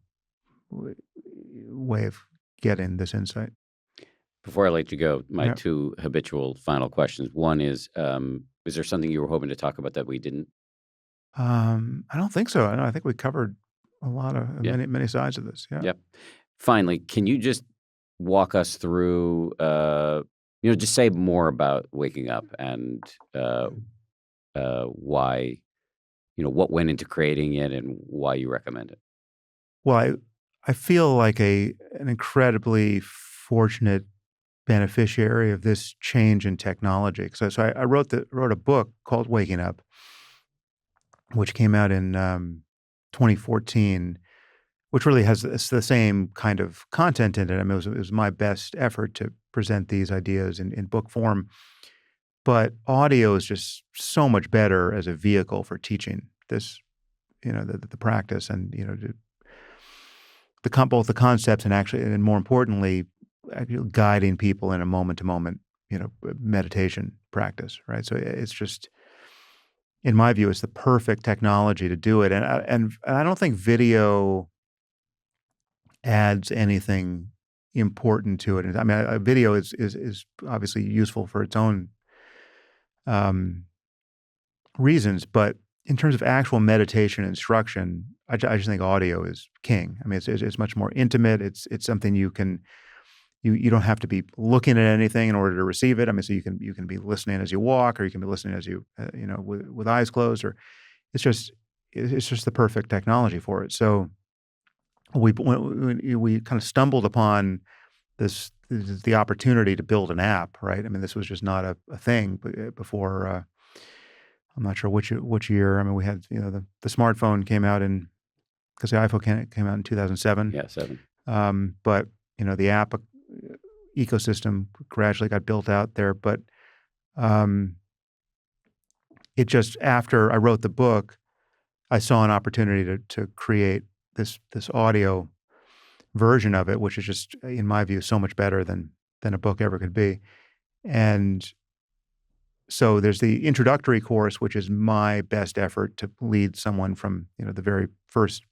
B: way of getting this insight.
A: Before I let you go, my
B: Yeah.
A: 2 habitual final questions. One is there something you were hoping to talk about that we didn't?
B: I don't think so. I think we covered a lot of
A: Yeah.
B: many sides of this. Yeah.
A: Yep. Finally, can you just walk us through, just say more about waking up and, why, what went into creating it and why you recommend it?
B: Well, I feel like an incredibly fortunate beneficiary of this change in technology. So I wrote a book called Waking Up, which came out in 2014, which really has the same kind of content in it. I mean, it was my best effort to present these ideas in book form, but audio is just so much better as a vehicle for teaching this, the practice, and both the concepts, and actually, and more importantly, actually guiding people in a moment to moment, meditation practice, right? So it's just, in my view, it's the perfect technology to do it, and I don't think video adds anything important to it. I mean, a video is obviously useful for its own um, reasons, but in terms of actual meditation instruction, I just think audio is king. I mean, it's much more intimate. It's something you don't have to be looking at anything in order to receive it. I mean, so you can be listening as you walk, or you can be listening as you with eyes closed, or it's just it's just the perfect technology for it. So we kind of stumbled upon the opportunity to build an app, right? I mean, this was just not a thing before. I'm not sure which year. I mean, we had, the smartphone came out because the iPhone came out in 2007.
A: Yeah, 7.
B: But, the app ecosystem gradually got built out there. But um, it just, after I wrote the book, I saw an opportunity to create this audio version of it, which is just, in my view, so much better than a book ever could be. And so there's the introductory course, which is my best effort to lead someone from, the very first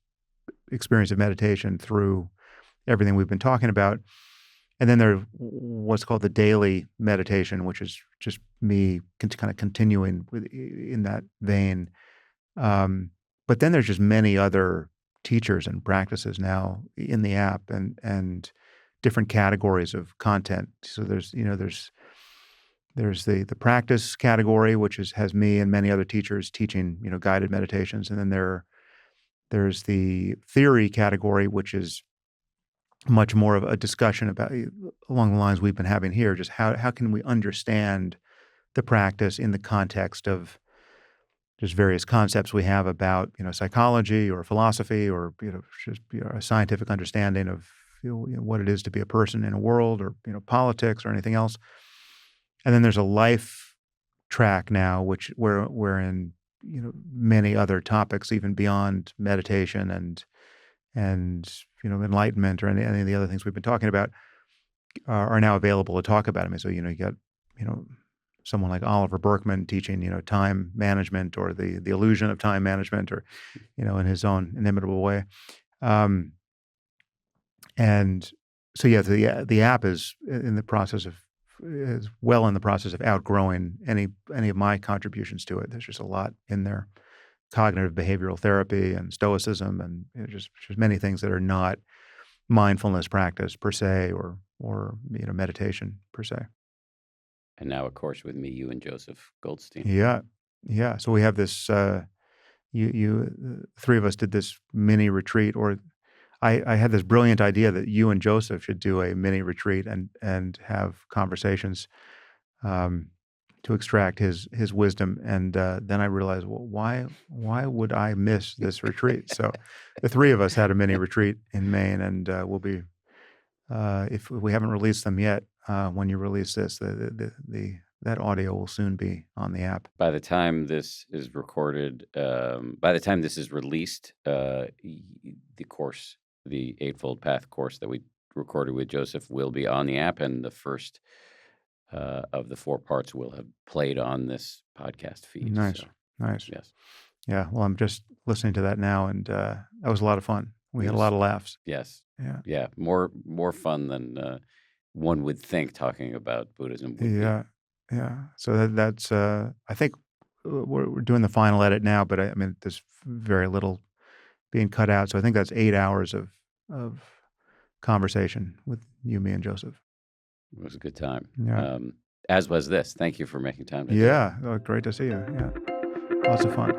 B: experience of meditation through everything we've been talking about. And then there's what's called the daily meditation, which is just me kind of continuing in that vein. But then there's just many other teachers and practices now in the app, and different categories of content. So there's the practice category, which has me and many other teachers teaching, guided meditations. And then there's the theory category, which is much more of a discussion about, along the lines we've been having here, just how can we understand the practice in the context of just various concepts we have about, psychology or philosophy, or, just, a scientific understanding of, what it is to be a person in a world, or, politics or anything else. And then there's a life track now, wherein, many other topics, even beyond meditation and enlightenment, or any of the other things we've been talking about, are now available to talk about. I mean, so, you got, someone like Oliver Berkman teaching, time management, or the illusion of time management, or, in his own inimitable way. And so, yeah, the app is well in the process of outgrowing any of my contributions to it. There's just a lot in there: cognitive behavioral therapy and stoicism, and, just many things that are not mindfulness practice per se, or meditation per se.
A: And now, of course, with me, you and Joseph Goldstein.
B: Yeah, yeah. So we have this. Three of us did this mini retreat, or I had this brilliant idea that you and Joseph should do a mini retreat and have conversations, to extract his wisdom. And then I realized, well, why would I miss this retreat? So the three of us had a mini retreat in Maine, and we'll be, if we haven't released them yet, when you release this, that audio will soon be on the app.
A: By the time this is recorded, by the time this is released, the course, the Eightfold Path course that we recorded with Joseph, will be on the app, and the first of the 4 parts will have played on this podcast feed.
B: Nice,
A: So,
B: nice.
A: yes,
B: Yeah. Well, I'm just listening to that now, and that was a lot of fun. We had a lot of laughs.
A: yes,
B: Yeah.
A: yeah, more fun than one would think talking about Buddhism would be.
B: Yeah. Yeah. So that's I think we're doing the final edit now, but I mean, there's very little being cut out. So I think that's 8 hours of conversation with you, me, and Joseph.
A: It was a good time.
B: Yeah.
A: As was this. Thank you for making time to do it.
B: Yeah. Oh, great to see you. Yeah. Lots of fun.